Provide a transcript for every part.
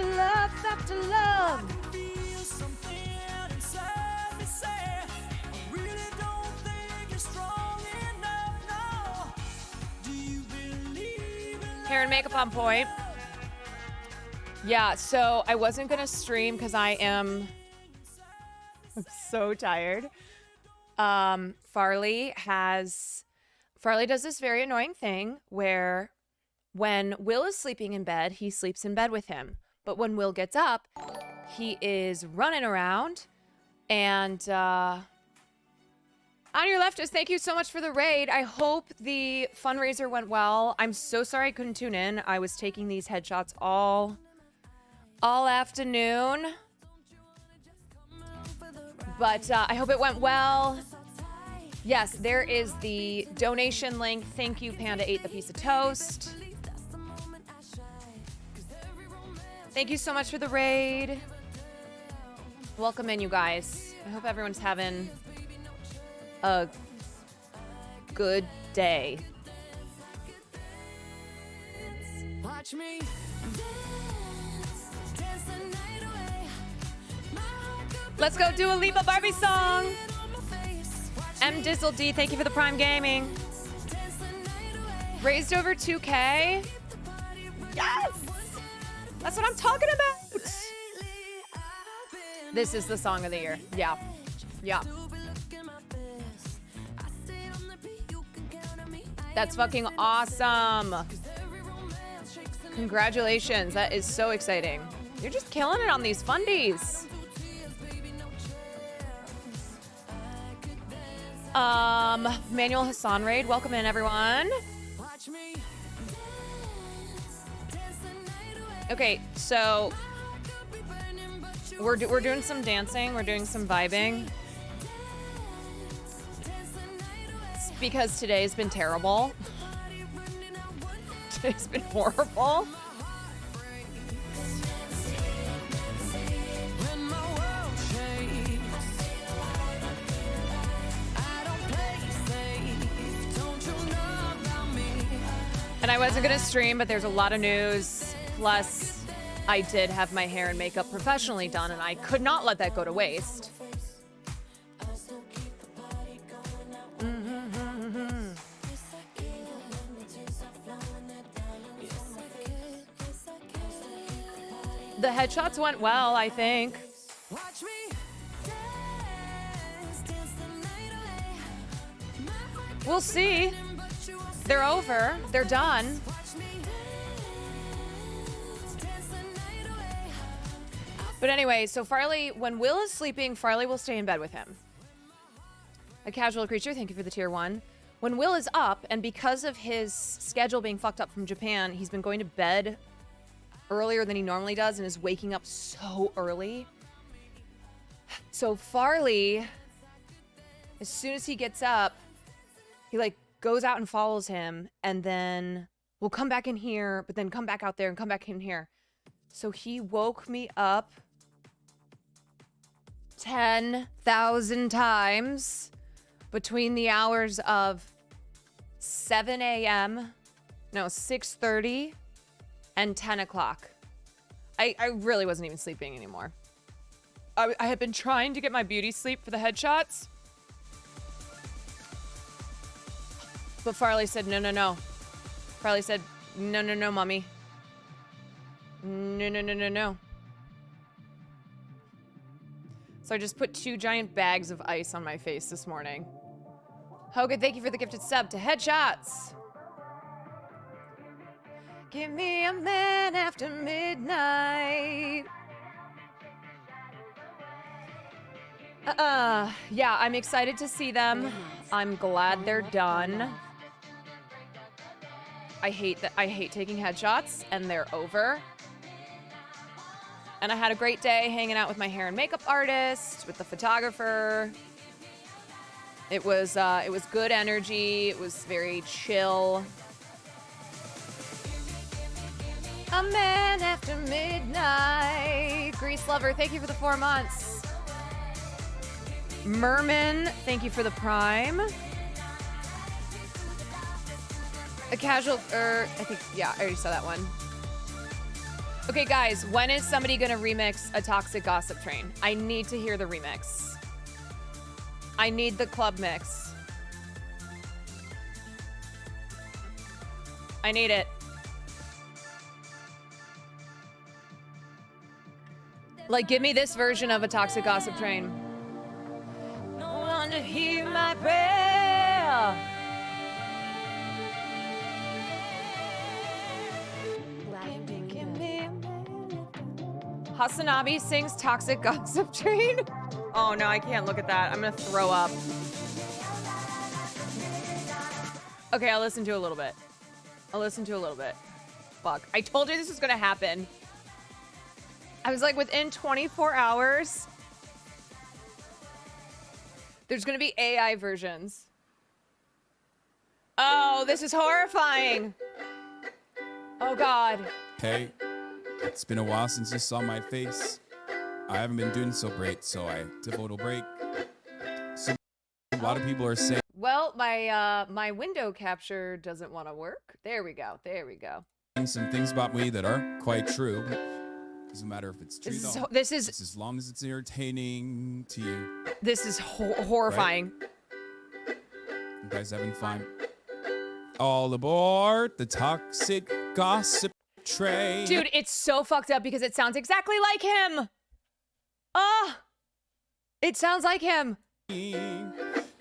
love, after love. Hair and makeup on point. Yeah, so I wasn't gonna stream because I'm so tired. Farley does this very annoying thing where when Will is sleeping in bed, he sleeps in bed with him. But when Will gets up, he is running around. And on your left is thank you so much for the raid. I hope the fundraiser went well. I'm so sorry I couldn't tune in. I was taking these headshots all afternoon. But I hope it went well. Yes, there is the donation link. Thank you, Panda ate the piece of toast. Thank you so much for the raid. Welcome in, you guys. I hope everyone's having a good day. Watch me dance the night away. Let's go do a Lipa Barbie song. M Dizzle D, thank you for the Prime Gaming. Raised over 2K. Yes! That's what I'm talking about. This is the song of the year. Yeah. Yeah. That's fucking awesome. Congratulations. That is so exciting. You're just killing it on these fundies. Manuel Hassan raid. Welcome in, everyone. Okay, so we're doing some dancing. We're doing some vibing. It's because today's been terrible. Today's been horrible. And I wasn't gonna stream, but there's a lot of news. Plus, I did have my hair and makeup professionally done, and I could not let that go to waste. The headshots went well, I think. We'll see. They're over. They're done. But anyway, so Farley, when Will is sleeping, Farley will stay in bed with him. A casual creature, thank you for the tier 1. When Will is up, and because of his schedule being fucked up from Japan, he's been going to bed earlier than he normally does and is waking up so early. So Farley, as soon as he gets up, he like goes out and follows him, and then will come back in here, but then come back out there and come back in here. So he woke me up 10,000 times between the hours of 7 a.m., no, 6:30 and 10 o'clock. I really wasn't even sleeping anymore. I had been trying to get my beauty sleep for the headshots. But Farley said, no, no, no. Farley said, no, no, no, mommy. No, no, no, no, no. So I just put 2 giant bags of ice on my face this morning. Hogan, thank you for the gifted sub to Headshots. Give me a man after midnight. Yeah, I'm excited to see them. I'm glad they're done. I hate taking headshots, and they're over. And I had a great day hanging out with my hair and makeup artist, with the photographer. It was good energy. It was very chill. A man after midnight. Grease lover, thank you for the 4 months. Merman, thank you for the prime. A casual, I think, yeah, I already saw that one. Okay, guys, when is somebody gonna remix a Toxic Gossip Train? I need to hear the remix. I need the club mix. I need it. Like, give me this version of a Toxic Gossip Train. No one to hear my prayer. Hasanabi sings Toxic Gossip Train. Oh no, I can't look at that. I'm gonna throw up. Okay, I'll listen to a little bit. Fuck. I told you this was gonna happen. I was like, within 24 hours, there's gonna be AI versions. Oh, this is horrifying. Oh God. Hey, it's been a while since you saw my face. I haven't been doing so great, so I took a little break. So a lot of people are saying, well, my window capture doesn't want to work. There we go. some things about me that aren't quite true. Doesn't matter if it's true, though. This is Just as long as it's entertaining to you. This is horrifying. Right? You guys having fun? All aboard the Toxic Gossip Train. Dude, it's so fucked up because it sounds exactly like him. It sounds like him.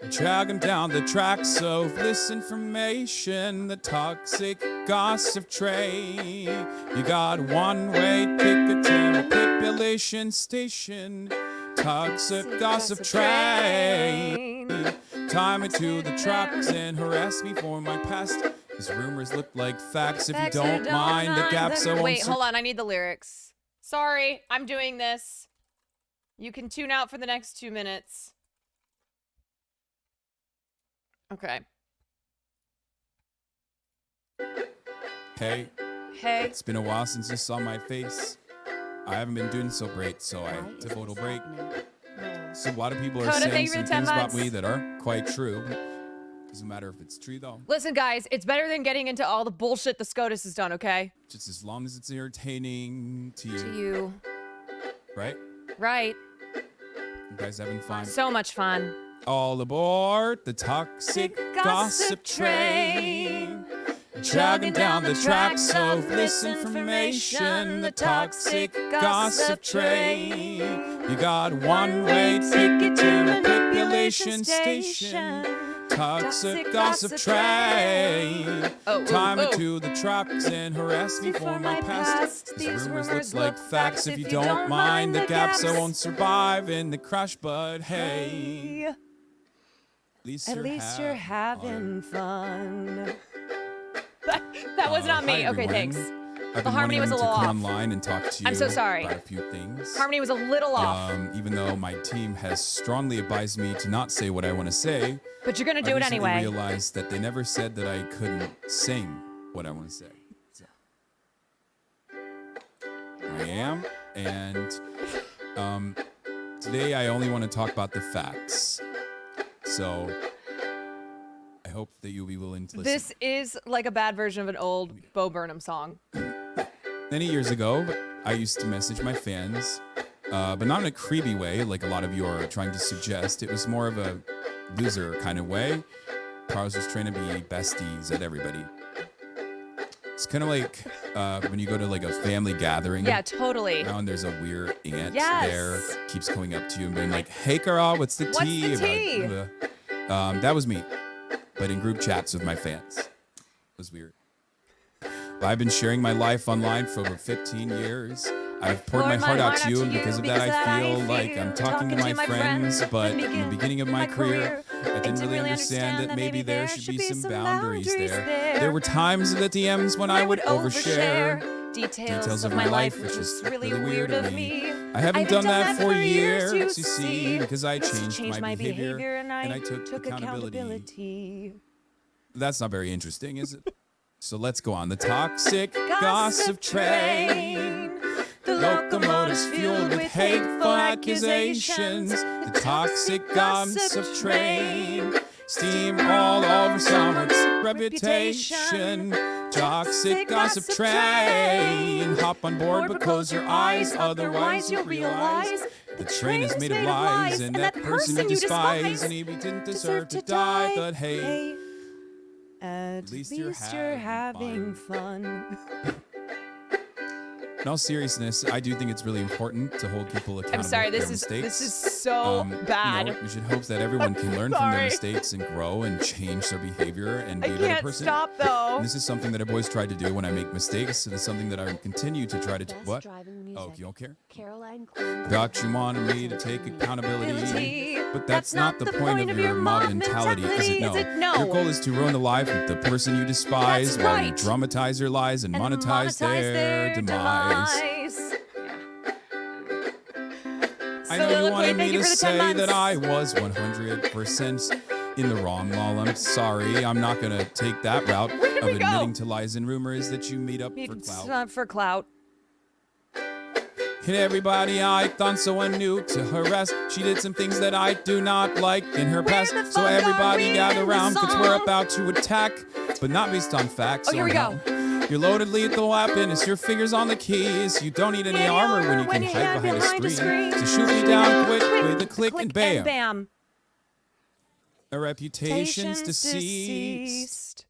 Dragging down the tracks of this information, the Toxic Gossip Train. You got one-way ticket to manipulation station. Toxic Gossip Train. Tie me to the tracks and harass me for my past. These rumors look like facts. If you don't mind the gaps, I won't. Wait, hold on. I need the lyrics. Sorry, I'm doing this. You can tune out for the next 2 minutes. Okay. Hey. Hey. It's been a while since you saw my face. I haven't been doing so great, so I took a little break. So a lot of people are saying some things about me that aren't quite true. Doesn't matter if it's true, though. Listen, guys, it's better than getting into all the bullshit the SCOTUS has done, okay? Just as long as it's entertaining to you. To you. Right? Right. You guys having fun? So much fun. All aboard the Toxic Gossip Train. Jogging down the tracks of this information, the Toxic Gossip Train. You got one-way ticket to manipulation station. Toxic Gossip Train. Tie me to the tracks and harass me for my past. These rumors look like facts. If you don't mind the gaps, I won't survive in the crash, but hey. At least you're having fun. That was not me. Hi, Okay, everyone. thanks. I've The been harmony was a wanting little to off. come online and talk to you I'm so sorry. about a few things. Harmony was a little off. Even though my team has strongly advised me to not say what I want to say. But you're gonna do I it recently anyway. realized that they never said that I couldn't sing what I want to say. So. I am, and today I only want to talk about the facts. So I hope that you'll be willing to listen. This is like a bad version of an old Bo Burnham song. Many years ago, I used to message my fans, but not in a creepy way like a lot of you are trying to suggest. It was more of a loser kind of way. I was just trying to be besties at everybody. It's kind of like when you go to like a family gathering. Yeah, totally. And there's a weird aunt Yes. there, keeps coming up to you and being like, "Hey, Carl, what's the tea?" What's the tea? That was me, but in group chats with my fans. It was weird. But I've been sharing my life online for over 15 years. I've poured my heart out to you, and because of that, I feel like I'm talking to my friends. But in the beginning of my career, I didn't really understand that maybe there should be some boundaries there. There were times in the DMs when I would overshare details of my life, which is really weird of me. I haven't done that for years, you see, because I changed my behavior and I took accountability. That's not very interesting, is it? So let's go on. The Toxic Gossip Train. The locomotive's fueled with hateful accusations. The Toxic Gossip Train. Steam all over someone's reputation. toxic gossip train. Hop on board but close your eyes, otherwise you'll realize the train is made of lies, and that person you despise, and he didn't deserve to die. But hey, at least you're having fun. In all seriousness, I do think it's really important to hold people accountable. I'm sorry, for their this mistakes. is so bad. You know, we should hope that everyone can learn from their mistakes and grow and change their behavior and be a better person. I can't stop though. And this is something that I've always tried to do when I make mistakes. It is something that I continue to try to do. What? Oh, you don't care? Caroline Thought you wanted me to take accountability, but that's not the point of your mob mentality, is it? No. Your goal is to ruin the life of the person you despise while you dramatize your lies and monetize their demise. I know you wanted me to say that I was 100% in the wrong, lol. I'm sorry. I'm not going to take that route of admitting to lies and rumors that you made up for clout. For clout. Hit everybody I thought someone new to harass. She did some things that I do not like in her past. So everybody gather around because we're about to attack, but not based on facts. Oh, here we go. Your loaded lethal weapon is your fingers on the keys. You don't need any armor when you can hide behind a screen. So shoot me down quick with a click and bam. A reputation's deceased.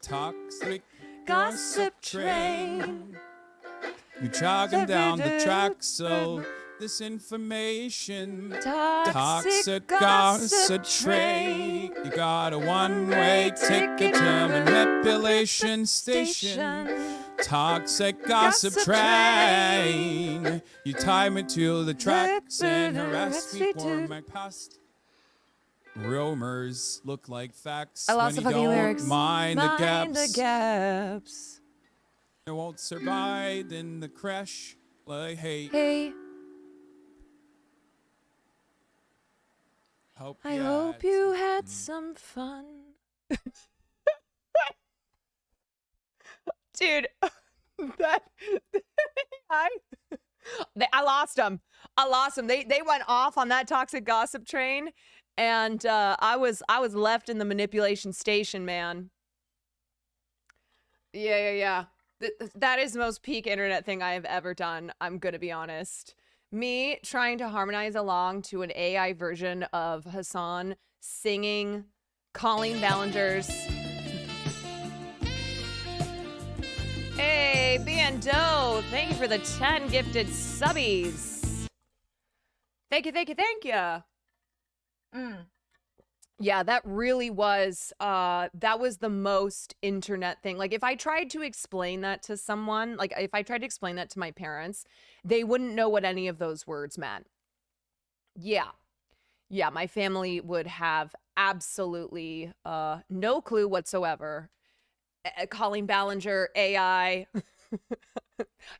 Toxic gossip train. You jogging down the track, so this information. Toxic gossip train. You got a one-way ticket to manipulation station. Toxic gossip train. You tie me to the tracks and harass me for my past. Rumors look like facts. I lost the fucking lyrics. Mind the gaps. I won't survive in the crash. Like, hey. I hope you had some fun. Dude, I lost them. They went off on that toxic gossip train, and I was left in the manipulation station, man. Yeah. That is the most peak internet thing I have ever done. I'm gonna be honest. Me trying to harmonize along to an AI version of Hassan singing Colleen Ballinger's. Hey, Bando, thank you for the 10 gifted subbies. Thank you. Yeah, that really was, that was the most internet thing. Like, if I tried to explain that to someone, like, if I tried to explain that to my parents, they wouldn't know what any of those words meant. Yeah, my family would have absolutely no clue whatsoever. Colleen Ballinger, AI.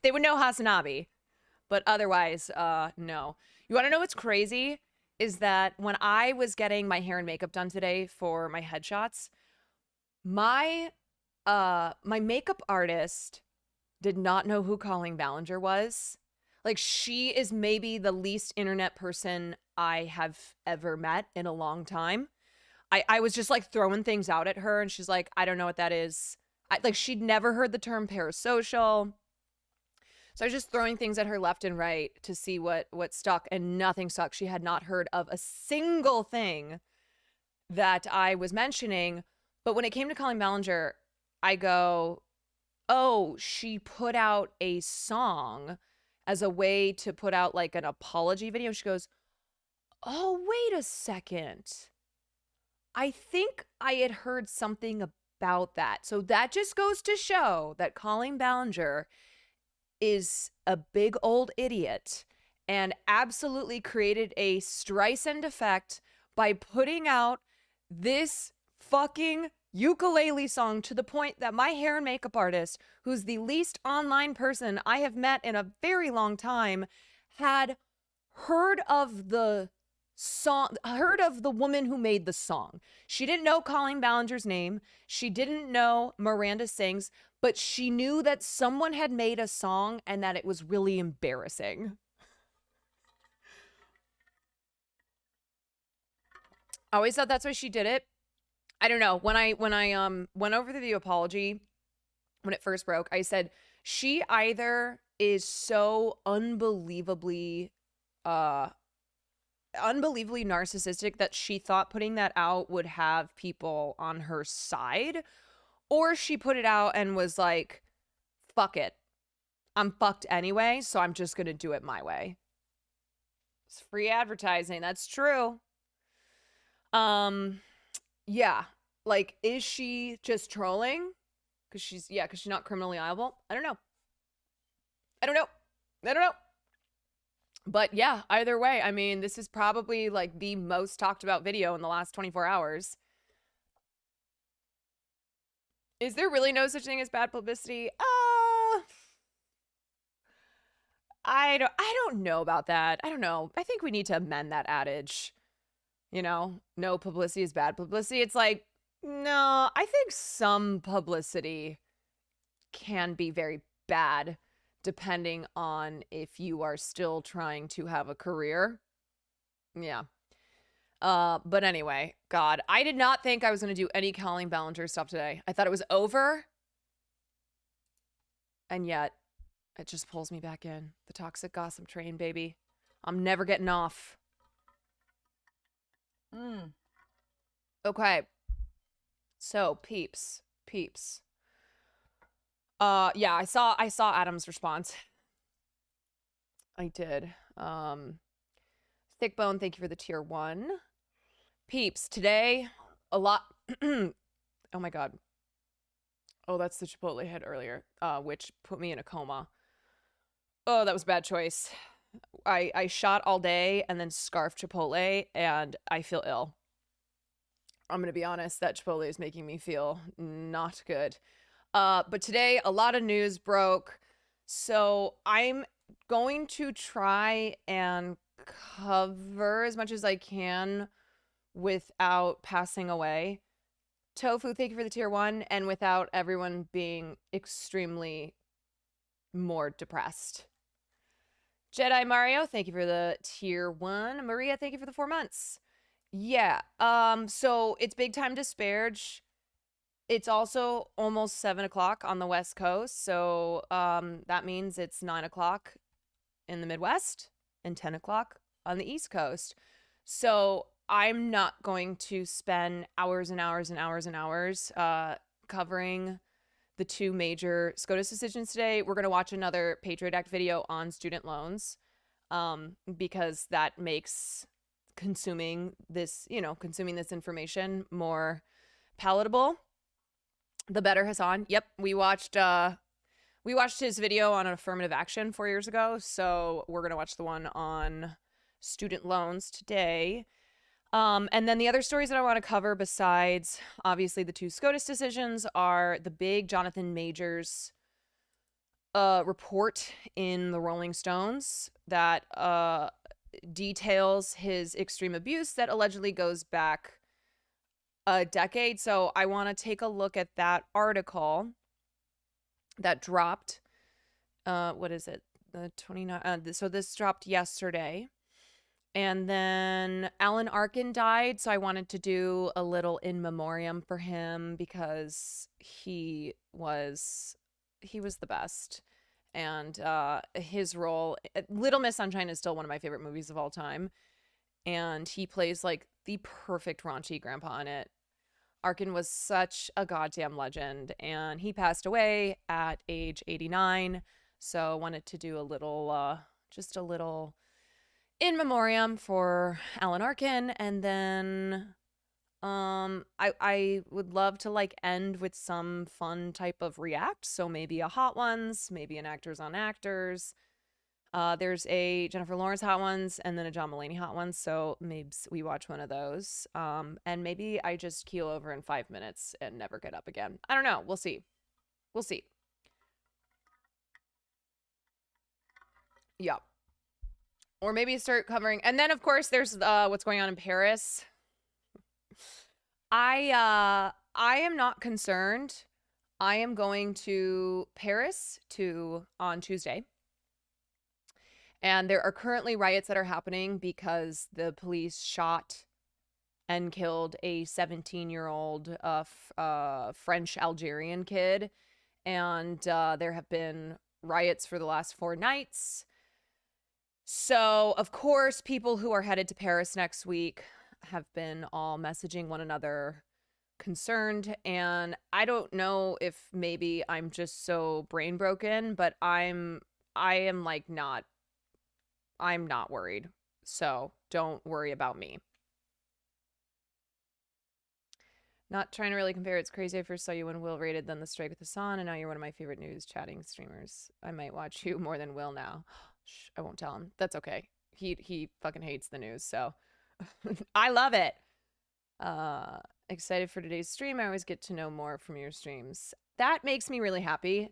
They would know Hasanabi, but otherwise, no. You want to know what's crazy? Is that when I was getting my hair and makeup done today for my headshots, my makeup artist did not know who Colleen Ballinger was. Like, she is maybe the least internet person I have ever met in a long time. I was just like throwing things out at her, and she's like, I don't know what that is. Like, she'd never heard the term parasocial. So I was just throwing things at her left and right to see what stuck, and nothing stuck. She had not heard of a single thing that I was mentioning. But when it came to Colleen Ballinger, I go, oh, she put out a song as a way to put out like an apology video. She goes, oh, wait a second. I think I had heard something about that. So that just goes to show that Colleen Ballinger is a big old idiot and absolutely created a Streisand effect by putting out this fucking ukulele song to the point that my hair and makeup artist, who's the least online person I have met in a very long time, had heard of the song, heard of the woman who made the song. She didn't know Colleen Ballinger's name. She didn't know Miranda Sings, but she knew that someone had made a song and that it was really embarrassing. I always thought that's why she did it. I don't know. When I went over the apology when it first broke, I said she either is so unbelievably narcissistic that she thought putting that out would have people on her side, or she put it out and was like, fuck it. I'm fucked anyway, so I'm just going to do it my way. It's free advertising. That's true. Yeah. Like, is she just trolling? Because she's not criminally liable. I don't know. But yeah, either way, I mean, this is probably like the most talked about video in the last 24 hours. Is there really no such thing as bad publicity? I don't know about that. I don't know. I think we need to amend that adage. You know, no publicity is bad publicity. It's like, no, I think some publicity can be very bad depending on if you are still trying to have a career. Yeah. But anyway, God, I did not think I was going to do any Colleen Ballinger stuff today. I thought it was over. And yet, it just pulls me back in. The toxic gossip train, baby. I'm never getting off. Okay. So, peeps. Yeah, I saw Adam's response. I did. Thickbone, thank you for the tier 1. Peeps, today, a lot. Oh my God. Oh, that's the Chipotle I had earlier, which put me in a coma. Oh, that was a bad choice. I shot all day and then scarfed Chipotle, and I feel ill. I'm going to be honest, that Chipotle is making me feel not good. But today, a lot of news broke. So I'm going to try and cover as much as I can without passing away. Tofu, thank you for the tier 1, and without everyone being extremely more depressed. Jedi Mario, thank you for the tier 1. Maria, thank you for the 4 months. Yeah, so it's big time disparage. It's also almost 7 o'clock on the West Coast, so that means it's 9 o'clock in the Midwest and 10 o'clock on the East Coast. So I'm not going to spend hours and hours and hours and hours covering the 2 major SCOTUS decisions today. We're going to watch another Patriot Act video on student loans because that makes consuming this information more palatable. The better, Hassan. Yep, we watched his video on affirmative action 4 years ago, so we're going to watch the one on student loans today. And then the other stories that I want to cover besides obviously the 2 SCOTUS decisions are the big Jonathan Majors report in the Rolling Stones that details his extreme abuse that allegedly goes back a decade. So I want to take a look at that article that dropped. What is it? The 29th. So this dropped yesterday. And then Alan Arkin died, so I wanted to do a little in memoriam for him because he was the best. And his role, Little Miss Sunshine is still one of my favorite movies of all time. And he plays like the perfect raunchy grandpa in it. Arkin was such a goddamn legend, and he passed away at age 89. So I wanted to do a little, just a little in memoriam for Alan Arkin, and then I would love to like end with some fun type of react. So maybe a Hot Ones, maybe an Actors on Actors. There's a Jennifer Lawrence Hot Ones and then a John Mulaney Hot Ones. So maybe we watch one of those. And maybe I just keel over in 5 minutes and never get up again. I don't know. We'll see. Yep. Or maybe start covering. And then of course there's what's going on in Paris. I am not concerned. I am going to Paris on Tuesday. And there are currently riots that are happening because the police shot and killed a 17-year-old French Algerian kid. And there have been riots for the last 4 nights. So, of course, people who are headed to Paris next week have been all messaging one another concerned. And I don't know if maybe I'm just so brain broken, but I'm not worried. So don't worry about me. Not trying to really compare. It's crazy. I first saw you when Will rated, then the strike with Hassan, and now you're one of my favorite news chatting streamers. I might watch you more than Will now. Shh, I won't tell him. That's okay. He fucking hates the news, so I love it. Excited for today's stream. I always get to know more from your streams. That makes me really happy.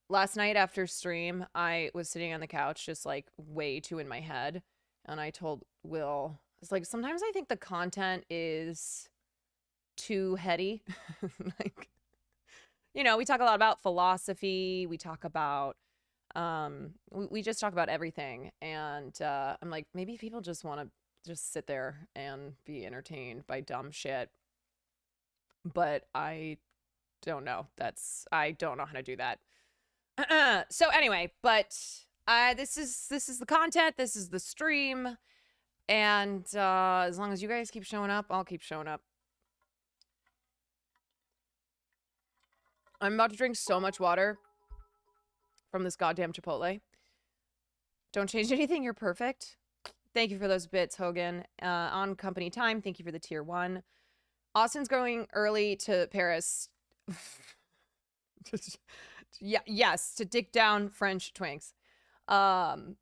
Last night after stream, I was sitting on the couch just like way too in my head, and I told Will, it's like sometimes I think the content is too heady. Like, you know, we talk a lot about philosophy, we talk about we just talk about everything, and I'm like, maybe people just want to just sit there and be entertained by dumb shit, but I don't know. I don't know how to do that. So anyway, but this is the content, this is the stream, and as long as you guys keep showing up, I'll keep showing up. I'm about to drink so much water from this goddamn Chipotle. Don't change anything, you're perfect. Thank you for those bits, Hogan. On company time, thank you for the tier 1. Austin's going early to Paris. Yeah, yes, to dick down French twinks. I'm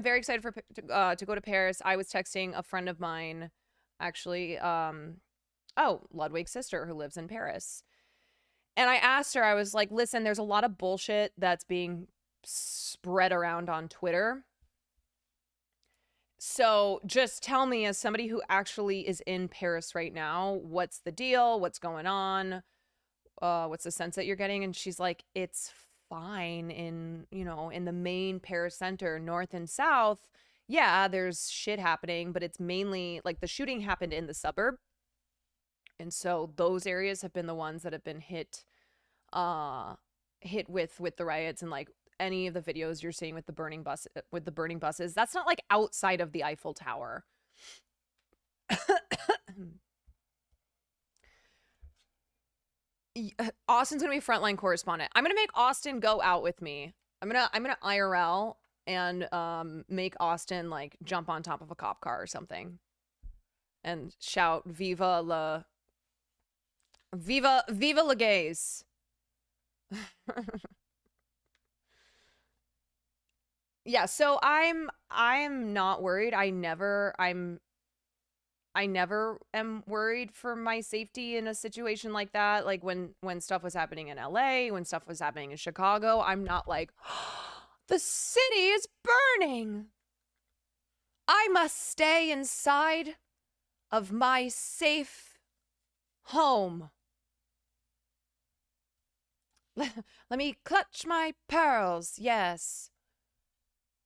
very excited to go to Paris. I was texting a friend of mine, actually, Ludwig's sister who lives in Paris. And I asked her, I was like, listen, there's a lot of bullshit that's being spread around on Twitter. So just tell me, as somebody who actually is in Paris right now, what's the deal? What's going on? What's the sense that you're getting? And she's like, it's fine in the main Paris center, north and south. Yeah, there's shit happening, but it's mainly like the shooting happened in the suburb. And so those areas have been the ones that have been hit with the riots, and like any of the videos you're seeing with the burning buses, that's not like outside of the Eiffel Tower. Austin's gonna be frontline correspondent. I'm gonna make Austin go out with me. I'm gonna IRL and make Austin like jump on top of a cop car or something and shout viva la gays. Yeah, so I'm not worried. I never am worried for my safety in a situation like that. Like when stuff was happening in LA, when stuff was happening in Chicago, I'm not like, the city is burning. I must stay inside of my safe home. Let me clutch my pearls. Yes.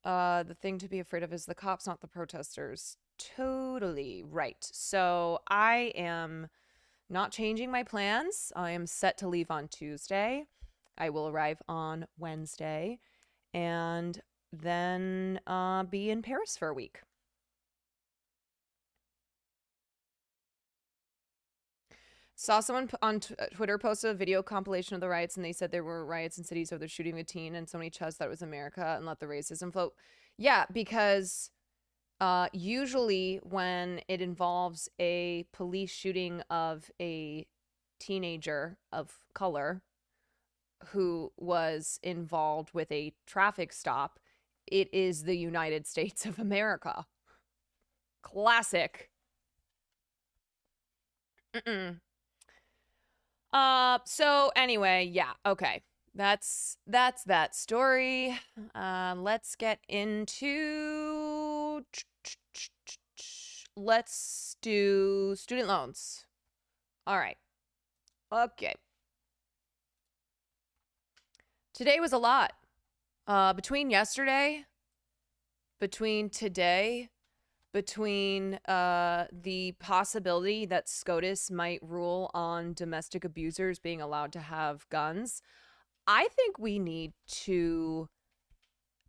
The thing to be afraid of is the cops, not the protesters. Totally right. So I am not changing my plans. I am set to leave on Tuesday. I will arrive on Wednesday and then be in Paris for a week. Saw someone on Twitter posted a video compilation of the riots, and they said there were riots in cities over the shooting of a teen, and so many chuz thought it was America and let the racism float. Yeah, because usually when it involves a police shooting of a teenager of color who was involved with a traffic stop, it is the United States of America. Classic. So anyway, yeah, okay. That's that story. Let's get into let's do student loans. All right. Okay. Today was a lot. Between today, between the possibility that SCOTUS might rule on domestic abusers being allowed to have guns. I think we need to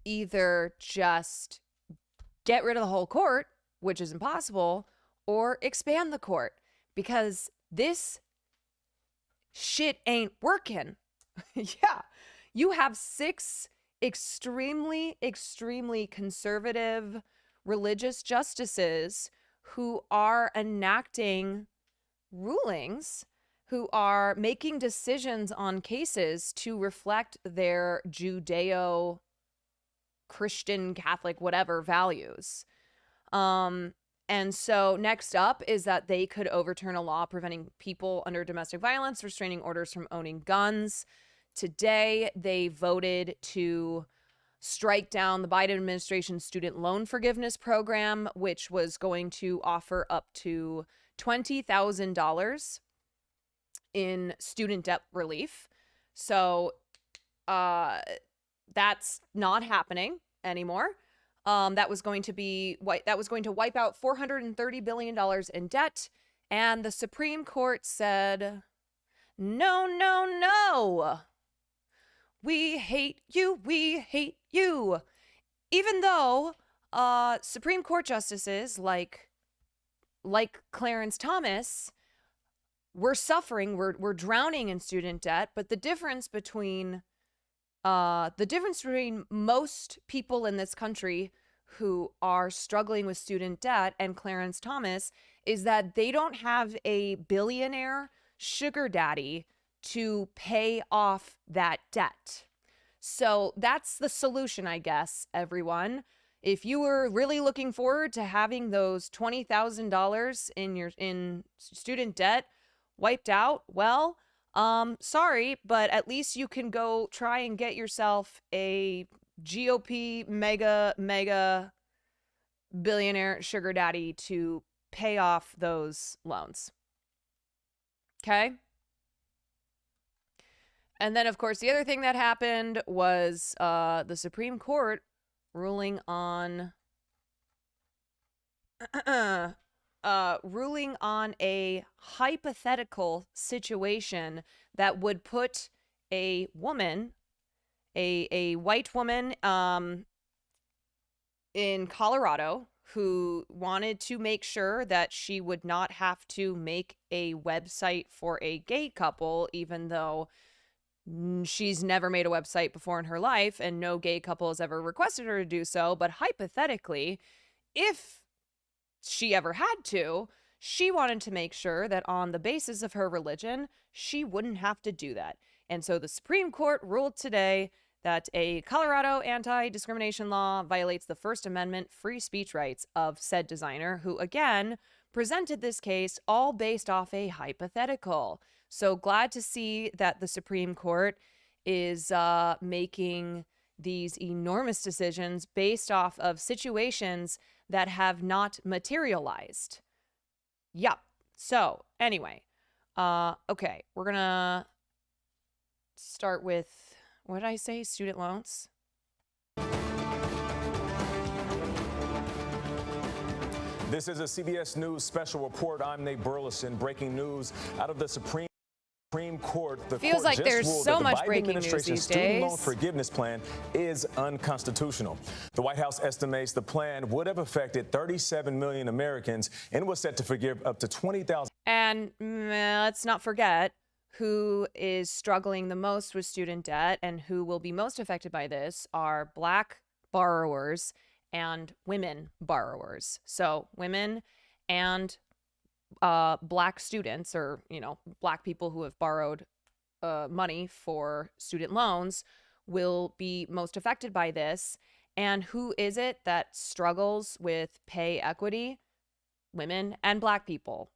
either just get rid of the whole court, which is impossible, or expand the court, because this shit ain't working. Yeah. You have 6 extremely, extremely conservative religious justices who are enacting rulings, who are making decisions on cases to reflect their Judeo-Christian, Catholic, whatever values. And so next up is that they could overturn a law preventing people under domestic violence restraining orders from owning guns. Today, they voted to strike down the Biden administration's student loan forgiveness program, which was going to offer up to $20,000 in student debt relief. So that's not happening anymore. That was going to wipe out $430 billion in debt. And the Supreme Court said, no, no, no. We hate you. We hate you. Even though Supreme Court justices like Clarence Thomas, we're suffering, we're drowning in student debt. But the difference between most people in this country who are struggling with student debt and Clarence Thomas is that they don't have a billionaire sugar daddy to pay off that debt. So that's the solution, I guess, everyone. If you were really looking forward to having those $20,000 in student debt wiped out, well, sorry, but at least you can go try and get yourself a GOP mega billionaire sugar daddy to pay off those loans. Okay? And then, of course, the other thing that happened was the Supreme Court ruling on a hypothetical situation that would put a woman, a white woman in Colorado who wanted to make sure that she would not have to make a website for a gay couple, even though she's never made a website before in her life and no gay couple has ever requested her to do so. But hypothetically, if she ever had to, she wanted to make sure that on the basis of her religion, she wouldn't have to do that. And so the Supreme Court ruled today that a Colorado anti-discrimination law violates the First Amendment free speech rights of said designer, who again presented this case all based off a hypothetical. So glad to see that the Supreme Court is making these enormous decisions based off of situations that have not materialized. Yep. So anyway, okay, we're gonna start with, what did I say? Student loans. This is a CBS News special report. I'm Nate Burleson. Breaking news out of the Supreme Court. The Feels court like just there's ruled so that the much Biden breaking news administration's these student days. loan forgiveness plan is unconstitutional. The White House estimates the plan would have affected 37 million Americans and was set to forgive up to 20,000. And let's not forget who is struggling the most with student debt and who will be most affected by this are Black borrowers and women borrowers. So women and Black students, or, Black people who have borrowed money for student loans, will be most affected by this. And who is it that struggles with pay equity? Women and Black people.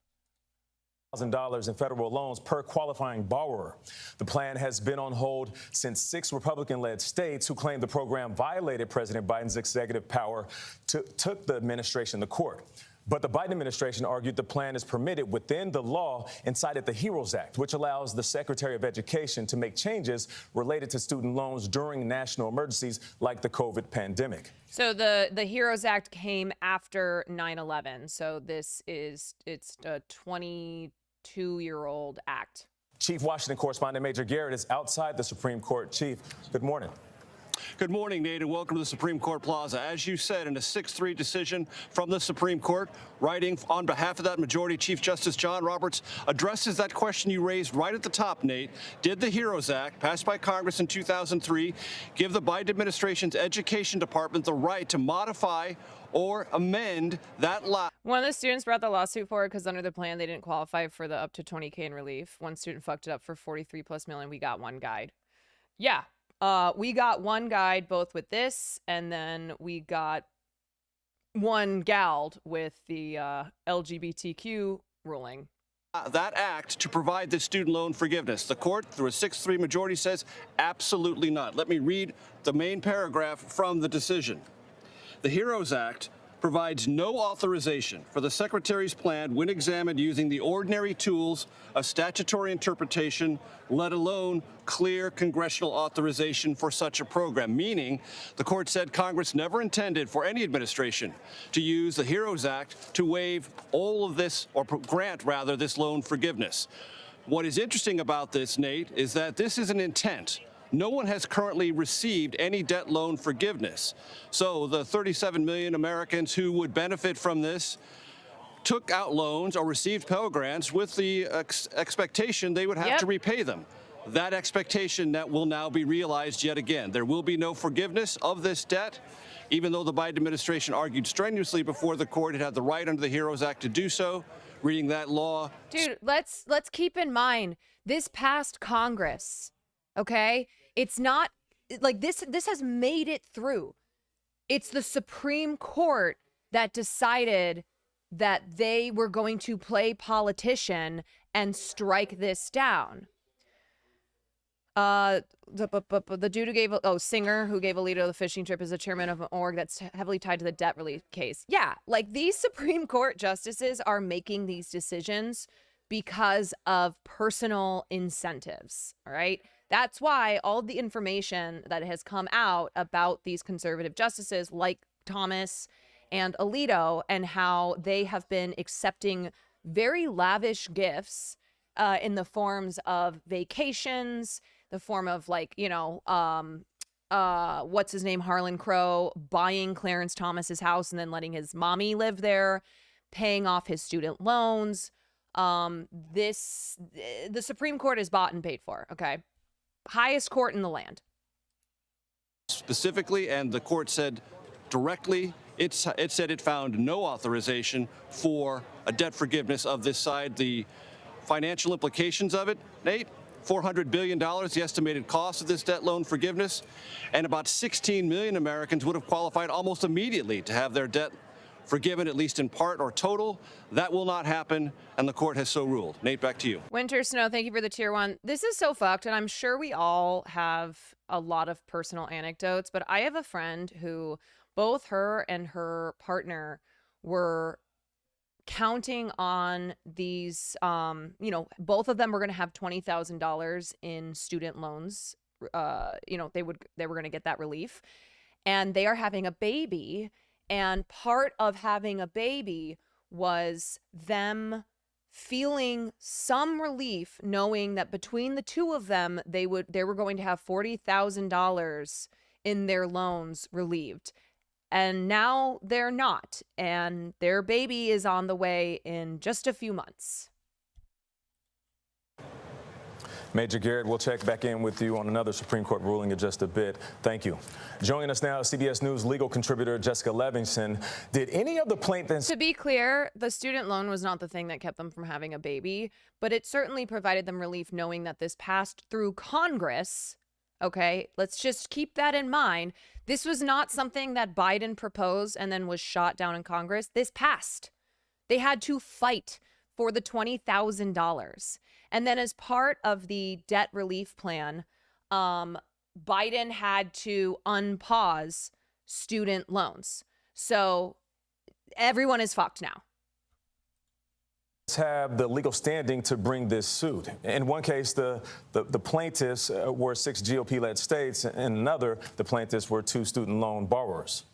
$1,000 in federal loans per qualifying borrower. The plan has been on hold since 6 Republican-led states who claimed the program violated President Biden's executive power took the administration to court. But the Biden administration argued the plan is permitted within the law and cited the HEROES Act, which allows the Secretary of Education to make changes related to student loans during national emergencies like the COVID pandemic. So the HEROES Act came after 9/11. So it's a 22-year-old act. Chief Washington correspondent Major Garrett is outside the Supreme Court. Chief, good morning. Good morning, Nate, and welcome to the Supreme Court Plaza. As you said, in a 6-3 decision from the Supreme Court, writing on behalf of that majority, Chief Justice John Roberts addresses that question you raised right at the top, Nate. Did the HEROES Act, passed by Congress in 2003, give the Biden administration's Education Department the right to modify or amend that law? One of the students brought the lawsuit forward because under the plan, they didn't qualify for the up to 20K in relief. One student fucked it up for 43+ million. We got one guide. Yeah. We got one guide both with this, and then we got one galled with the LGBTQ ruling. That act to provide this student loan forgiveness. The court, through a 6-3 majority, says absolutely not. Let me read the main paragraph from the decision. The HEROES Act provides no authorization for the Secretary's plan when examined using the ordinary tools of statutory interpretation, let alone clear congressional authorization for such a program, meaning the court said Congress never intended for any administration to use the HEROES Act to waive all of this, or grant, rather, this loan forgiveness. What is interesting about this, Nate, is that this is an intent. No one has currently received any debt loan forgiveness. So the 37 million Americans who would benefit from this took out loans or received Pell Grants with the expectation they would have to repay them. That expectation that will now be realized yet again. There will be no forgiveness of this debt, even though the Biden administration argued strenuously before the court it had the right under the HEROES Act to do so. Reading that law. Dude, let's keep in mind this passed Congress. Okay? It's not like this has made it through. It's the Supreme Court that decided that they were going to play politician and strike this down. The dude who gave Singer, who gave Alito the fishing trip, is the chairman of an org that's heavily tied to the debt relief case. Yeah, like these Supreme Court justices are making these decisions because of personal incentives. All right. That's why all the information that has come out about these conservative justices like Thomas and Alito and how they have been accepting very lavish gifts in the forms of vacations, the form of what's his name, Harlan Crow, buying Clarence Thomas's house and then letting his mommy live there, paying off his student loans. The Supreme Court is bought and paid for. Okay. Highest court in the land. Specifically, and the court said directly, it said it found no authorization for a debt forgiveness of this side. The financial implications of it, Nate, $400 billion, the estimated cost of this debt loan forgiveness, and about 16 million Americans would have qualified almost immediately to have their debt forgiven, at least in part or total. That will not happen, and the court has so ruled. Nate, back to you. Winter Snow, thank you for the tier 1. This is so fucked, and I'm sure we all have a lot of personal anecdotes, but I have a friend who both her and her partner were counting on these, both of them were going to have $20,000 in student loans. They were going to get that relief, and they are having a baby. And part of having a baby was them feeling some relief, knowing that between the two of them, they were going to have $40,000 in their loans relieved. And now they're not. And their baby is on the way in just a few months. Major Garrett, we'll check back in with you on another Supreme Court ruling in just a bit. Thank you. Joining us now, CBS News legal contributor Jessica Levinson. Did any of the plaintiffs... To be clear, the student loan was not the thing that kept them from having a baby, but it certainly provided them relief knowing that this passed through Congress. Okay, let's just keep that in mind. This was not something that Biden proposed and then was shot down in Congress. This passed. They had to fight for the $20,000. And then as part of the debt relief plan, Biden had to unpause student loans. So everyone is fucked now. students have the legal standing to bring this suit? In one case, the plaintiffs were 6 GOP-led states. In another, the plaintiffs were 2 student loan borrowers.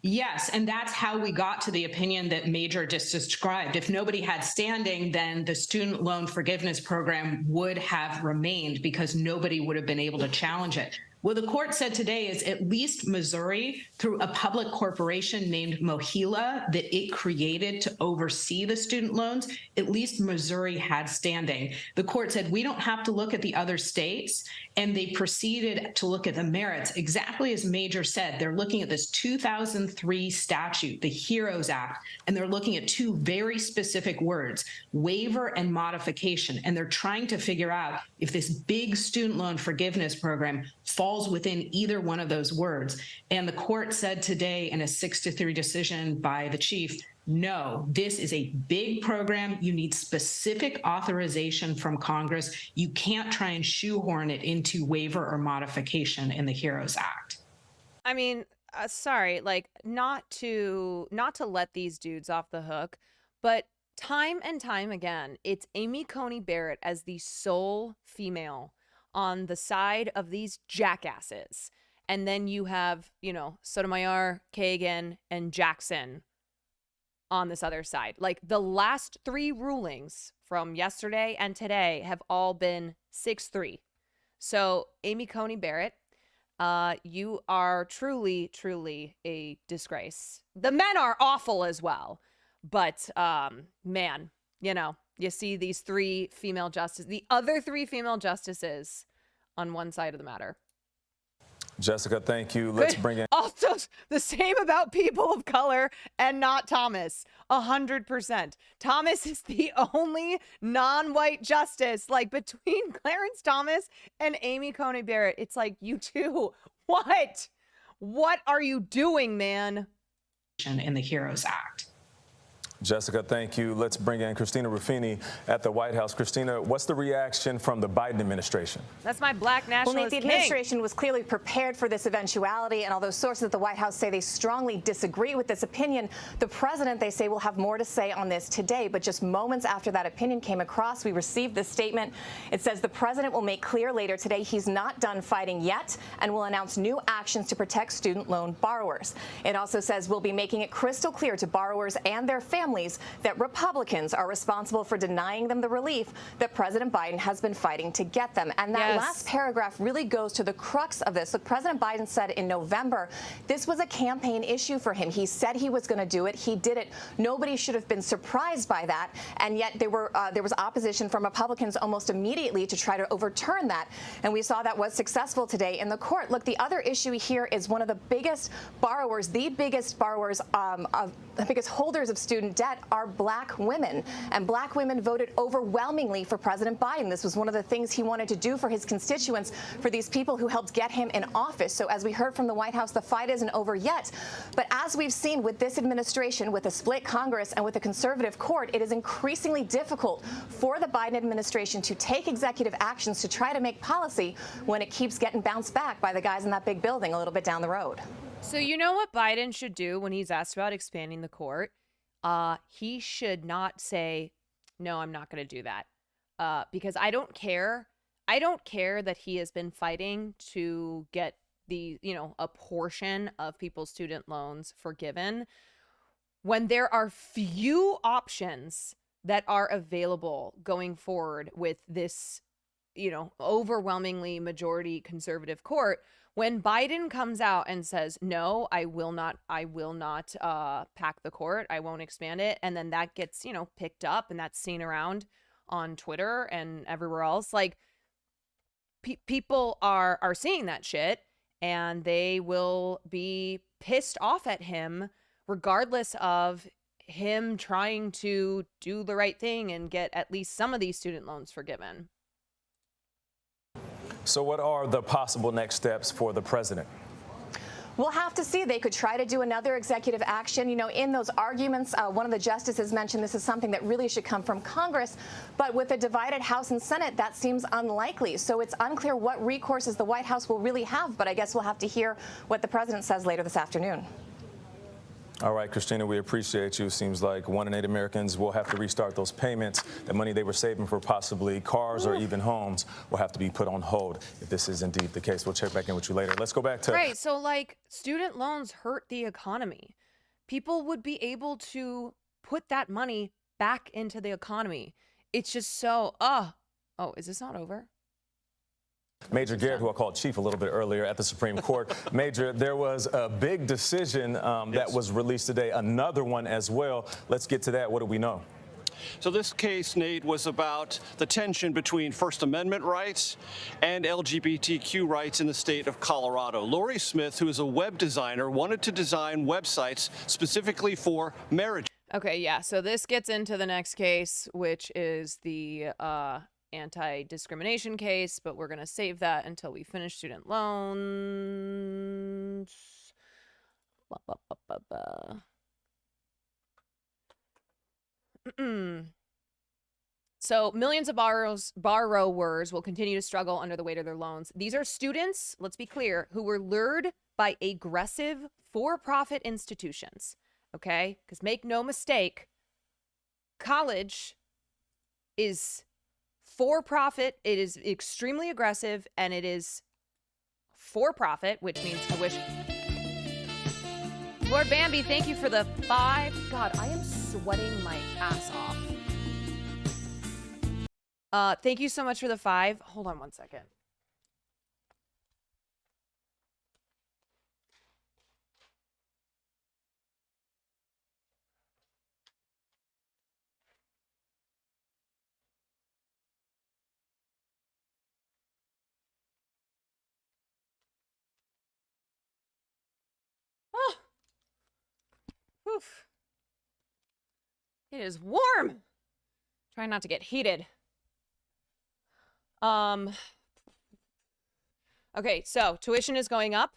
Yes, and that's how we got to the opinion that Major just described. If nobody had standing, then the student loan forgiveness program would have remained because nobody would have been able to challenge it. What the court said today is at least Missouri, through a public corporation named Mohila that it created to oversee the student loans, at least Missouri had standing. The court said we don't have to look at the other states, and they proceeded to look at the merits. Exactly as Major said, they're looking at this 2003 statute, the HEROES Act, and they're looking at 2 very specific words, waiver and modification, and they're trying to figure out if this big student loan forgiveness program falls within either one of those words. And the court said today in a 6-3 decision by the chief, no, this is a big program. You need specific authorization from Congress. You can't try and shoehorn it into waiver or modification in the HEROES Act. I mean, sorry, like not to let these dudes off the hook, but time and time again, it's Amy Coney Barrett as the sole female on the side of these jackasses. And then you have, Sotomayor, Kagan, and Jackson on this other side. Like the last 3 rulings from yesterday and today have all been 6-3. So Amy Coney Barrett, you are truly, truly a disgrace. The men are awful as well. But, man, you see these 3 female justices, the other 3 female justices on one side of the matter. Jessica, thank you. Let's bring in. Also, the same about people of color and not Thomas. 100%. Thomas is the only non-white justice, like between Clarence Thomas and Amy Coney Barrett. It's like, you two, what? What are you doing, man? In the HEROES Act. Jessica, thank you. Let's bring in Christina Ruffini at the White House. Christina, what's the reaction from the Biden administration? That's my black nationalist Well, Nate, the king. administration was clearly prepared for this eventuality, and although sources at the White House say they strongly disagree with this opinion, the president, they say, will have more to say on this today. But just moments after that opinion came across, we received this statement. It says the president will make clear later today he's not done fighting yet and will announce new actions to protect student loan borrowers. It also says we'll be making it crystal clear to borrowers and their families that Republicans are responsible for denying them the relief that President Biden has been fighting to get them. And that last paragraph really goes to the crux of this. Look, President Biden said in November this was a campaign issue for him. He said he was going to do it. He did it. Nobody should have been surprised by that. And yet there was opposition from Republicans almost immediately to try to overturn that. And we saw that was successful today in the court. Look, the other issue here is one of the biggest borrowers, the biggest borrowers, the biggest holders of student debt are black women. And black women voted overwhelmingly for President Biden. This was one of the things he wanted to do for his constituents, for these people who helped get him in office. So as we heard from the White House, the fight isn't over yet. But as we've seen with this administration, with a split Congress and with a conservative court, it is increasingly difficult for the Biden administration to take executive actions to try to make policy when it keeps getting bounced back by the guys in that big building a little bit down the road. So you know what Biden should do when he's asked about expanding the court? He should not say, no, I'm not going to do that. Because I don't care. I don't care that he has been fighting to get a portion of people's student loans forgiven when there are few options that are available going forward with this, overwhelmingly majority conservative court. When Biden comes out and says, no, I will not pack the court, I won't expand it, and then that gets, picked up and that's seen around on Twitter and everywhere else, like people are seeing that shit and they will be pissed off at him regardless of him trying to do the right thing and get at least some of these student loans forgiven. So what are the possible next steps for the president? We'll have to see. They could try to do another executive action. In those arguments, one of the justices mentioned this is something that really should come from Congress. But with a divided House and Senate, that seems unlikely. So it's unclear what recourses the White House will really have. But I guess we'll have to hear what the president says later this afternoon. All right, Christina, we appreciate you. Seems like 1 in 8 Americans will have to restart those payments. The money they were saving for possibly cars or even homes will have to be put on hold if this is indeed the case. We'll check back in with you later. Let's go back to... Right, so like student loans hurt the economy. People would be able to put that money back into the economy. It's just so, oh, is this not over? Major Garrett, who I called Chief a little bit earlier at the Supreme Court. Major, there was a big decision that was released today, another one as well. Let's get to that. What do we know? So this case, Nate, was about the tension between First Amendment rights and LGBTQ rights in the state of Colorado. Lori Smith, who is a web designer, wanted to design websites specifically for marriage. Okay, yeah, so this gets into the next case, which is the anti-discrimination case, but we're going to save that until we finish student loans. So millions of borrowers will continue to struggle under the weight of their loans. These are students, let's be clear, who were lured by aggressive for-profit institutions, okay? Because make no mistake, college is for-profit, it is extremely aggressive, and it is for-profit, which means tuition. Lord Bambi, thank you for the 5. God, I am sweating my ass off. Thank you so much for the 5. Hold on one second. Oh. Oof. It is warm. Trying not to get heated. Okay, so tuition is going up.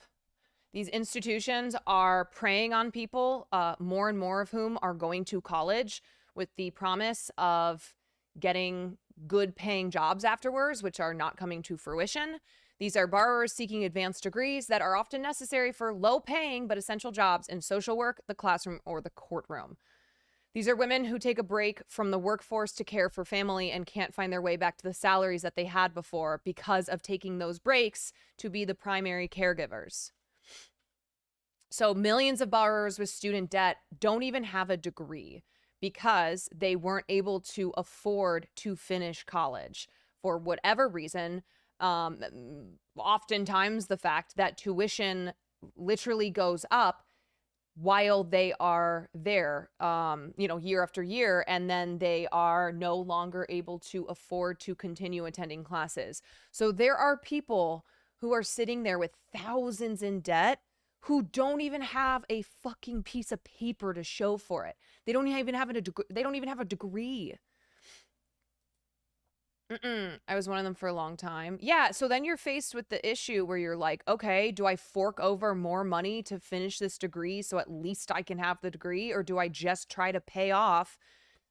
These institutions are preying on people, more and more of whom are going to college with the promise of getting good paying jobs afterwards, which are not coming to fruition. These are borrowers seeking advanced degrees that are often necessary for low paying but essential jobs in social work, the classroom, or the courtroom. These are women who take a break from the workforce to care for family and can't find their way back to the salaries that they had before because of taking those breaks to be the primary caregivers. So millions of borrowers with student debt don't even have a degree because they weren't able to afford to finish college for whatever reason. Oftentimes the fact that tuition literally goes up while they are there, year after year, and then they are no longer able to afford to continue attending classes. So there are people who are sitting there with thousands in debt who don't even have a fucking piece of paper to show for it. They don't even have a degree. They don't even have a degree. I was one of them for a long time. Yeah, so then you're faced with the issue where you're like, okay, do I fork over more money to finish this degree so at least I can have the degree? Or do I just try to pay off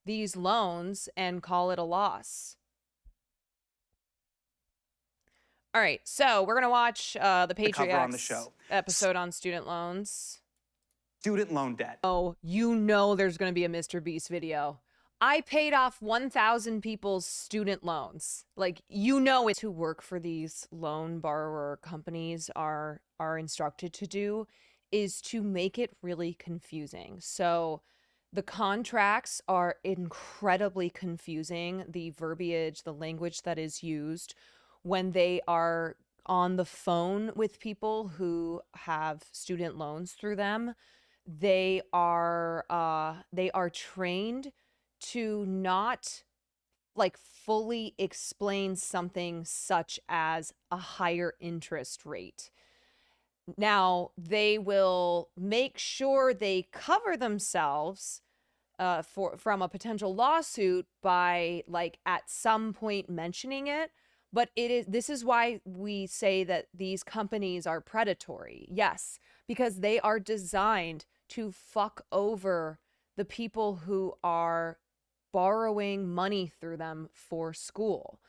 these loans and call it a loss? All right, so we're going to watch the Patriots episode on student loans. Student loan debt. Oh, you know there's going to be a Mr. Beast video. I paid off 1,000 people's student loans. Like, it's who work for these loan borrower companies are instructed to do is to make it really confusing. So the contracts are incredibly confusing. The verbiage, the language that is used when they are on the phone with people who have student loans through them, they are trained to not like fully explain something such as a higher interest rate. Now, they will make sure they cover themselves from a potential lawsuit by like at some point mentioning it. But this is why we say that these companies are predatory. Yes, because they are designed to fuck over the people who are borrowing money through them for school.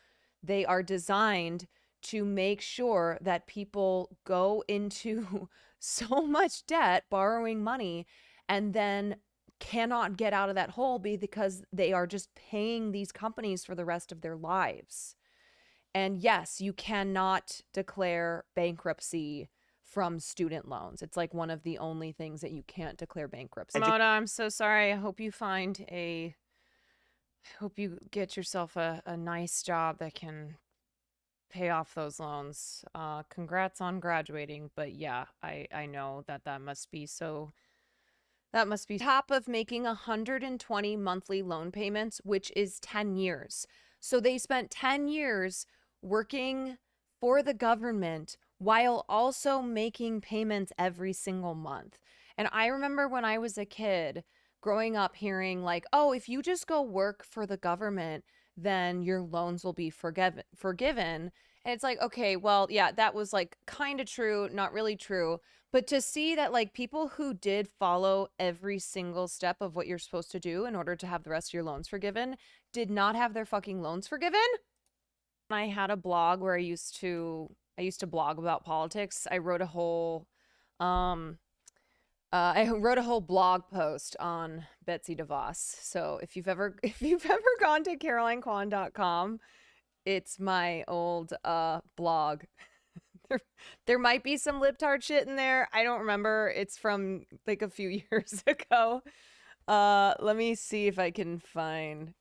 They are designed to make sure that people go into so much debt borrowing money and then cannot get out of that hole because they are just paying these companies for the rest of their lives. And yes, you cannot declare bankruptcy from student loans. It's like one of the only things that you can't declare bankruptcy. Mona, I'm so sorry. I hope you get yourself a nice job that can pay off those loans. Congrats on graduating. But yeah, I know that must be so... That must be top of making 120 monthly loan payments, which is 10 years. So they spent 10 years working for the government while also making payments every single month. And I remember when I was a kid growing up hearing like, oh, if you just go work for the government, then your loans will be forgiven. And it's like, okay, well, yeah, that was like kind of true, not really true. But to see that like people who did follow every single step of what you're supposed to do in order to have the rest of your loans forgiven did not have their fucking loans forgiven. I had a blog where I used to blog about politics. I wrote a whole blog post on Betsy DeVos. So if you've ever gone to CarolineKwan.com, it's my old blog. There might be some libtard shit in there. I don't remember. It's from like a few years ago. Let me see if I can find.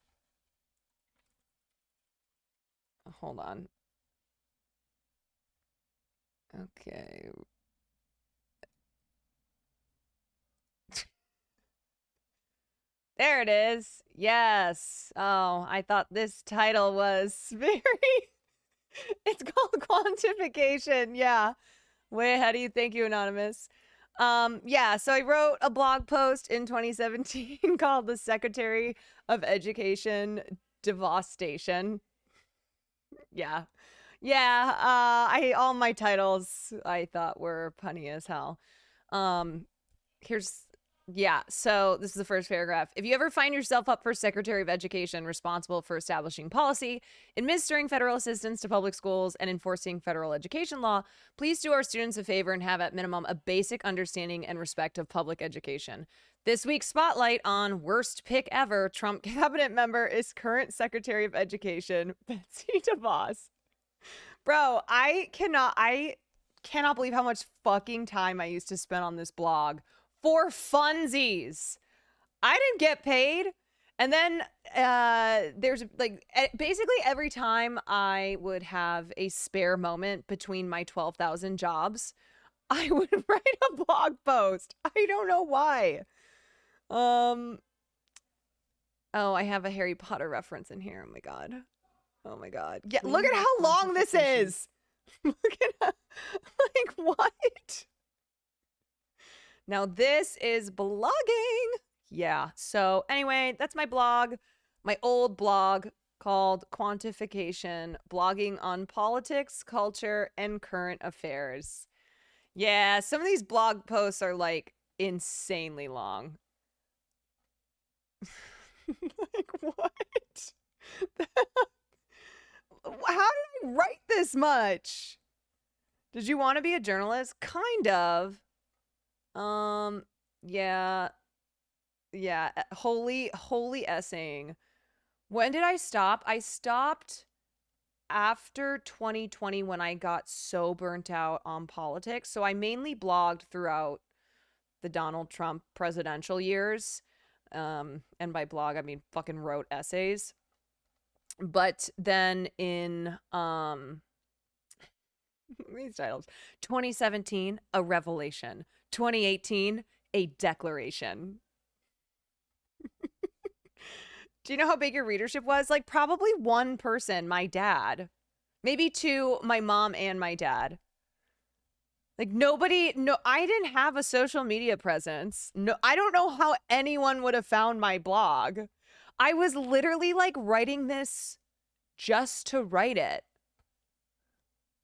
Hold on. Okay. There it is. Yes. Oh, I thought this title was very... It's called Quantification. Yeah. Way ahead of you. Thank you, Anonymous. Yeah, so I wrote a blog post in 2017 called The Secretary of Education Devastation. Yeah. Yeah, all my titles I thought were punny as hell. So this is the first paragraph. If you ever find yourself up for Secretary of Education responsible for establishing policy, administering federal assistance to public schools, and enforcing federal education law, please do our students a favor and have at minimum a basic understanding and respect of public education. This week's spotlight on worst pick ever Trump cabinet member is current Secretary of Education, Betsy DeVos. Bro, I cannot believe how much fucking time I used to spend on this blog for funsies. I didn't get paid. And then there's like basically every time I would have a spare moment between my 12,000 jobs, I would write a blog post. I don't know why. Oh, I have a Harry Potter reference in here. Oh my god. Oh my god. Yeah, look at how long this is. Look at like what? Now this is blogging. Yeah. So anyway, that's my blog, my old blog called Quantification, blogging on politics, culture, and current affairs. Yeah, some of these blog posts are like insanely long. Like what? How did I write this much? Did you want to be a journalist? Kind of. Yeah. Holy essaying. When did I stop? I stopped after 2020 when I got so burnt out on politics. So I mainly blogged throughout the Donald Trump presidential years. And by blog, I mean fucking wrote essays. But then in these titles, 2017, a revelation. 2018, a declaration. Do you know how big your readership was? Like probably one person, my dad. Maybe two, my mom and my dad. Like I didn't have a social media presence. No, I don't know how anyone would have found my blog. I was literally like writing this just to write it,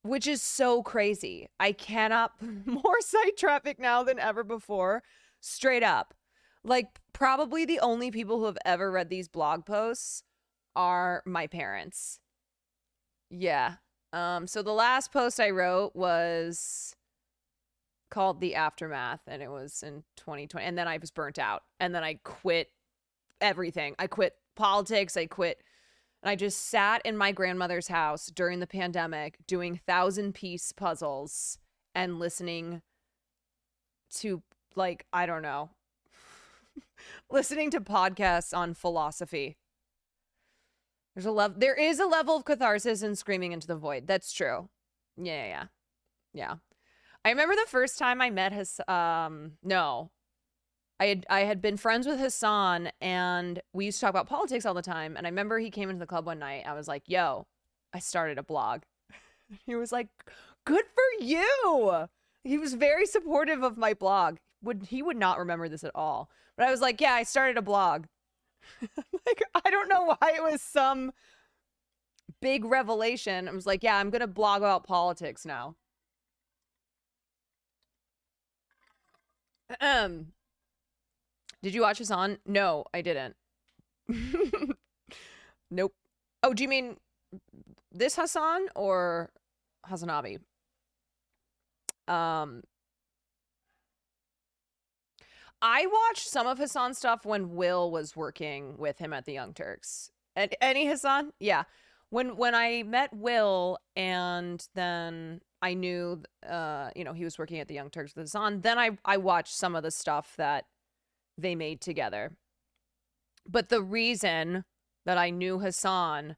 which is so crazy. I cannot more site traffic now than ever before. Straight up. Like probably the only people who have ever read these blog posts are my parents. Yeah. So the last post I wrote was called The Aftermath, and it was in 2020. And then I was burnt out, and then I quit everything. I quit politics. I quit, and I just sat in my grandmother's house during the pandemic doing 1,000-piece puzzles and listening to, like, I don't know, listening to podcasts on philosophy. There is a level of catharsis in screaming into the void. That's true. Yeah. I remember the first time I met I had been friends with Hassan, and we used to talk about politics all the time. And I remember he came into the club one night. I was like, yo, I started a blog. He was like, good for you. He was very supportive of my blog. He would not remember this at all. But I was like, yeah, I started a blog. Like, I don't know why it was some big revelation. I was like, yeah, I'm going to blog about politics now. Did you watch Hassan? No, I didn't. Nope. Oh, do you mean this Hassan or Hasanabi? I watched some of Hassan's stuff when Will was working with him at the Young Turks. Any Hassan? Yeah. When I met Will, and then I knew, he was working at the Young Turks with Hassan, then I watched some of the stuff that they made together. But the reason that I knew Hassan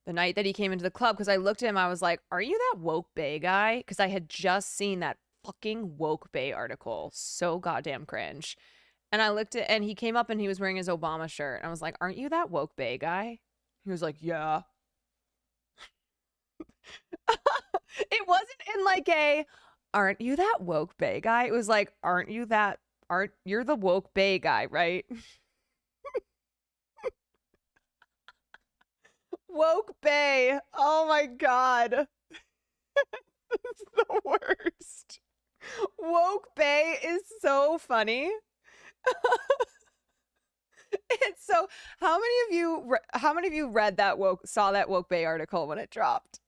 the night that he came into the club, because I looked at him, I was like, are you that woke bae guy? Because I had just seen that fucking woke bae article. So goddamn cringe. And I looked at, and he came up and he was wearing his Obama shirt. And I was like, aren't you that woke bae guy? He was like, yeah. It wasn't in like aren't you that woke bae guy? It was like, you're the woke bae guy, right? Woke bae. Oh my God. It's the worst. Woke bae is so funny. It's so, how many of you read that saw that woke bae article when it dropped?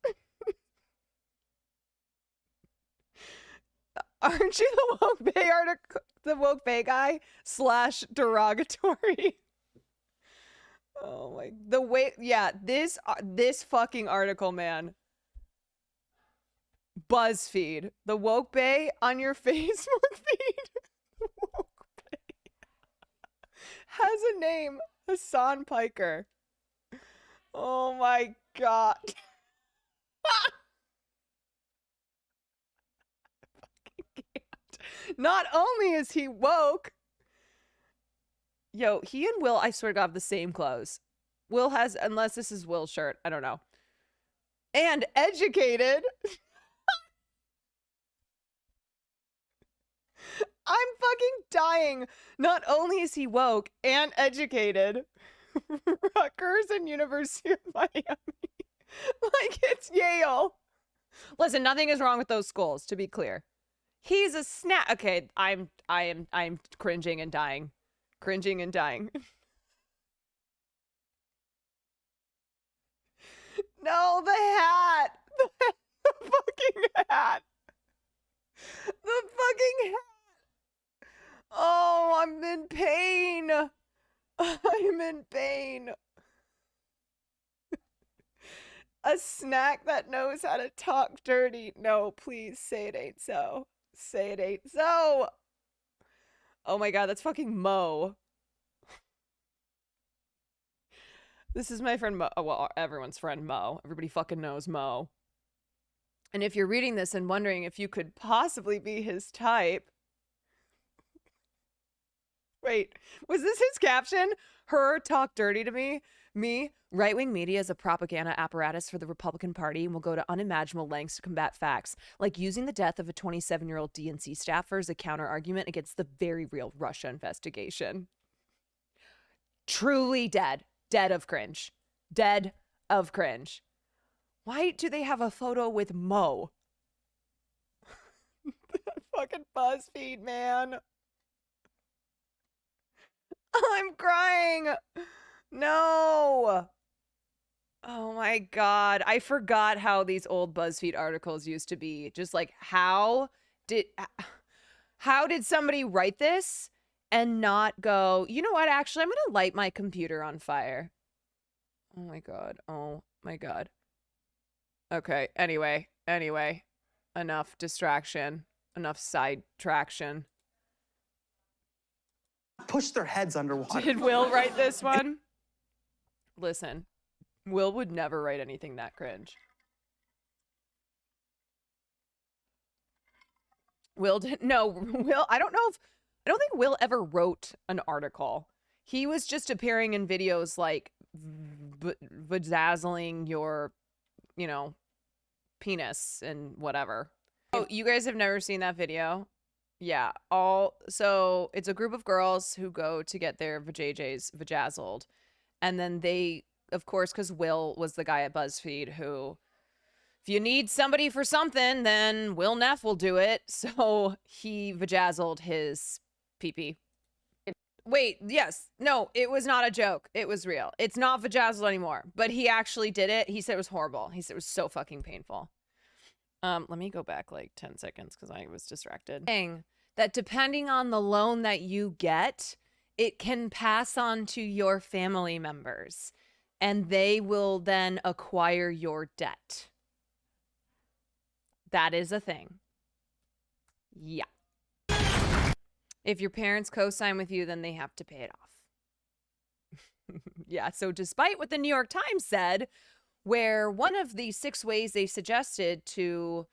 Aren't you the woke bae article, the woke bae guy / derogatory? Oh my, the way, yeah, this fucking article, man. BuzzFeed, the woke bae on your Facebook feed. The woke bae has a name, Hassan Piker. Oh my God. Not only is he woke, yo, he and Will, I swear to God, have the same clothes. Will has, unless this is Will's shirt, I don't know. And educated. I'm fucking dying. Not only is he woke and educated. Rutgers and University of Miami. Like, it's Yale. Listen, nothing is wrong with those schools, to be clear. He's a snack. Okay, I'm cringing and dying. Cringing and dying. No, the hat. The fucking hat. The fucking hat. Oh, I'm in pain. I'm in pain. A snack that knows how to talk dirty. No, please say it ain't so. Say it ain't so. Oh my God, that's fucking Mo. This is my friend Mo. Oh, well, everyone's friend Mo. Everybody fucking knows Mo. And if you're reading this and wondering if you could possibly be his type. Wait, was this his caption? Her talk dirty to me? Me, right-wing media is a propaganda apparatus for the Republican Party and will go to unimaginable lengths to combat facts, like using the death of a 27-year-old DNC staffer as a counter-argument against the very real Russia investigation. Truly dead. Dead of cringe. Dead of cringe. Why do they have a photo with Mo? Fucking BuzzFeed, man. I'm crying. No. Oh my God. I forgot how these old BuzzFeed articles used to be. Just like, how did How did somebody write this and not go, you know what, actually, I'm going to light my computer on fire. Oh my God. Oh my God. Okay. Anyway. Enough distraction. Enough side traction. Push their heads underwater. Did Will write this one? Listen, Will would never write anything that cringe. Will didn't. No, Will. I don't think Will ever wrote an article. He was just appearing in videos like bedazzling your, penis and whatever. Oh, you guys have never seen that video? Yeah. So it's a group of girls who go to get their vajayjays vajazzled. And then they, of course, because Will was the guy at BuzzFeed who, if you need somebody for something, then Will Neff will do it. So he vajazzled his pee-pee. Wait, yes. No, it was not a joke. It was real. It's not vajazzled anymore. But he actually did it. He said it was horrible. He said it was so fucking painful. Let me go back like 10 seconds because I was distracted. That depending on the loan that you get, it can pass on to your family members. And they will then acquire your debt. That is a thing. Yeah. If your parents co-sign with you, then they have to pay it off. Yeah, so despite what the New York Times said, where one of the 6 ways they suggested to,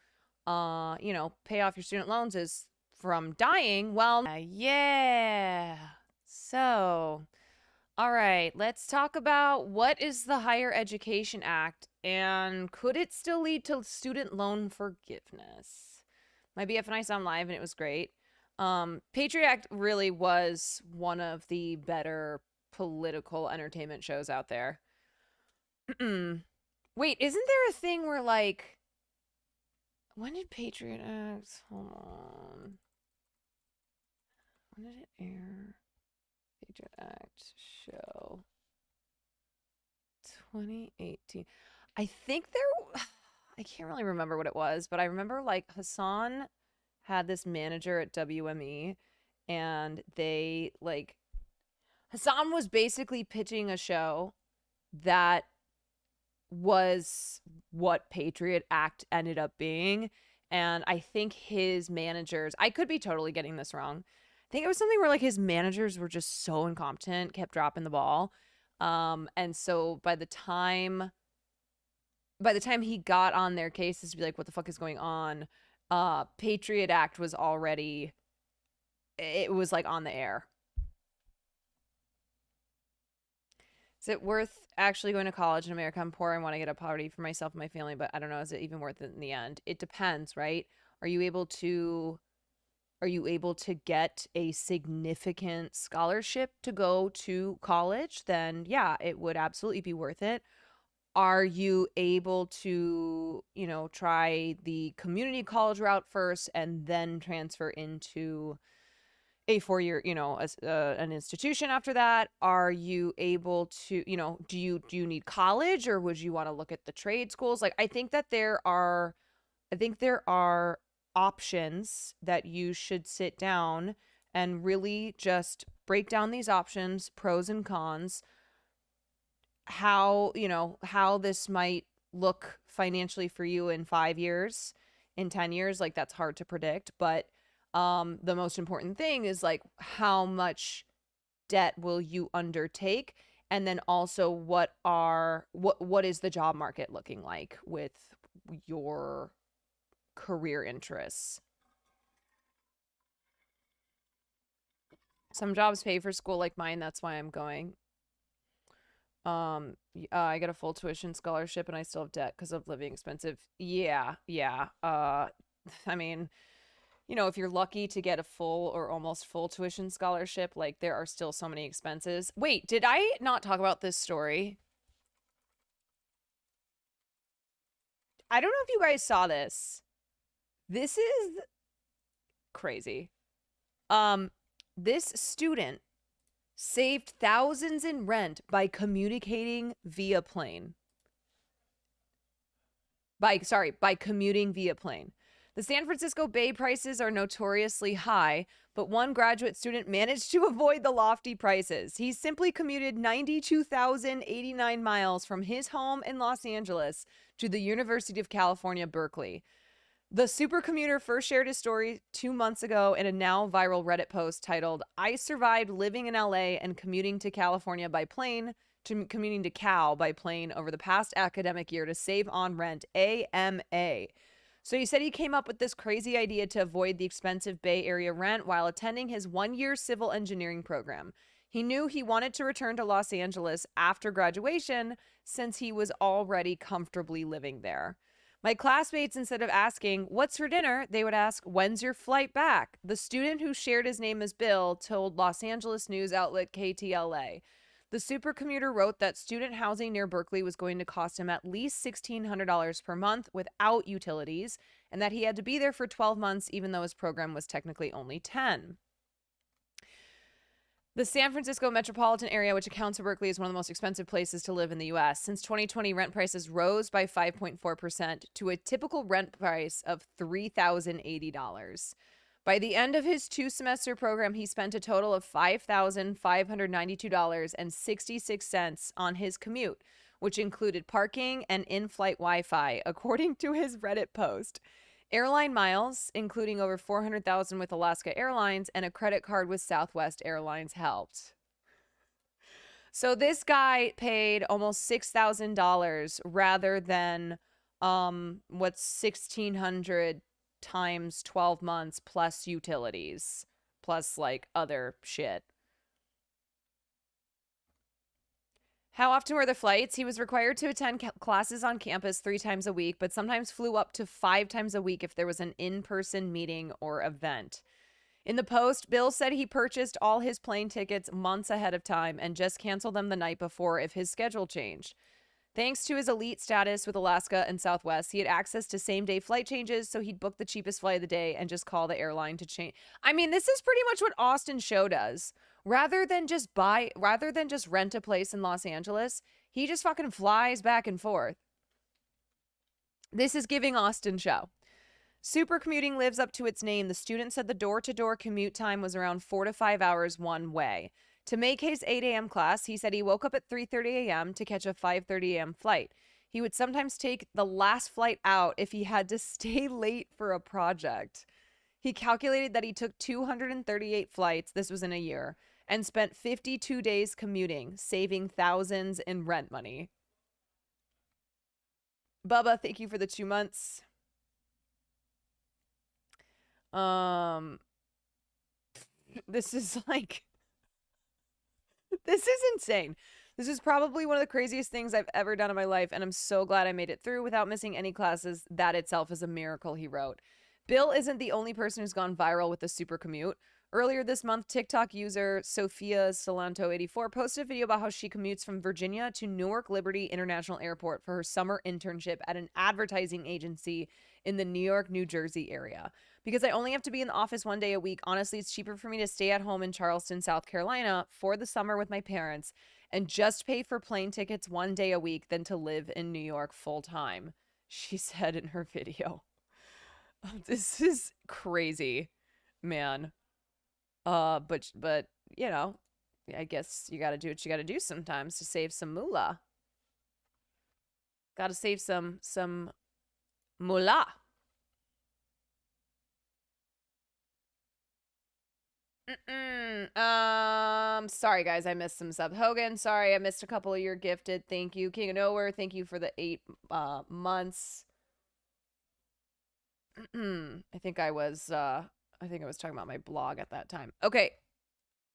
pay off your student loans is from dying, well, yeah. So, all right, let's talk about what is the Higher Education Act and could it still lead to student loan forgiveness? My BF and I saw him live and it was great. Patriot Act really was one of the better political entertainment shows out there. Wait, isn't there a thing where like, when did Patriot Act, hold on. When did it air? Patriot Act show. 2018. I think I can't really remember what it was, but I remember like Hassan had this manager at WME and they Hassan was basically pitching a show that was what Patriot Act ended up being. And I think his managers, I could be totally getting this wrong. I think it was something where like his managers were just so incompetent, kept dropping the ball. And so by the time he got on their cases to be like, what the fuck is going on? Patriot Act was already, it was like on the air. Is it worth actually going to college in America? I'm poor. I want to get a poverty for myself and my family, but I don't know. Is it even worth it in the end? It depends, right? Are you able to get a significant scholarship to go to college? Then yeah, it would absolutely be worth it. Are you able to, try the community college route first and then transfer into a 4-year, an institution after that? Are you able to, do you need college or would you want to look at the trade schools? Like, I think there are options that you should sit down and really just break down these options, pros and cons, how this might look financially for you in 5 years, in 10 years. Like, that's hard to predict, but the most important thing is like, how much debt will you undertake? And then also what is the job market looking like with your career interests? Some jobs pay for school like mine. That's why I'm going. I get a full tuition scholarship and I still have debt because of living expensive. Yeah. I mean, if you're lucky to get a full or almost full tuition scholarship, like there are still so many expenses. Wait, did I not talk about this story? I don't know if you guys saw this. This is crazy. This student saved thousands in rent by communicating via plane. By commuting via plane. The San Francisco Bay prices are notoriously high, but one graduate student managed to avoid the lofty prices. He simply commuted 92,089 miles from his home in Los Angeles to the University of California, Berkeley. The supercommuter first shared his story 2 months ago in a now viral Reddit post titled, "I survived living in LA and commuting to California by plane, commuting to Cal by plane over the past academic year to save on rent, AMA." So he said he came up with this crazy idea to avoid the expensive Bay Area rent while attending his 1-year civil engineering program. He knew he wanted to return to Los Angeles after graduation since he was already comfortably living there. My classmates, instead of asking, "What's for dinner?" they would ask, "When's your flight back?" The student who shared his name as Bill told Los Angeles news outlet KTLA. The supercommuter wrote that student housing near Berkeley was going to cost him at least $1,600 per month without utilities, and that he had to be there for 12 months, even though his program was technically only 10. The San Francisco metropolitan area, which accounts for Berkeley, is one of the most expensive places to live in the U.S. Since 2020, rent prices rose by 5.4% to a typical rent price of $3,080. By the end of his 2-semester program, he spent a total of $5,592.66 on his commute, which included parking and in-flight Wi-Fi, according to his Reddit post. Airline miles, including over 400,000 with Alaska Airlines and a credit card with Southwest Airlines, helped. So this guy paid almost $6,000 rather than what's $1,600 times 12 months plus utilities, plus like other shit. How often were the flights? He was required to attend classes on campus 3 times a week, but sometimes flew up to 5 times a week if there was an in-person meeting or event. In the post, Bill said he purchased all his plane tickets months ahead of time and just canceled them the night before if his schedule changed. Thanks to his elite status with Alaska and Southwest, he had access to same-day flight changes, so he'd book the cheapest flight of the day and just call the airline to change. I mean, this is pretty much what Austin Show does. Rather than just rent a place in Los Angeles, he just fucking flies back and forth. This is giving Austin Show. Supercommuting lives up to its name. The student said the door-to-door commute time was around 4 to 5 hours one way. To make his 8 a.m. class, he said he woke up at 3:30 a.m. to catch a 5:30 a.m. flight. He would sometimes take the last flight out if he had to stay late for a project. He calculated that he took 238 flights, this was in a year, and spent 52 days commuting, saving thousands in rent money. Bubba, thank you for the 2 months. This is like... This is insane. This is probably one of the craziest things I've ever done in my life, and I'm so glad I made it through without missing any classes. That itself is a miracle, he wrote. Bill isn't the only person who's gone viral with the super commute. Earlier this month, TikTok user Sophia Salanto84 posted a video about how she commutes from Virginia to Newark Liberty International Airport for her summer internship at an advertising agency in the New York, New Jersey area. Because I only have to be in the office 1 day a week, honestly, it's cheaper for me to stay at home in Charleston, South Carolina for the summer with my parents and just pay for plane tickets 1 day a week than to live in New York full time, she said in her video. This is crazy, man. But you know, I guess you got to do what you got to do sometimes to save some moolah. Got to save some moolah. Sorry guys, I missed some subs. Hogan, sorry, I missed a couple of your gifted. Thank you. King of Nowhere, thank you for the 8 months. I think I was talking about my blog at that time. Okay.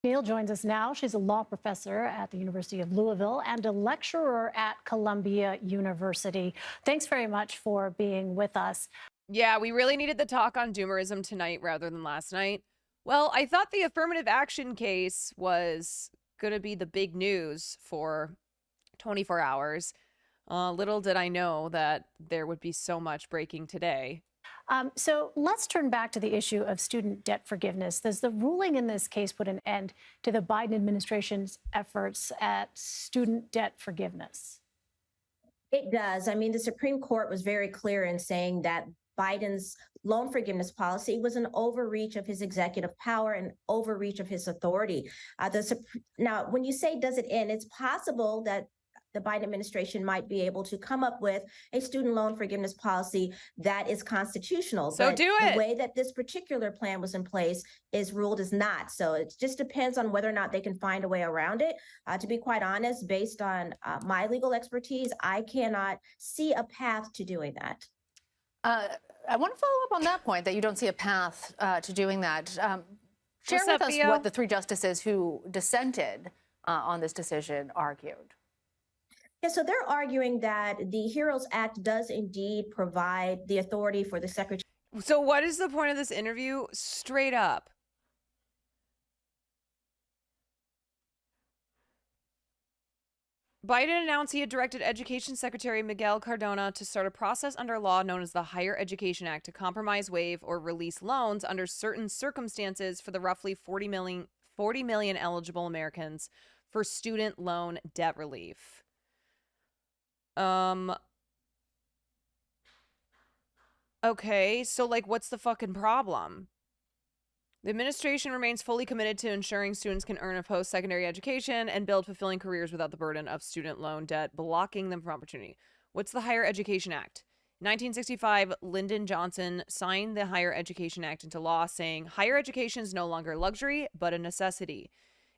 Neal joins us now. She's a law professor at the University of Louisville and a lecturer at Columbia University. Thanks very much for being with us. Yeah, we really needed the talk on doomerism tonight rather than last night. Well, I thought the affirmative action case was going to be the big news for 24 hours. Little did I know that there would be so much breaking today. So let's turn back to the issue of student debt forgiveness. Does the ruling in this case put an end to the Biden administration's efforts at student debt forgiveness? It does. I mean, the Supreme Court was very clear in saying that Biden's loan forgiveness policy was an overreach of his executive power and overreach of his authority. Now, when you say does it end, it's possible that the Biden administration might be able to come up with a student loan forgiveness policy that is constitutional. So but do it. The way that this particular plan was in place is ruled as not. So it just depends on whether or not they can find a way around it. To be quite honest, based on my legal expertise, I cannot see a path to doing that. I want to follow up on that point, that you don't see a path to doing that. Share What's with up, us Theo? what the three justices who dissented on this decision argued. Yeah, so they're arguing that the HEROES Act does indeed provide the authority for the Secretary. So what is the point of this interview? Straight up. Biden announced he had directed Education Secretary Miguel Cardona to start a process under a law known as the Higher Education Act to compromise, waive, or release loans under certain circumstances for the roughly 40 million eligible Americans for student loan debt relief. Okay, so like, what's the fucking problem? The administration remains fully committed to ensuring students can earn a post-secondary education and build fulfilling careers without the burden of student loan debt blocking them from opportunity. What's the Higher Education Act? 1965, Lyndon Johnson signed the Higher Education Act into law, saying higher education is no longer a luxury, but a necessity.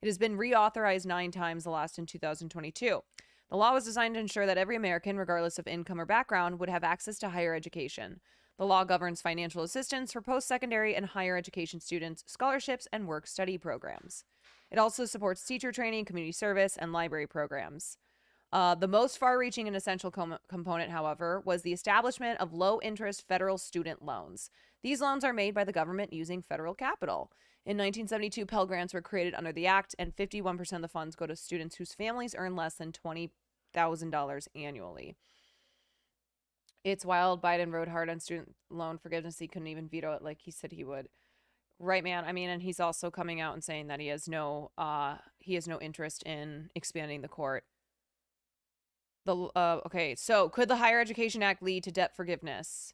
It has been reauthorized 9 times, the last in 2022. The law was designed to ensure that every American, regardless of income or background, would have access to higher education. The law governs financial assistance for post-secondary and higher education students, scholarships, and work-study programs. It also supports teacher training, community service, and library programs. The most far-reaching and essential component, however, was the establishment of low-interest federal student loans. These loans are made by the government using federal capital. In 1972, Pell Grants were created under the Act, and 51% of the funds go to students whose families earn less than $20,000 annually. It's wild. Biden rode hard on student loan forgiveness. He couldn't even veto it like he said he would. Right, man. I mean, and he's also coming out and saying that he has no interest in expanding the court. Okay, so could the Higher Education Act lead to debt forgiveness?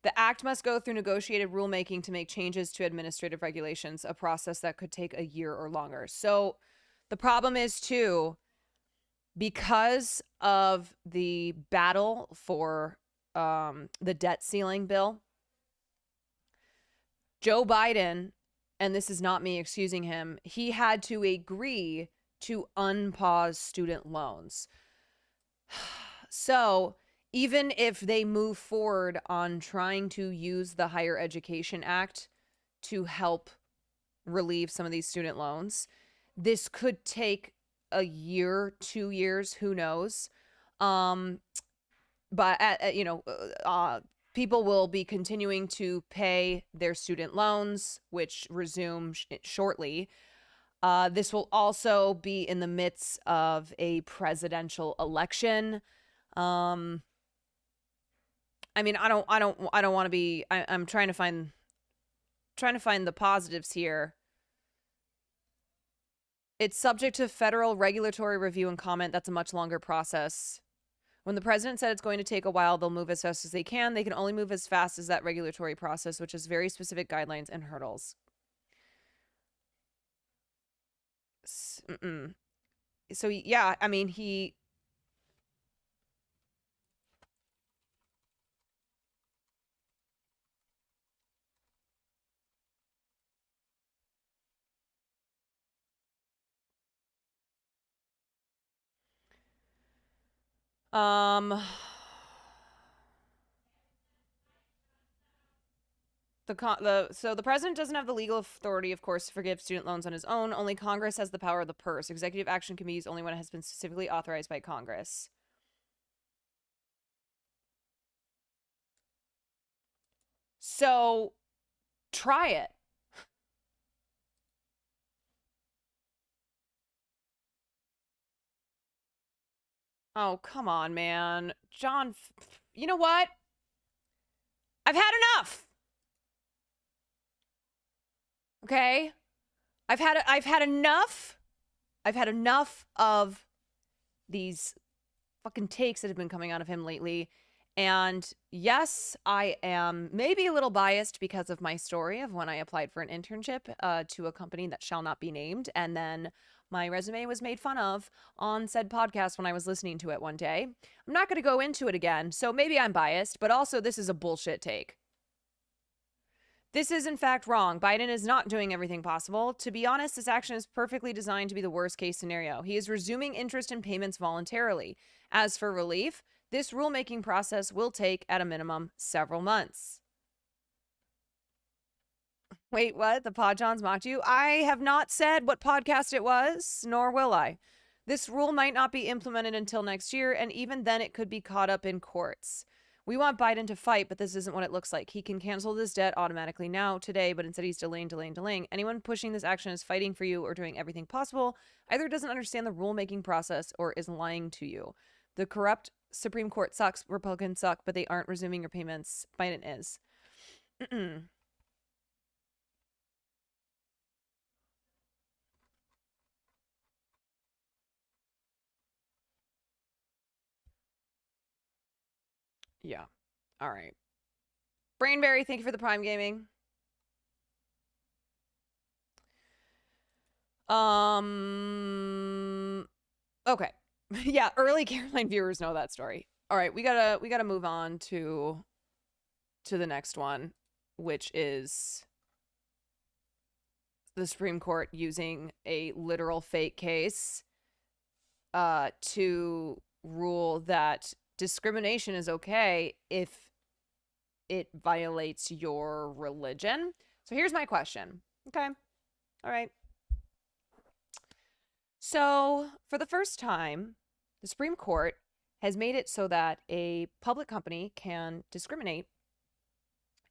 The act must go through negotiated rulemaking to make changes to administrative regulations, a process that could take a year or longer. So the problem is, too, because of the battle for the debt ceiling bill, Joe Biden, and this is not me excusing him, he had to agree to unpause student loans. So even if they move forward on trying to use the Higher Education Act to help relieve some of these student loans, this could take a year, 2 years, who knows? But people will be continuing to pay their student loans, which resume shortly. This will also be in the midst of a presidential election. I mean, I don't want to be. I'm trying to find the positives here. It's subject to federal regulatory review and comment. That's a much longer process. When the president said it's going to take a while, they'll move as fast as they can. They can only move as fast as that regulatory process, which has very specific guidelines and hurdles. So, yeah, I mean, he... So the president doesn't have the legal authority, of course, to forgive student loans on his own. Only Congress has the power of the purse. Executive action can be used only when it has been specifically authorized by Congress. So try it. Oh, come on, man. John, you know what? I've had enough. Okay? I've had enough. I've had enough of these fucking takes that have been coming out of him lately. And yes, I am maybe a little biased because of my story of when I applied for an internship to a company that shall not be named. And then my resume was made fun of on said podcast when I was listening to it one day. I'm not going to go into it again. So maybe I'm biased, but also this is a bullshit take. This is in fact wrong. Biden is not doing everything possible. To be honest, this action is perfectly designed to be the worst case scenario. He is resuming interest in payments voluntarily. As for relief, this rulemaking process will take, at a minimum, several months. Wait, what? The Podjohns mocked you? I have not said what podcast it was, nor will I. This rule might not be implemented until next year, and even then it could be caught up in courts. We want Biden to fight, but this isn't what it looks like. He can cancel this debt automatically now, today, but instead he's delaying. Anyone pushing this action is fighting for you or doing everything possible, either doesn't understand the rulemaking process or is lying to you. The corrupt Supreme Court sucks, Republicans suck, but they aren't resuming your payments. Biden is. Yeah. All right. Brainberry, thank you for the Prime Gaming. Okay. Yeah, early Caroline viewers know that story. All right, we gotta move on to the next one, which is the Supreme Court using a literal fake case to rule that discrimination is okay if it violates your religion. So here's my question. Okay. All right. So for the first time, the Supreme Court has made it so that a public company can discriminate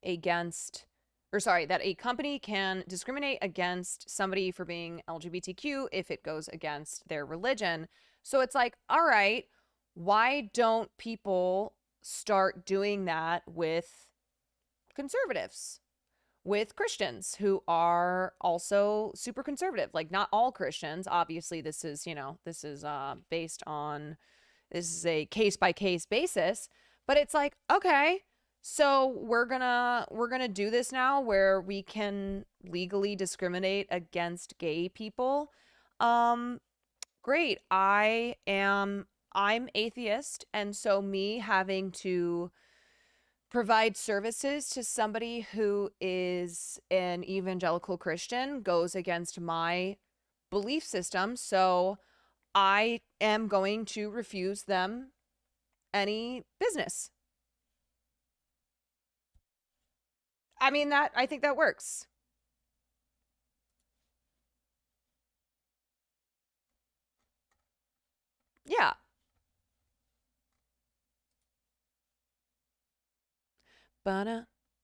against, that a company can discriminate against somebody for being LGBTQ if it goes against their religion. So it's like, all right, why don't people start doing that with conservatives, with Christians who are also super conservative? Like, not all Christians. Obviously, this is a case-by-case basis, but it's like, okay, so we're gonna do this now where we can legally discriminate against gay people. Great. I'm atheist, and so me having to provide services to somebody who is an evangelical Christian goes against my belief system. So I am going to refuse them any business. I mean, I think that works. Yeah.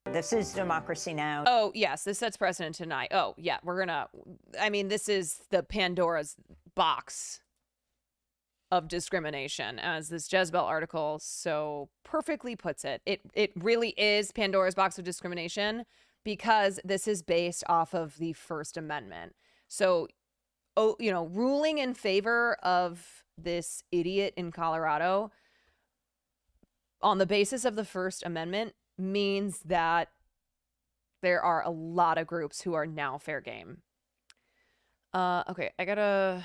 This is Democracy Now! Oh, yes, this sets precedent tonight. Oh, yeah, this is the Pandora's box of discrimination, as this Jezebel article so perfectly puts it. It really is Pandora's box of discrimination because this is based off of the First Amendment. So, ruling in favor of this idiot in Colorado on the basis of the First Amendment means that there are a lot of groups who are now fair game. Okay, I gotta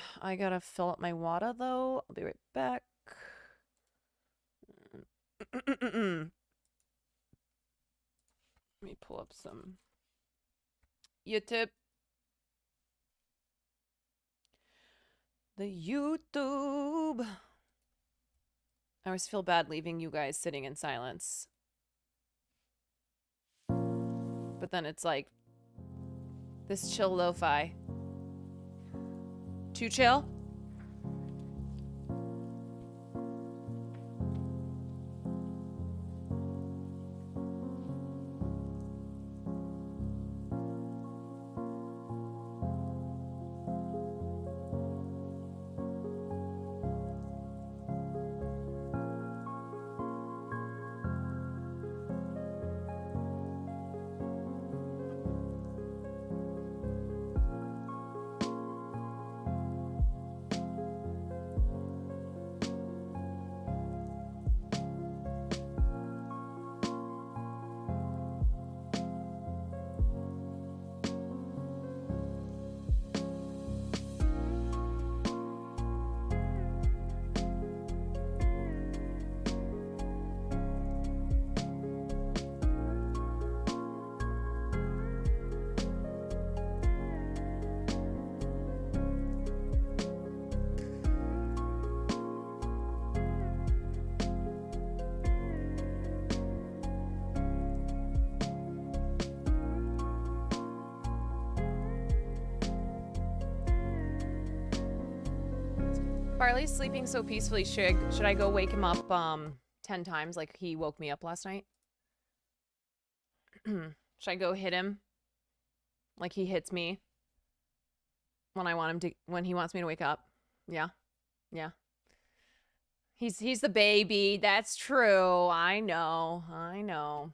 fill up my water though. I'll be right back. Let me pull up some YouTube. The YouTube. I always feel bad leaving you guys sitting in silence. But then it's like, this chill lo-fi. Too chill? Farley's sleeping so peacefully. Should I go wake him up 10 times like he woke me up last night? Should I go hit him like he hits me when he wants me to wake up? Yeah. Yeah. He's the baby. That's true. I know.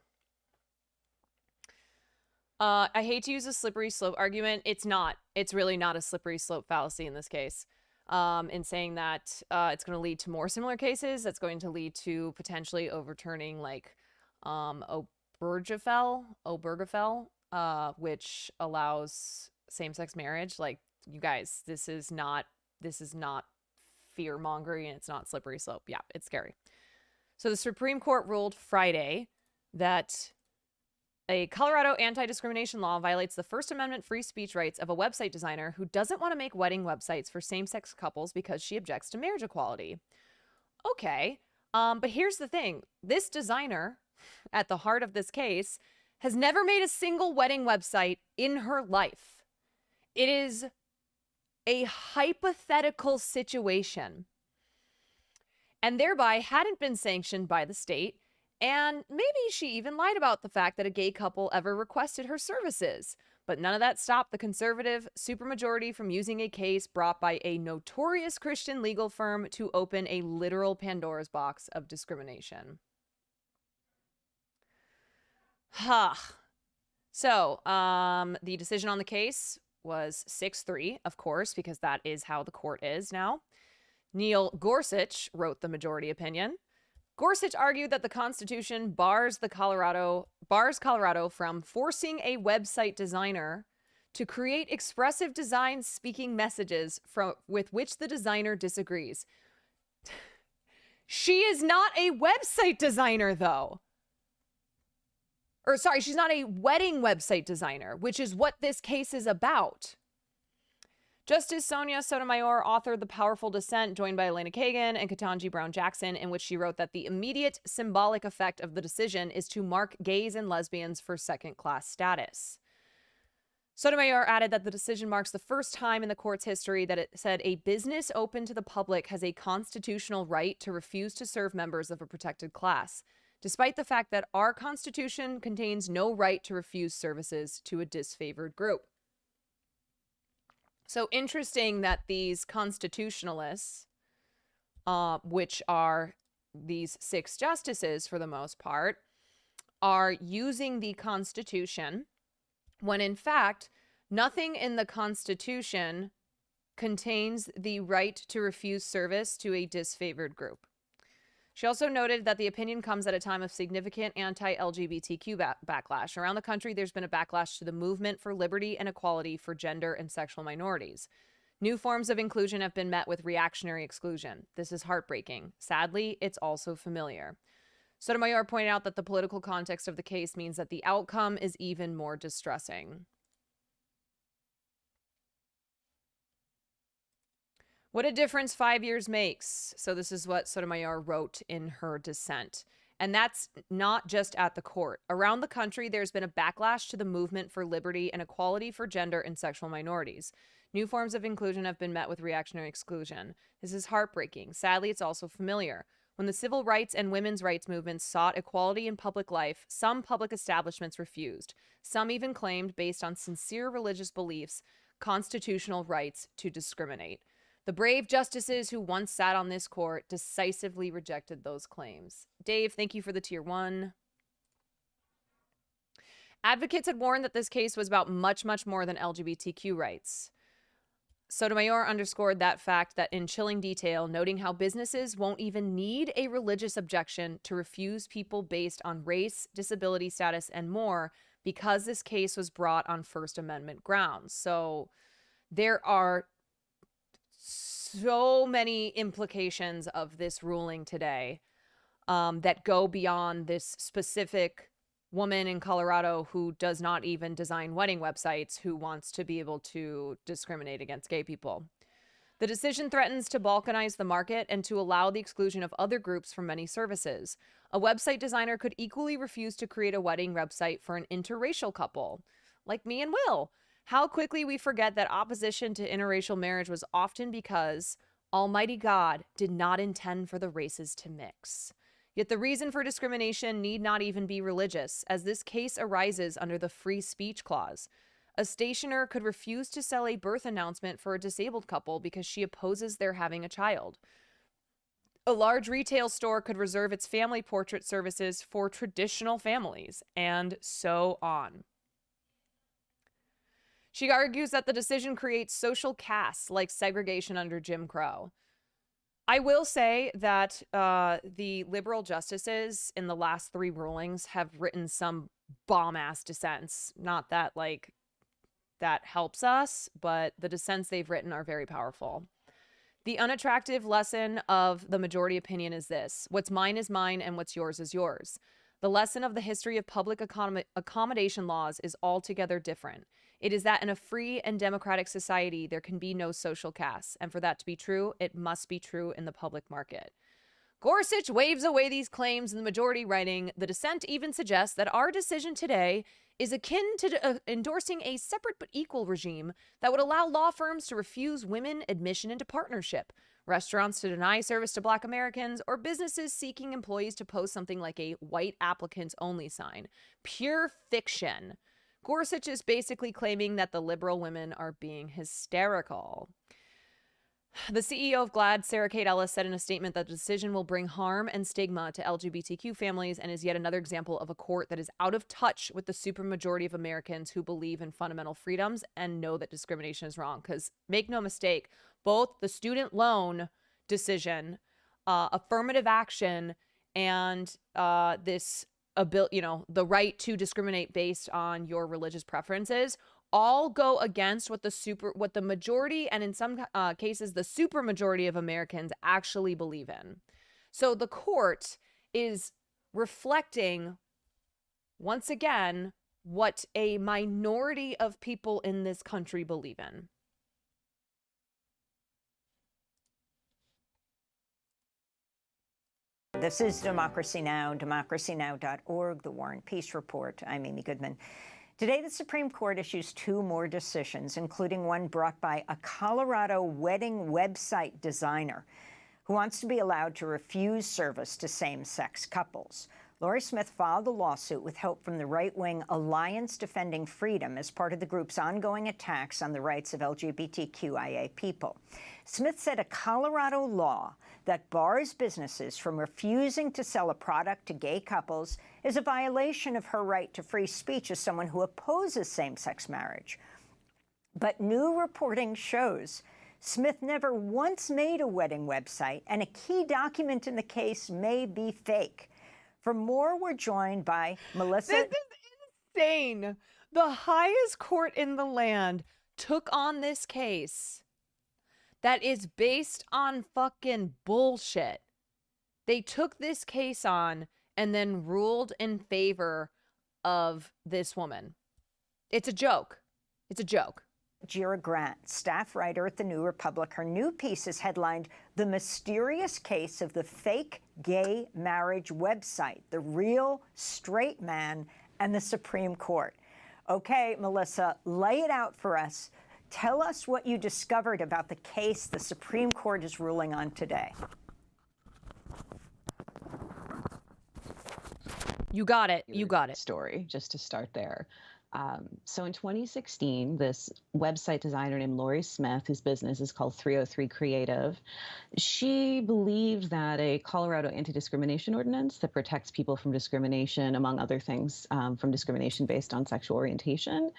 I hate to use a slippery slope argument. It's not. It's really not a slippery slope fallacy in this case. In saying that it's going to lead to more similar cases. That's going to lead to potentially overturning like Obergefell, which allows same-sex marriage. Like, you guys, this is not fear-mongering, and it's not slippery slope. Yeah, it's scary. So the Supreme Court ruled Friday that a Colorado anti-discrimination law violates the First Amendment free speech rights of a website designer who doesn't want to make wedding websites for same-sex couples because she objects to marriage equality. Okay, but here's the thing. This designer, at the heart of this case, has never made a single wedding website in her life. It is a hypothetical situation, and thereby hadn't been sanctioned by the state. And maybe she even lied about the fact that a gay couple ever requested her services. But none of that stopped the conservative supermajority from using a case brought by a notorious Christian legal firm to open a literal Pandora's box of discrimination. So, the decision on the case was 6-3, of course, because that is how the court is now. Neil Gorsuch wrote the majority opinion. Gorsuch argued that the Constitution bars Colorado from forcing a website designer to create expressive design speaking messages with which the designer disagrees. She is not a website designer, though. Or sorry, she's not a wedding website designer, which is what this case is about. Justice Sonia Sotomayor authored the powerful dissent joined by Elena Kagan and Ketanji Brown Jackson, in which she wrote that the immediate symbolic effect of the decision is to mark gays and lesbians for second-class status. Sotomayor added that the decision marks the first time in the court's history that it said a business open to the public has a constitutional right to refuse to serve members of a protected class, despite the fact that our Constitution contains no right to refuse services to a disfavored group. So interesting that these constitutionalists, which are these 6 justices for the most part, are using the Constitution when in fact nothing in the Constitution contains the right to refuse service to a disfavored group. She also noted that the opinion comes at a time of significant anti-LGBTQ backlash. Around the country, there's been a backlash to the movement for liberty and equality for gender and sexual minorities. New forms of inclusion have been met with reactionary exclusion. This is heartbreaking. Sadly, it's also familiar. Sotomayor pointed out that the political context of the case means that the outcome is even more distressing. What a difference 5 years makes. So this is what Sotomayor wrote in her dissent. And that's not just at the court. Around the country, there's been a backlash to the movement for liberty and equality for gender and sexual minorities. New forms of inclusion have been met with reactionary exclusion. This is heartbreaking. Sadly, it's also familiar. When the civil rights and women's rights movements sought equality in public life, some public establishments refused. Some even claimed, based on sincere religious beliefs, constitutional rights to discriminate. The brave justices who once sat on this court decisively rejected those claims. Dave, thank you for the tier 1. Advocates had warned that this case was about much, much more than LGBTQ rights. Sotomayor underscored that fact that in chilling detail, noting how businesses won't even need a religious objection to refuse people based on race, disability status, and more, because this case was brought on First Amendment grounds. So there are so many implications of this ruling today that go beyond this specific woman in Colorado who does not even design wedding websites, who wants to be able to discriminate against gay people. The decision threatens to balkanize the market and to allow the exclusion of other groups from many services. A website designer could equally refuse to create a wedding website for an interracial couple, like me and Will. How quickly we forget that opposition to interracial marriage was often because Almighty God did not intend for the races to mix. Yet the reason for discrimination need not even be religious, as this case arises under the free speech clause. A stationer could refuse to sell a birth announcement for a disabled couple because she opposes their having a child. A large retail store could reserve its family portrait services for traditional families, and so on. She argues that the decision creates social castes like segregation under Jim Crow. I will say that the liberal justices in the last 3 rulings have written some bomb-ass dissents. Not that, like, that helps us, but the dissents they've written are very powerful. The unattractive lesson of the majority opinion is this: what's mine is mine and what's yours is yours. The lesson of the history of public accommodation laws is altogether different. It is that in a free and democratic society, there can be no social castes. And for that to be true, it must be true in the public market. Gorsuch waves away these claims in the majority writing. The dissent even suggests that our decision today is akin to endorsing a separate but equal regime that would allow law firms to refuse women admission into partnership, restaurants to deny service to Black Americans, or businesses seeking employees to post something like a white applicants only sign. Pure fiction. Gorsuch is basically claiming that the liberal women are being hysterical. The CEO of GLAAD, Sarah Kate Ellis, said in a statement that the decision will bring harm and stigma to LGBTQ families and is yet another example of a court that is out of touch with the supermajority of Americans who believe in fundamental freedoms and know that discrimination is wrong. Because make no mistake, both the student loan decision, affirmative action, and the right to discriminate based on your religious preferences all go against what the majority, and in some cases the supermajority of Americans actually believe in. So the court is reflecting once again what a minority of people in this country believe in. This is Democracy Now!, democracynow.org, The War and Peace Report. I'm Amy Goodman. Today, the Supreme Court issues 2 more decisions, including one brought by a Colorado wedding website designer who wants to be allowed to refuse service to same-sex couples. Lori Smith filed a lawsuit with help from the right-wing Alliance Defending Freedom as part of the group's ongoing attacks on the rights of LGBTQIA people. Smith said a Colorado law that bars businesses from refusing to sell a product to gay couples is a violation of her right to free speech as someone who opposes same-sex marriage. But new reporting shows Smith never once made a wedding website, and a key document in the case may be fake. For more, we're joined by Melissa. This is insane. The highest court in the land took on this case that is based on fucking bullshit. They took this case on and then ruled in favor of this woman. It's a joke. It's a joke. Jira Grant, staff writer at The New Republic. Her new piece is headlined, "The Mysterious Case of the Fake Gay Marriage Website, the Real Straight Man and the Supreme Court." Okay, Melissa, lay it out for us. Tell us what you discovered about the case the Supreme Court is ruling on today. You got it. You got it. Story, just to start there. So in 2016, this website designer named Lori Smith, whose business is called 303 Creative, she believed that a Colorado anti-discrimination ordinance that protects people from discrimination, among other things, from discrimination based on sexual orientation,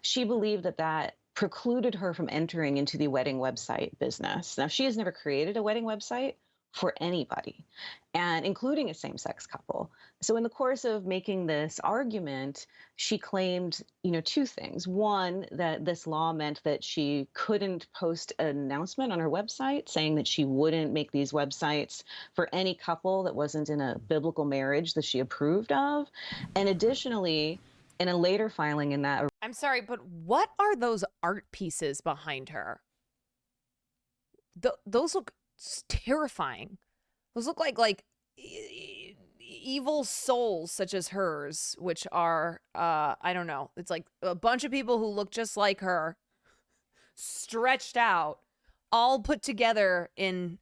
she believed that that precluded her from entering into the wedding website business. Now, she has never created a wedding website for anybody, and including a same-sex couple. So in the course of making this argument, she claimed, 2 things. One, that this law meant that she couldn't post an announcement on her website saying that she wouldn't make these websites for any couple that wasn't in a biblical marriage that she approved of. And additionally, in a later filing in that... I'm sorry, but what are those art pieces behind her? Those look terrifying. Those look like evil souls such as hers, which are I don't know, it's like a bunch of people who look just like her stretched out all put together in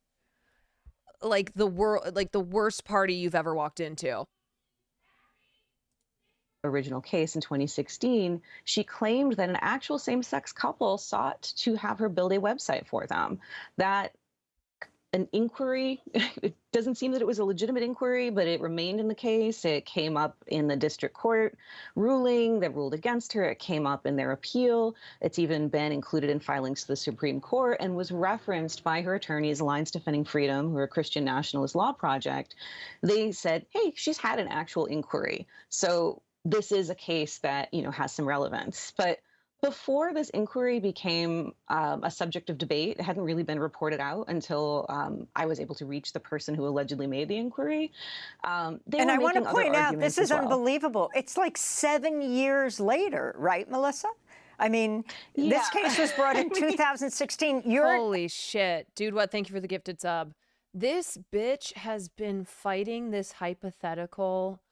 like the worst party you've ever walked into. Original case in 2016, she claimed that an actual same-sex couple sought to have her build a website for them. That an inquiry, it doesn't seem that it was a legitimate inquiry, but it remained in the case. It came up in the district court ruling that ruled against her. It came up in their appeal. It's even been included in filings to the Supreme Court and was referenced by her attorneys, Alliance Defending Freedom, who are a Christian nationalist law project. They said, hey, she's had an actual inquiry. So this is a case that, has some relevance. But before this inquiry became a subject of debate, it hadn't really been reported out until I was able to reach the person who allegedly made the inquiry. And I want to point out, this is unbelievable. It's like 7 years later, right, Melissa? I mean, this case was brought in 2016. Holy shit. Dude, what? Thank you for the gifted sub. This bitch has been fighting this hypothetical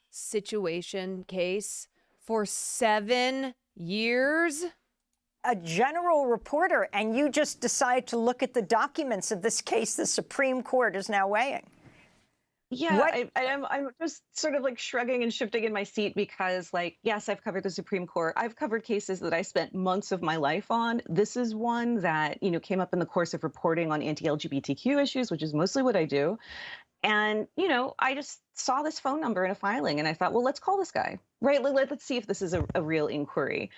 situation case for 7 years. A general reporter, and you just decide to look at the documents of this case the Supreme Court is now weighing. Yeah, I'm just sort of like shrugging and shifting in my seat because, like, yes, I've covered the Supreme Court. I've covered cases that I spent months of my life on. This is one that, came up in the course of reporting on anti-LGBTQ issues, which is mostly what I do. And, I just saw this phone number in a filing and I thought, well, let's call this guy, right? Let's see if this is a real inquiry.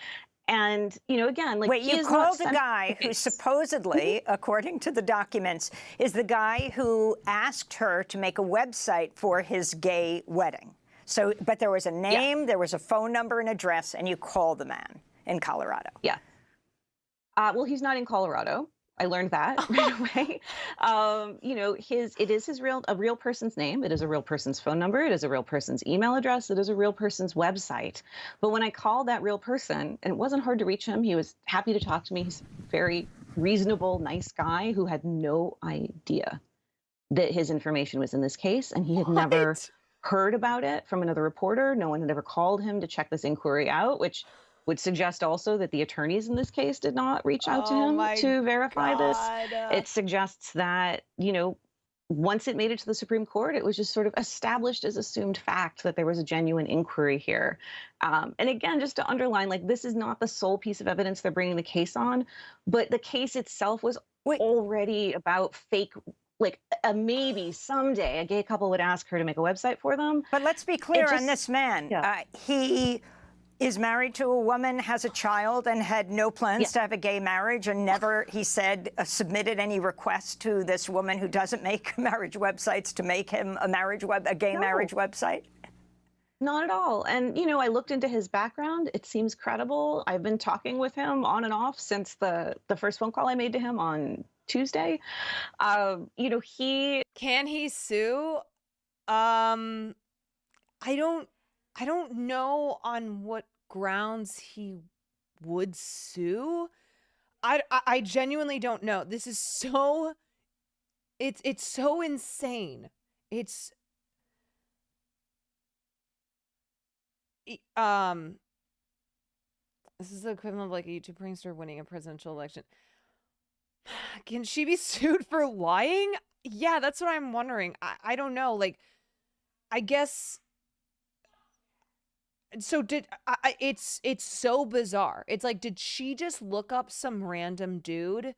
And, again, like, wait, you called a guy who supposedly, according to the documents, is the guy who asked her to make a website for his gay wedding. So, but there was a name, there was a phone number and address, and you called the man in Colorado. Yeah. Well, he's not in Colorado. I learned that right away. It is a real person's name. It is a real person's phone number. It is a real person's email address. It is a real person's website. But when I called that real person, and it wasn't hard to reach him, he was happy to talk to me. He's a very reasonable, nice guy who had no idea that his information was in this case. And he had never heard about it from another reporter. No one had ever called him to check this inquiry out, which would suggest also that the attorneys in this case did not reach out to him to verify this. It suggests that, once it made it to the Supreme Court, it was just sort of established as assumed fact that there was a genuine inquiry here. And again, just to underline, like, this is not the sole piece of evidence they're bringing the case on, but the case itself was already about fake, like, maybe someday a gay couple would ask her to make a website for them. But let's be clear on this man. Yeah. He is married to a woman, has a child, and had no plans to have a gay marriage, and never, he said, submitted any requests to this woman who doesn't make marriage websites to make him a gay marriage website? Not at all. And, I looked into his background. It seems credible. I've been talking with him on and off since the first phone call I made to him on Tuesday. Can he sue? I don't know on what grounds he would sue. I genuinely don't know. This is so, it's so insane. This is the equivalent of like a YouTube prankster winning a presidential election. Can she be sued for lying? Yeah, that's what I'm wondering. I don't know. Like, I guess. So it's so bizarre. It's like, did she just look up some random dude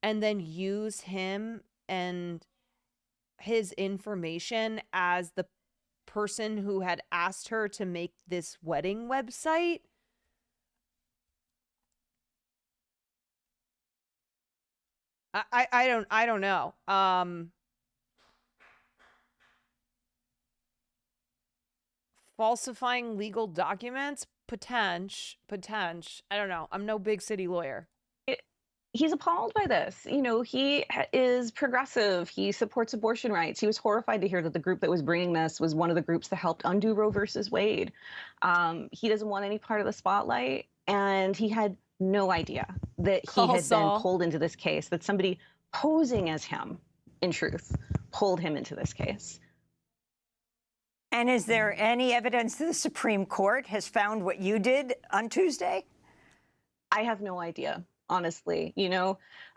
and then use him and his information as the person who had asked her to make this wedding website? I don't know. Falsifying legal documents? Potential. I don't know. I'm no big city lawyer. He's appalled by this. He is progressive. He supports abortion rights. He was horrified to hear that the group that was bringing this was one of the groups that helped undo Roe versus Wade. He doesn't want any part of the spotlight. And he had no idea that he had been pulled into this case, that somebody posing as him, in truth, pulled him into this case. And is there any evidence that the Supreme Court has found what you did on Tuesday? I have no idea. honestly.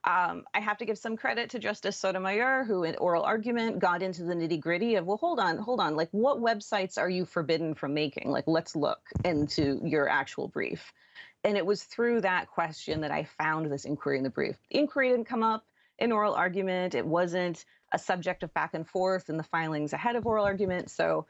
I have to give some credit to Justice Sotomayor, who in oral argument got into the nitty gritty of, well, hold on, like what websites are you forbidden from making? Like, let's look into your actual brief. And it was through that question that I found this inquiry in the brief. The inquiry didn't come up in oral argument. It wasn't a subject of back and forth in the filings ahead of oral argument. So,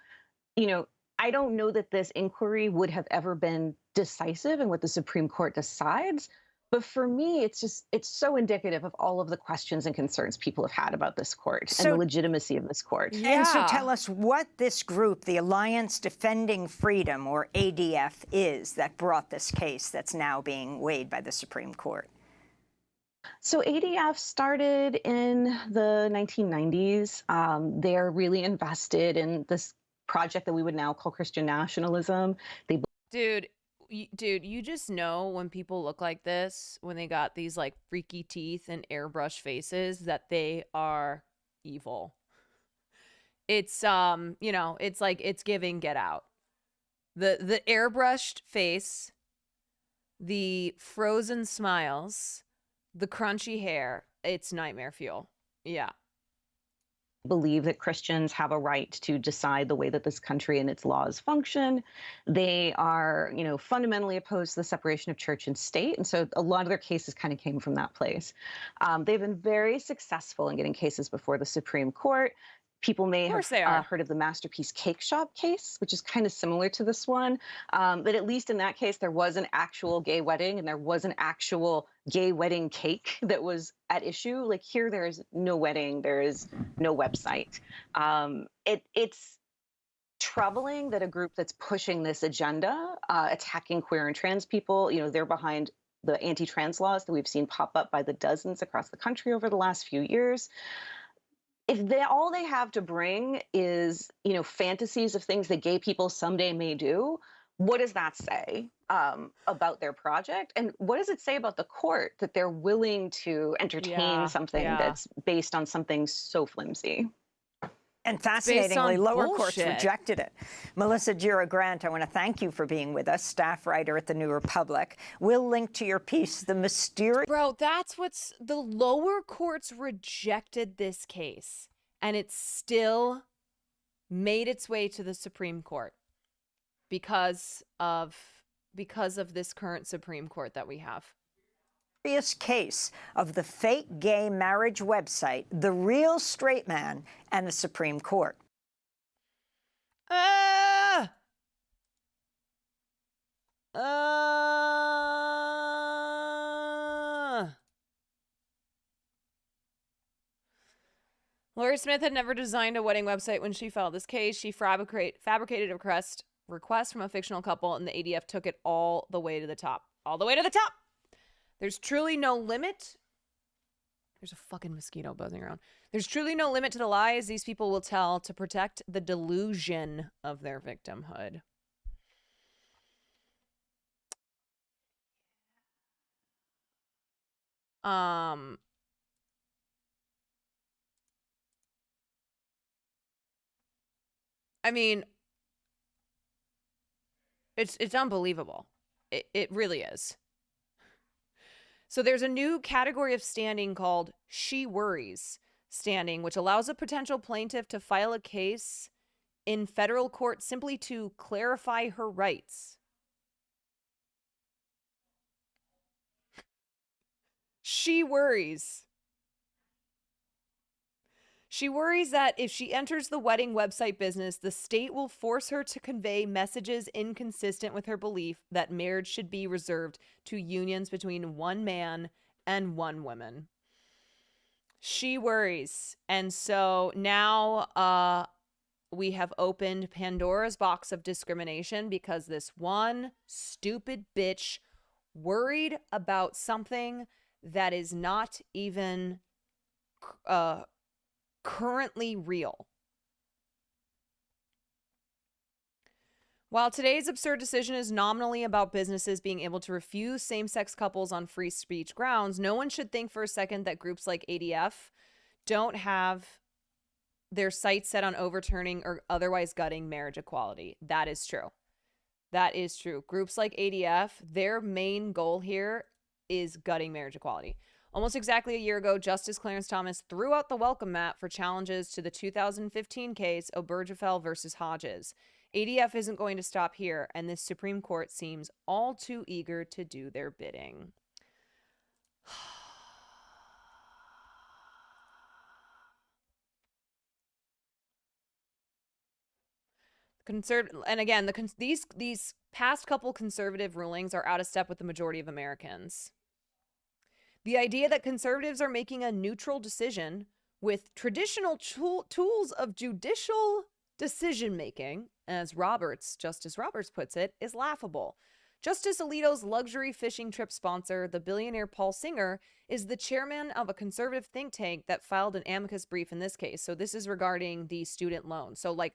I don't know that this inquiry would have ever been decisive in what the Supreme Court decides. But for me, it's so indicative of all of the questions and concerns people have had about this court and the legitimacy of this court. And so tell us what this group, the Alliance Defending Freedom, or ADF, is that brought this case that's now being weighed by the Supreme Court. So ADF started in the 1990s. They're really invested in this project that we would now call Christian nationalism. Dude, you just know when people look like this, when they got these like freaky teeth and airbrush faces, that they are evil. It's it's like it's giving Get Out. The airbrushed face, the frozen smiles, the crunchy hair, it's nightmare fuel. Yeah. Believe that Christians have a right to decide the way that this country and its laws function. They are, fundamentally opposed to the separation of church and state. And so a lot of their cases kind of came from that place. They've been very successful in getting cases before the Supreme Court. People may have heard of the Masterpiece Cake Shop case, which is kind of similar to this one. But at least in that case, there was an actual gay wedding and there was an actual gay wedding cake that was at issue. Like here, there is no wedding. There is no website. It's troubling that a group that's pushing this agenda, attacking queer and trans people, they're behind the anti-trans laws that we've seen pop up by the dozens across the country over the last few years. If all they have to bring is, fantasies of things that gay people someday may do, what does that say about their project? And what does it say about the court that they're willing to entertain something that's based on something so flimsy? And fascinatingly, lower courts rejected it. Melissa Gira-Grant, I want to thank you for being with us, staff writer at The New Republic. We'll link to your piece, The Mysterious... Bro, the lower courts rejected this case, and it still made its way to the Supreme Court because of this current Supreme Court that we have. Case of the fake gay marriage website, The Real Straight Man, and the Supreme Court. Lori Smith had never designed a wedding website when she filed this case. She fabricated a request from a fictional couple, and the ADF took it all the way to the top. All the way to the top! There's truly no limit. There's a fucking mosquito buzzing around. There's truly no limit to the lies these people will tell to protect the delusion of their victimhood. I mean, it's unbelievable. It really is. So there's a new category of standing called She Worries standing, which allows a potential plaintiff to file a case in federal court simply to clarify her rights. She worries. She worries that if she enters the wedding website business, the state will force her to convey messages inconsistent with her belief that marriage should be reserved to unions between one man and one woman. She worries. And so now we have opened Pandora's box of discrimination because this one stupid bitch worried about something that is not even currently real. While today's absurd decision is nominally about businesses being able to refuse same-sex couples on free speech grounds, no one should think for a second that groups like ADF don't have their sights set on overturning or otherwise gutting marriage equality. That is true. That is true. Groups like ADF, their main goal here is gutting marriage equality. Almost exactly a year ago, Justice Clarence Thomas threw out the welcome mat for challenges to the 2015 case Obergefell versus Hodges. ADF isn't going to stop here, and this Supreme Court seems all too eager to do their bidding. And again, these past couple conservative rulings are out of step with the majority of Americans. The idea that conservatives are making a neutral decision with traditional tools of judicial decision making, as Justice Roberts puts it, is laughable. Justice Alito's luxury fishing trip sponsor, the billionaire Paul Singer, is the chairman of a conservative think tank that filed an amicus brief in this case. So this is regarding the student loan. So, like,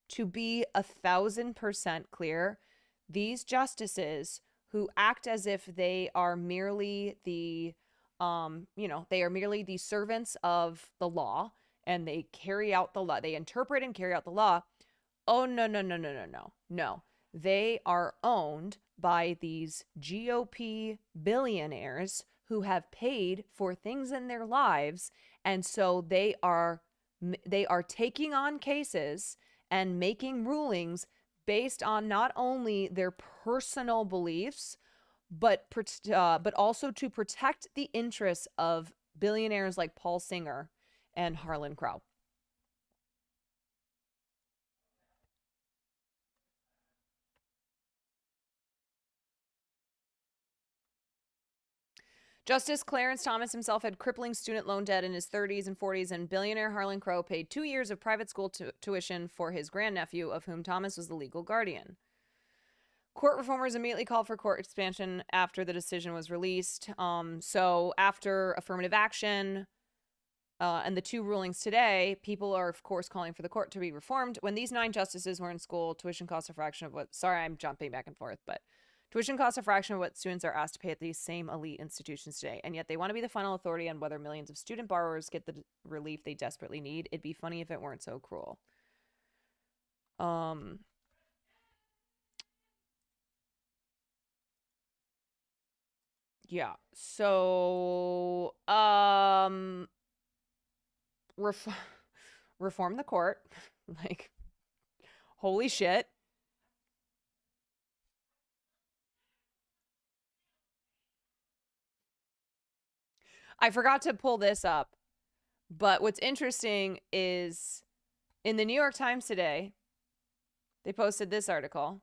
to be 1,000% clear, these justices who act as if they are merely the, they are merely the servants of the law, and they carry out the law. They interpret and carry out the law. Oh, no. No. They are owned by these GOP billionaires who have paid for things in their lives. And so they are taking on cases and making rulings based on not only their personal beliefs, but also to protect the interests of billionaires like Paul Singer and Harlan Crow. Justice Clarence Thomas himself had crippling student loan debt in his 30s and 40s, and billionaire Harlan Crow paid 2 years of private school tuition for his grandnephew, of whom Thomas was the legal guardian. Court reformers immediately called for court expansion after the decision was released. So after affirmative action and the two rulings today, people are, of course, calling for the court to be reformed. When these 9 justices were in school, tuition costs a fraction of what... Sorry, I'm jumping back and forth, but... Tuition costs a fraction of what students are asked to pay at these same elite institutions today, and yet they want to be the final authority on whether millions of student borrowers get the relief they desperately need. It'd be funny if it weren't so cruel. Yeah. So, reform the court. Like, holy shit. I forgot to pull this up, but what's interesting is in the New York Times today, they posted this article.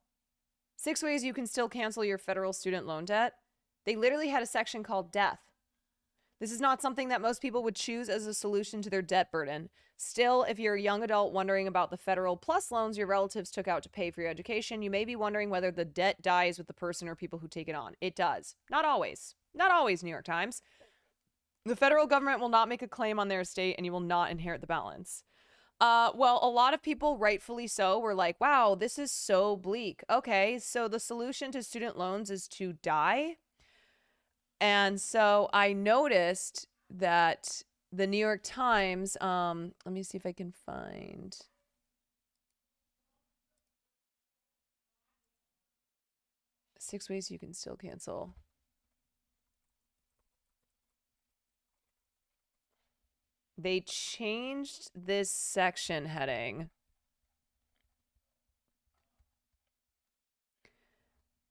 6 ways you can still cancel your federal student loan debt. They literally had a section called death. This is not something that most people would choose as a solution to their debt burden. Still, if you're a young adult wondering about the federal plus loans your relatives took out to pay for your education, you may be wondering whether the debt dies with the person or people who take it on. It does. Not always. Not always, New York Times. The federal government will not make a claim on their estate, and you will not inherit the balance. Well, a lot of people, rightfully so, were like, wow, this is so bleak. Okay, so the solution to student loans is to die. And so I noticed that the New York Times, let me see if I can find... Six ways you can still cancel. They changed this section heading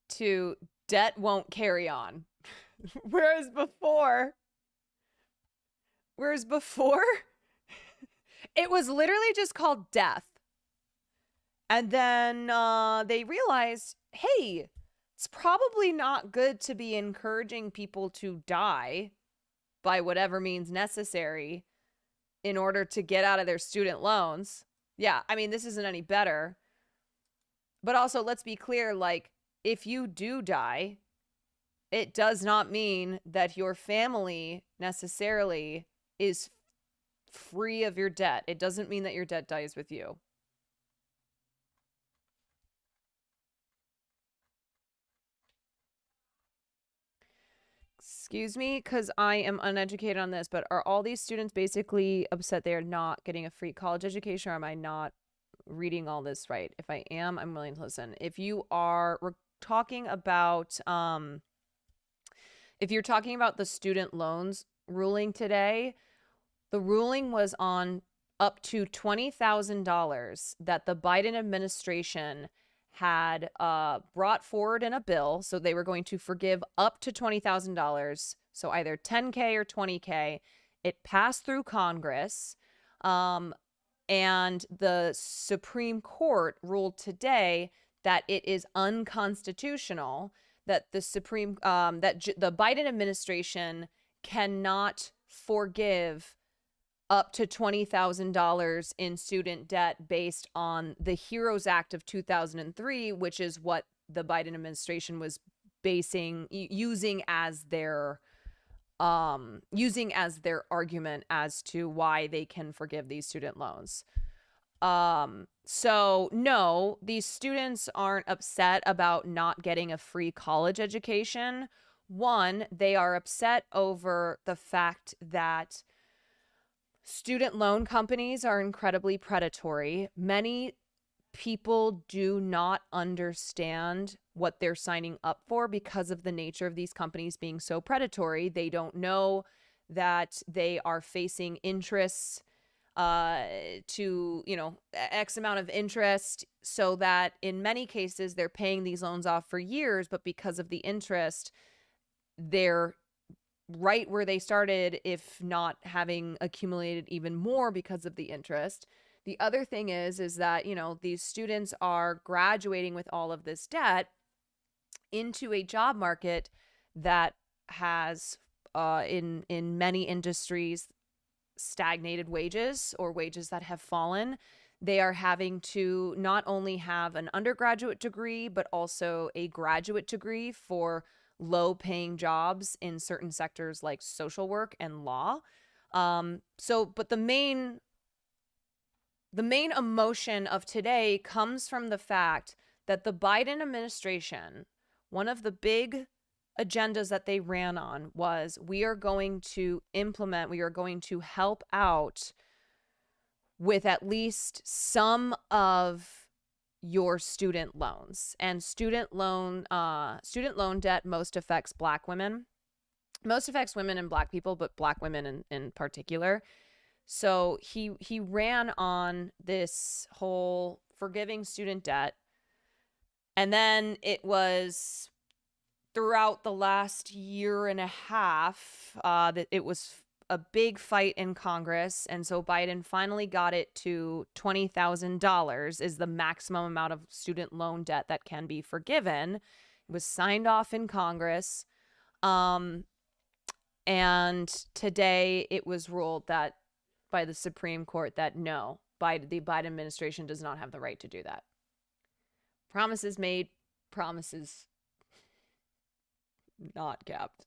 to debt won't carry on. Whereas before, it was literally just called death. And then they realized, hey, it's probably not good to be encouraging people to die by whatever means necessary in order to get out of their student loans. Yeah, I mean, this isn't any better. But also, let's be clear, like, if you do die, it does not mean that your family necessarily is free of your debt. It doesn't mean that your debt dies with you. Excuse me, because I am uneducated on this, but are all these students basically upset they are not getting a free college education, or am I not reading all this right? If I am, I'm willing to listen. If you are, we're talking about If you're talking about the student loans ruling today, the ruling was on up to $20,000 that the Biden administration had brought forward in a bill. So they were going to forgive up to $20,000. So either 10K or 20K. It passed through Congress. And the Supreme Court ruled today that it is unconstitutional, that the the Biden administration cannot forgive up to $20,000 in student debt based on the HEROES Act of 2003, which is what the Biden administration was using as their argument as to why they can forgive these student loans. So no, these students aren't upset about not getting a free college education. One, they are upset over the fact that student loan companies are incredibly predatory. Many people do not understand what they're signing up for because of the nature of these companies being so predatory. They don't know that they are facing interests to, X amount of interest, so that in many cases they're paying these loans off for years, but because of the interest, they're right where they started, if not having accumulated even more because of the interest. The other thing is that, these students are graduating with all of this debt into a job market that has, in many industries, stagnated wages or wages that have fallen. They are having to not only have an undergraduate degree, but also a graduate degree for low-paying jobs in certain sectors like social work and law. But the main emotion of today comes from the fact that the Biden administration, one of the big agendas that they ran on was, we are going to help out with at least some of your student loans. And student loan debt most affects Black women. Most affects women and Black people, but Black women in particular. So he ran on this whole forgiving student debt. And then it was throughout the last year and a half that it was a big fight in Congress. And so Biden finally got it to $20,000 is the maximum amount of student loan debt that can be forgiven. It was signed off in Congress. And today it was ruled that by the Supreme Court that no, the Biden administration does not have the right to do that. Promises made, promises not kept.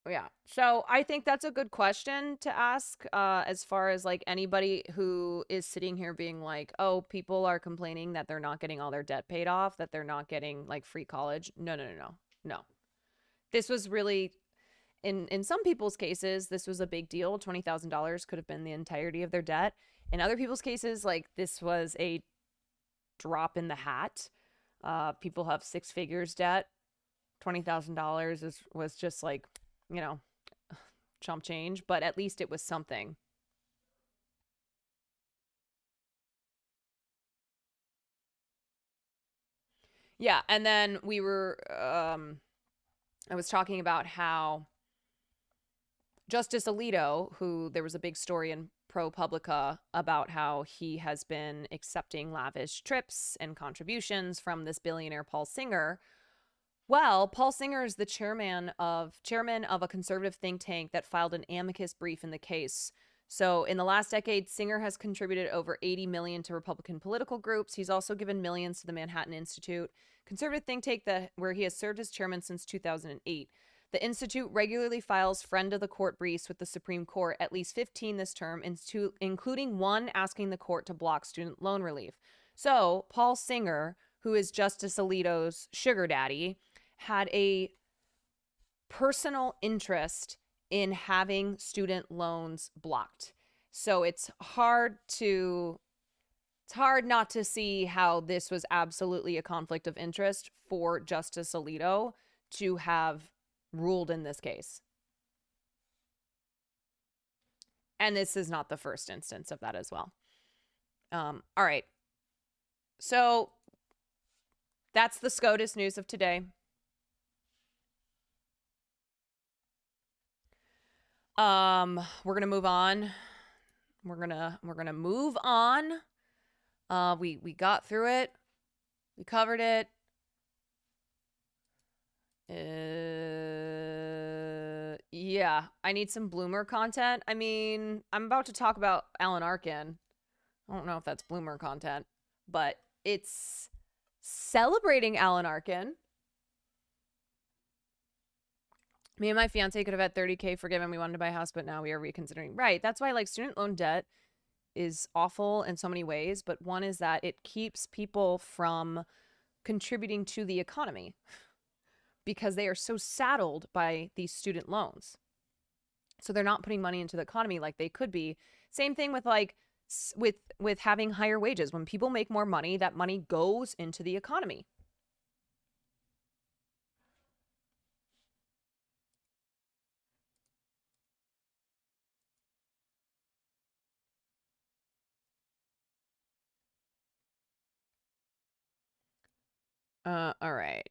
Yeah. So I think that's a good question to ask, as far as like anybody who is sitting here being like, oh, people are complaining that they're not getting all their debt paid off, that they're not getting like free college. No. This was really, in some people's cases, this was a big deal. $20,000 could have been the entirety of their debt. In other people's cases, like, this was a drop in the hat. People have six figures debt. $20,000 was just like, chump change, but at least it was something. Yeah, and then I was talking about how Justice Alito, who there was a big story in ProPublica about how he has been accepting lavish trips and contributions from this billionaire Paul Singer. Well, Paul Singer is the chairman of a conservative think tank that filed an amicus brief in the case. So in the last decade, Singer has contributed over $80 million to Republican political groups. He's also given millions to the Manhattan Institute, conservative think tank where he has served as chairman since 2008. The Institute regularly files friend of the court briefs with the Supreme Court, at least 15 this term, including one asking the court to block student loan relief. So Paul Singer, who is Justice Alito's sugar daddy, had a personal interest in having student loans blocked. So it's hard to It's hard not to see how this was absolutely a conflict of interest for Justice Alito to have ruled in this case. And this is not the first instance of that as well. All right. So that's the SCOTUS news of today. We're gonna move on. We're gonna move on. We got through it. We covered it. Yeah, I need some Bloomer content. I mean, I'm about to talk about Alan Arkin. I don't know if that's Bloomer content, but it's celebrating Alan Arkin. Me and my fiance could have had $30K forgiven. We wanted to buy a house, but now we are reconsidering. Right. That's why, like, student loan debt is awful in so many ways. But one is that it keeps people from contributing to the economy because they are so saddled by these student loans. So they're not putting money into the economy like they could be. Same thing with like with having higher wages. When people make more money, that money goes into the economy. All right.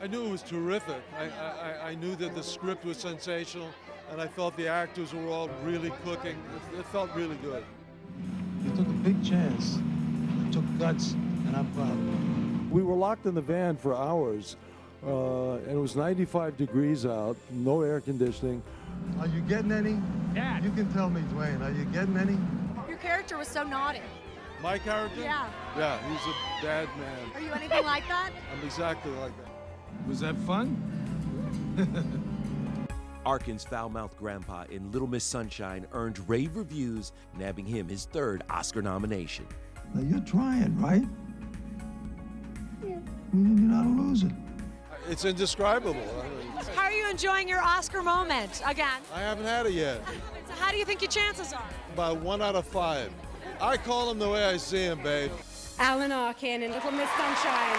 I knew it was terrific. I knew that the script was sensational, and I felt the actors were all really cooking. It felt really good. You took a big chance. You took guts, and I'm proud. We were locked in the van for hours, and it was 95 degrees out, no air conditioning. Are you getting any? Dad. You can tell me, Dwayne. Are you getting any? Your character was so naughty. My character? Yeah. Yeah, he's a bad man. Are you anything like that? I'm exactly like that. Was that fun? Arkin's foul-mouthed grandpa in Little Miss Sunshine earned rave reviews, nabbing him his third Oscar nomination. Now you're trying, right? Yeah. You're not a loser. It's indescribable. How are you enjoying your Oscar moment again? I haven't had it yet. So how do you think your chances are? About 1 out of 5. I call him the way I see him, babe. Alan Arkin in Little Miss Sunshine.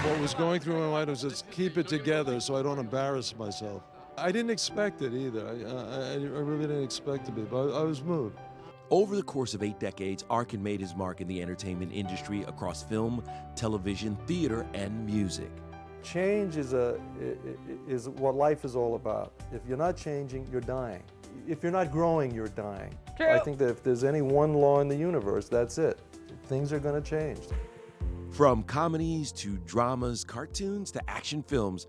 What was going through my mind was just keep it together so I don't embarrass myself. I didn't expect it either. I really didn't expect to be, but I was moved. Over the course of 8 decades, Arkin made his mark in the entertainment industry across film, television, theater, and music. Change is what life is all about. If you're not changing, you're dying. If you're not growing, you're dying. True. I think that if there's any one law in the universe, that's it. Things are going to change. From comedies to dramas, cartoons to action films,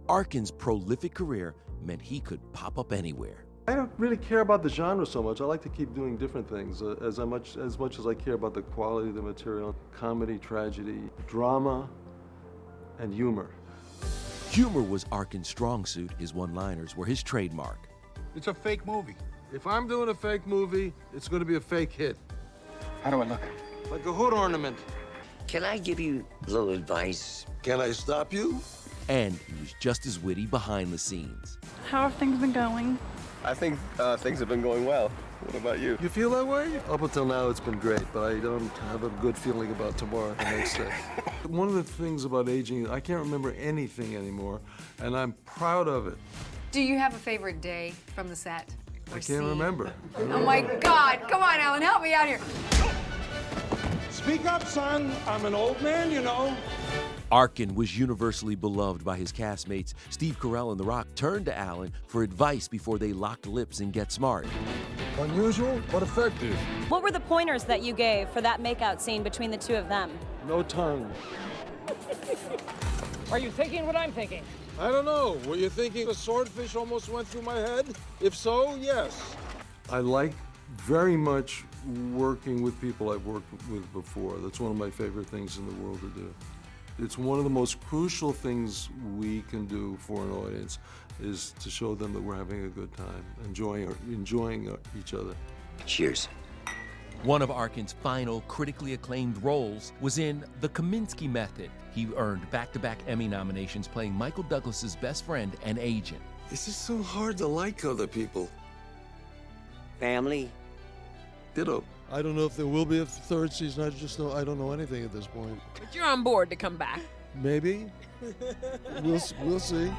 Arkin's prolific career meant he could pop up anywhere. I don't really care about the genre so much. I like to keep doing different things as much as I care about the quality of the material. Comedy, tragedy, drama, and humor. Humor was Arkin's strong suit. His one-liners were his trademark. It's a fake movie. If I'm doing a fake movie, it's going to be a fake hit. How do I look? Like a hood ornament. Can I give you a little advice? Can I stop you? And he was just as witty behind the scenes. How have things been going? I think things have been going well. What about you? You feel that way? Up until now, it's been great, but I don't have a good feeling about tomorrow, the next day. One of the things about aging, I can't remember anything anymore, and I'm proud of it. Do you have a favorite day from the set? I can't remember. Oh my God! Come on, Alan, help me out here. Speak up, son. I'm an old man, you know. Arkin was universally beloved by his castmates. Steve Carell and The Rock turned to Alan for advice before they locked lips in Get Smart. Unusual, but effective. What were the pointers that you gave for that makeout scene between the two of them? No tongue. Are you thinking what I'm thinking? I don't know. Were you thinking a swordfish almost went through my head? If so, yes. I like very much working with people I've worked with before. That's one of my favorite things in the world to do. It's one of the most crucial things we can do for an audience is to show them that we're having a good time, enjoying each other. Cheers. One of Arkin's final critically acclaimed roles was in The Kaminsky Method. He earned back-to-back Emmy nominations playing Michael Douglas's best friend and agent. It's just so hard to like other people. Family. Ditto. I don't know if there will be a third season. I don't know anything at this point. But you're on board to come back. Maybe. We'll see.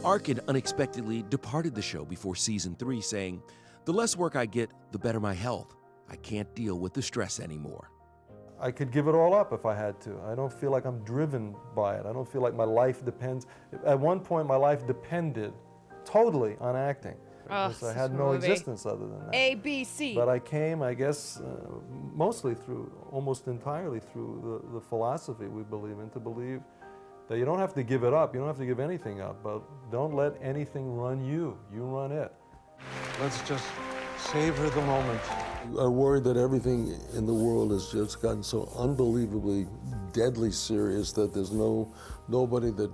Arkin unexpectedly departed the show before season 3, saying, "The less work I get, the better my health. I can't deal with the stress anymore." I could give it all up if I had to. I don't feel like I'm driven by it. I don't feel like my life depends. At one point, my life depended totally on acting. Because I had no existence other than that. A, B, C. But I came, I guess, mostly through, almost entirely through the philosophy we believe in, to believe that you don't have to give it up. You don't have to give anything up, but don't let anything run you. You run it. Let's just savor the moment. I worry that everything in the world has just gotten so unbelievably deadly serious that there's nobody that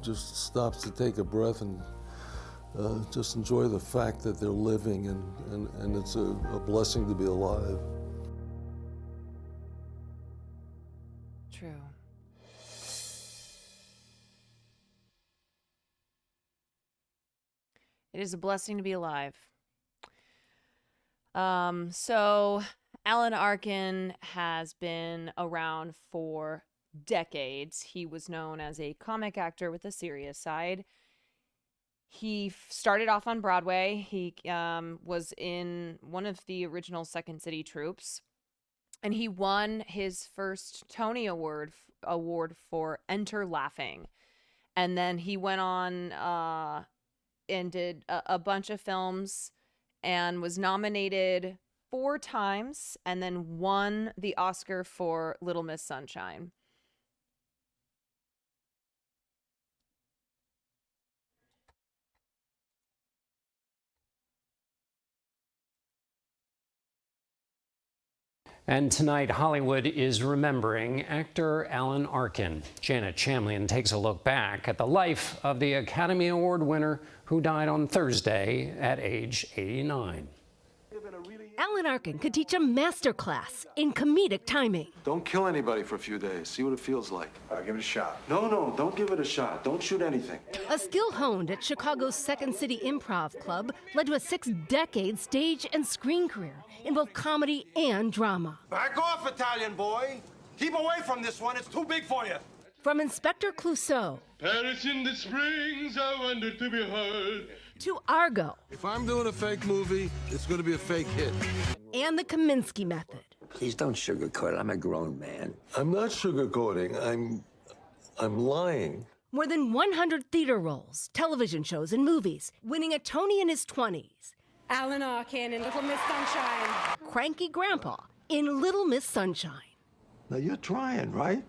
just stops to take a breath and just enjoy the fact that they're living, and it's a blessing to be alive. True. It is a blessing to be alive. So Alan Arkin has been around for decades. He was known as a comic actor with a serious side. He started off on Broadway. He was in one of the original Second City troupes, and he won his first Tony Award for Enter Laughing. And then he went on and did a bunch of films and was nominated 4 times and then won the Oscar for Little Miss Sunshine. And tonight, Hollywood is remembering actor Alan Arkin. Janet Chamlian takes a look back at the life of the Academy Award winner who died on Thursday at age 89. Alan Arkin could teach a masterclass in comedic timing. Don't kill anybody for a few days. See what it feels like. I'll give it a shot. No, don't give it a shot. Don't shoot anything. A skill honed at Chicago's Second City Improv Club led to a 6-decade stage and screen career in both comedy and drama. Back off, Italian boy. Keep away from this one. It's too big for you. From Inspector Clouseau Paris in the springs, I wonder to be heard. to Argo If I'm doing a fake movie, it's going to be a fake hit. and the Kaminsky Method. Please don't sugarcoat it. I'm a grown man. I'm not sugarcoating. I'm lying. More than 100 theater roles, television shows, and movies, winning a Tony in his 20s. Alan Arkin in Little Miss Sunshine. Cranky Grandpa in Little Miss Sunshine. Now you're trying, right?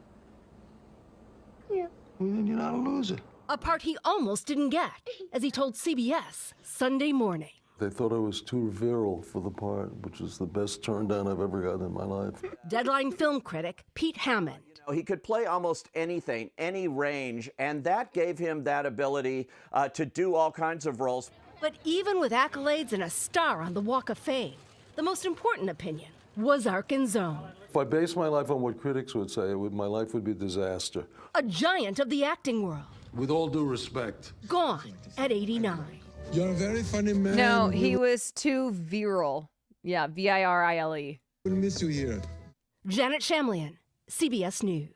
Yeah. Well, then you're not a loser. A part he almost didn't get, as he told CBS Sunday morning. They thought I was too virile for the part, which is the best turn down I've ever gotten in my life. Deadline film critic Pete Hammond. He could play almost anything, any range, and that gave him that ability to do all kinds of roles. But even with accolades and a star on the Walk of Fame, the most important opinion was Arkin's own. If I based my life on what critics would say, my life would be a disaster. A giant of the acting world. With all due respect. Gone at 89. You're a very funny man. No, he was too virile. Yeah, V-I-R-I-L-E. We'll miss you here. Janet Chamlian, CBS News.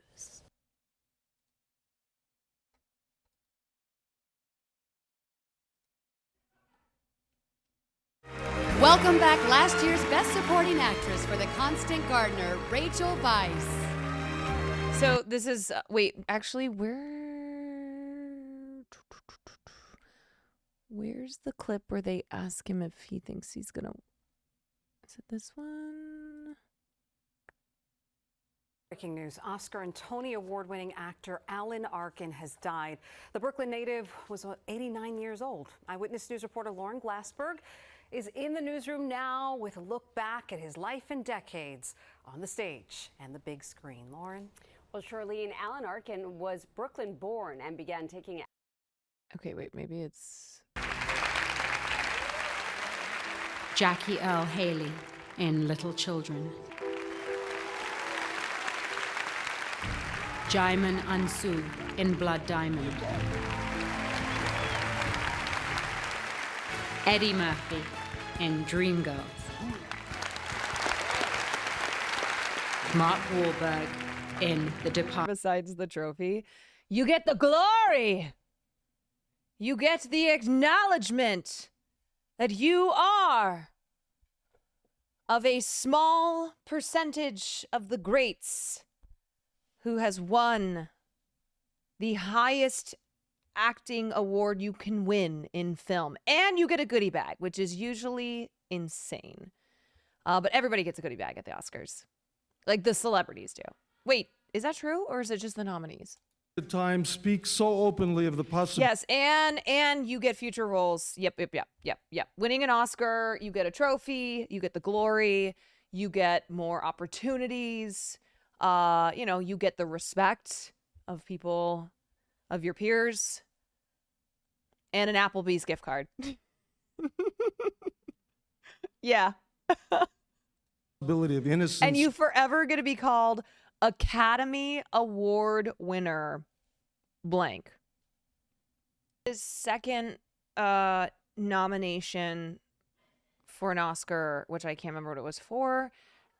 Welcome back, last year's Best Supporting Actress for The Constant Gardener, Rachel Weisz. So this is, wait, actually, where's the clip where they ask him if he thinks he's gonna, is it this one? Breaking news, Oscar and Tony Award-winning actor Alan Arkin has died. The Brooklyn native was 89 years old. Eyewitness News reporter Lauren Glassberg is in the newsroom now with a look back at his life and decades on the stage and the big screen. Lauren? Well, Charlene, Alan Arkin was Brooklyn born and began taking. Okay, wait, maybe it's Jackie Earl Haley in Little Children. Jaimin Ansu in Blood Diamond. Eddie Murphy in Dreamgirls. Mark Wahlberg in The Departed. besides the trophy, you get the glory. You get the acknowledgement that you are of a small percentage of the greats who has won the highest acting award you can win in film. And you get a goodie bag, which is usually insane. But everybody gets a goodie bag at the Oscars. Like the celebrities do. Wait, is that true? Or is it just the nominees? The Times speaks so openly of the possibility. Yes, and you get future roles. Yep. Winning an Oscar, you get a trophy, you get the glory, you get more opportunities. You get the respect of people, of your peers, and an Applebee's gift card. Yeah. Of innocence. And you forever going to be called Academy Award winner blank. His second nomination for an Oscar, which I can't remember what it was for.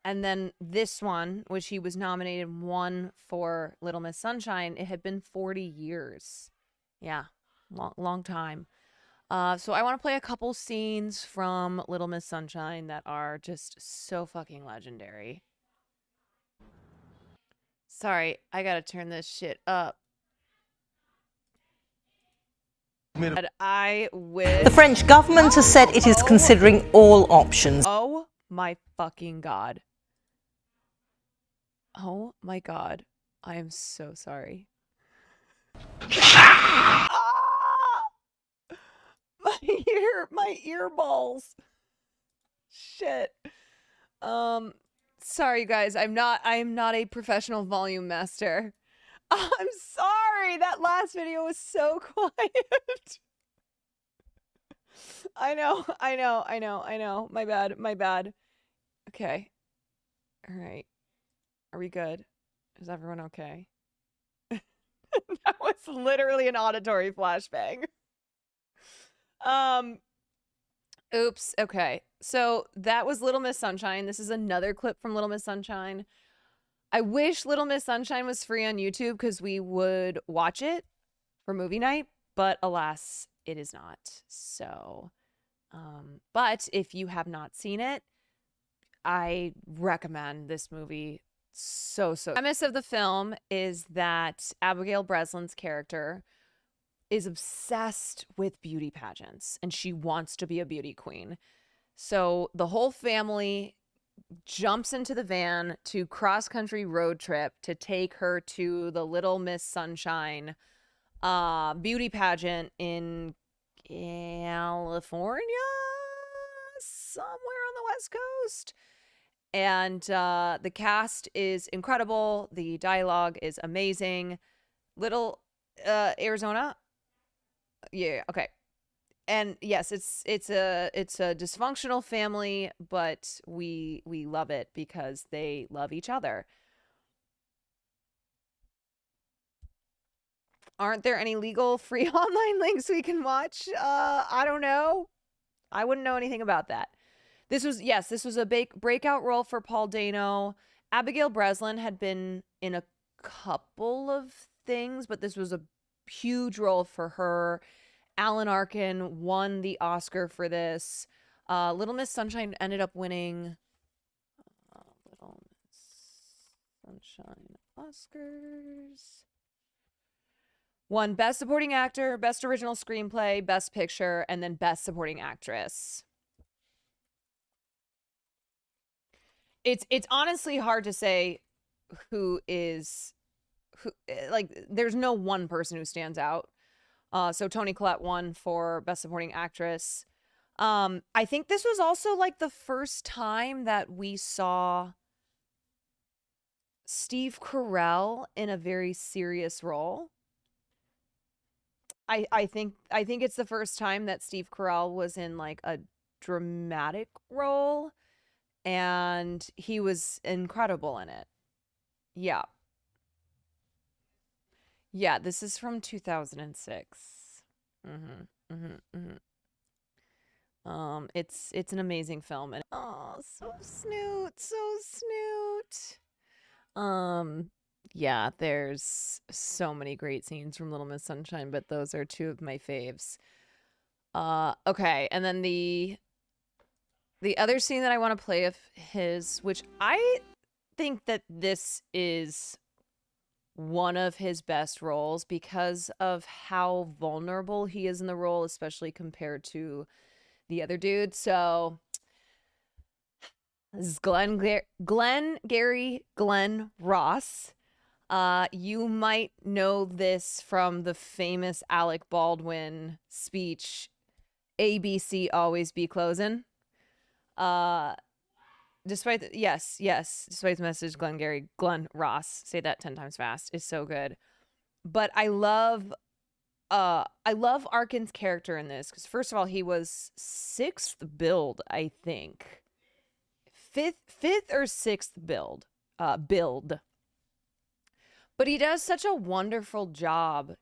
And then this one, which he was nominated, won for Little Miss Sunshine. It had been 40 years. Yeah, long time. So I want to play a couple scenes from Little Miss Sunshine that are just so fucking legendary. Sorry, I gotta turn this shit up. And I wish... The French government has said it is considering all options. Oh my fucking God. Oh my God. I am so sorry. My ear balls. Shit. Sorry guys, I am not a professional volume master. I'm sorry. That last video was so quiet. I know. My bad. Okay. All right. Are we good? Is everyone okay? That was literally an auditory flashbang. Oops. Okay. So that was Little Miss Sunshine. This is another clip from Little Miss Sunshine. I wish Little Miss Sunshine was free on YouTube because we would watch it for movie night, but alas, it is not. So, but if you have not seen it, I recommend this movie so. The premise of the film is that Abigail Breslin's character is obsessed with beauty pageants and she wants to be a beauty queen. So the whole family jumps into the van to cross-country road trip to take her to the Little Miss Sunshine beauty pageant in California, somewhere on the West Coast. And the cast is incredible. The dialogue is amazing. Little Arizona. Yeah, okay. And yes, it's a dysfunctional family, but we love it because they love each other. Aren't there any legal free online links we can watch? I don't know. I wouldn't know anything about that. This was a breakout role for Paul Dano. Abigail Breslin had been in a couple of things, but this was a huge role for her. Alan Arkin won the Oscar for this. Little Miss Sunshine ended up winning Little Miss Sunshine Oscars. Won Best Supporting Actor, Best Original Screenplay, Best Picture, and then Best Supporting Actress. It's honestly hard to say who, like, there's no one person who stands out. So Toni Collette won for Best Supporting Actress. I think this was also like the first time that we saw Steve Carell in a very serious role. I think it's the first time that Steve Carell was in like a dramatic role, and he was incredible in it. Yeah. Yeah, this is from 2006. It's an amazing film, and oh, so snoot, so snoot. Yeah, there's so many great scenes from Little Miss Sunshine, but those are two of my faves. Okay, and then the other scene that I want to play of his, which I think that this is one of his best roles because of how vulnerable he is in the role, especially compared to the other dude. So this is Glenn Ross. You might know this from the famous Alec Baldwin speech, ABC always be closing. Despite the message, Glenn Ross, say that 10 times fast, is so good. But I love Arkin's character in this because, first of all, he was 6th build, I think. Fifth or 6th build. But he does such a wonderful job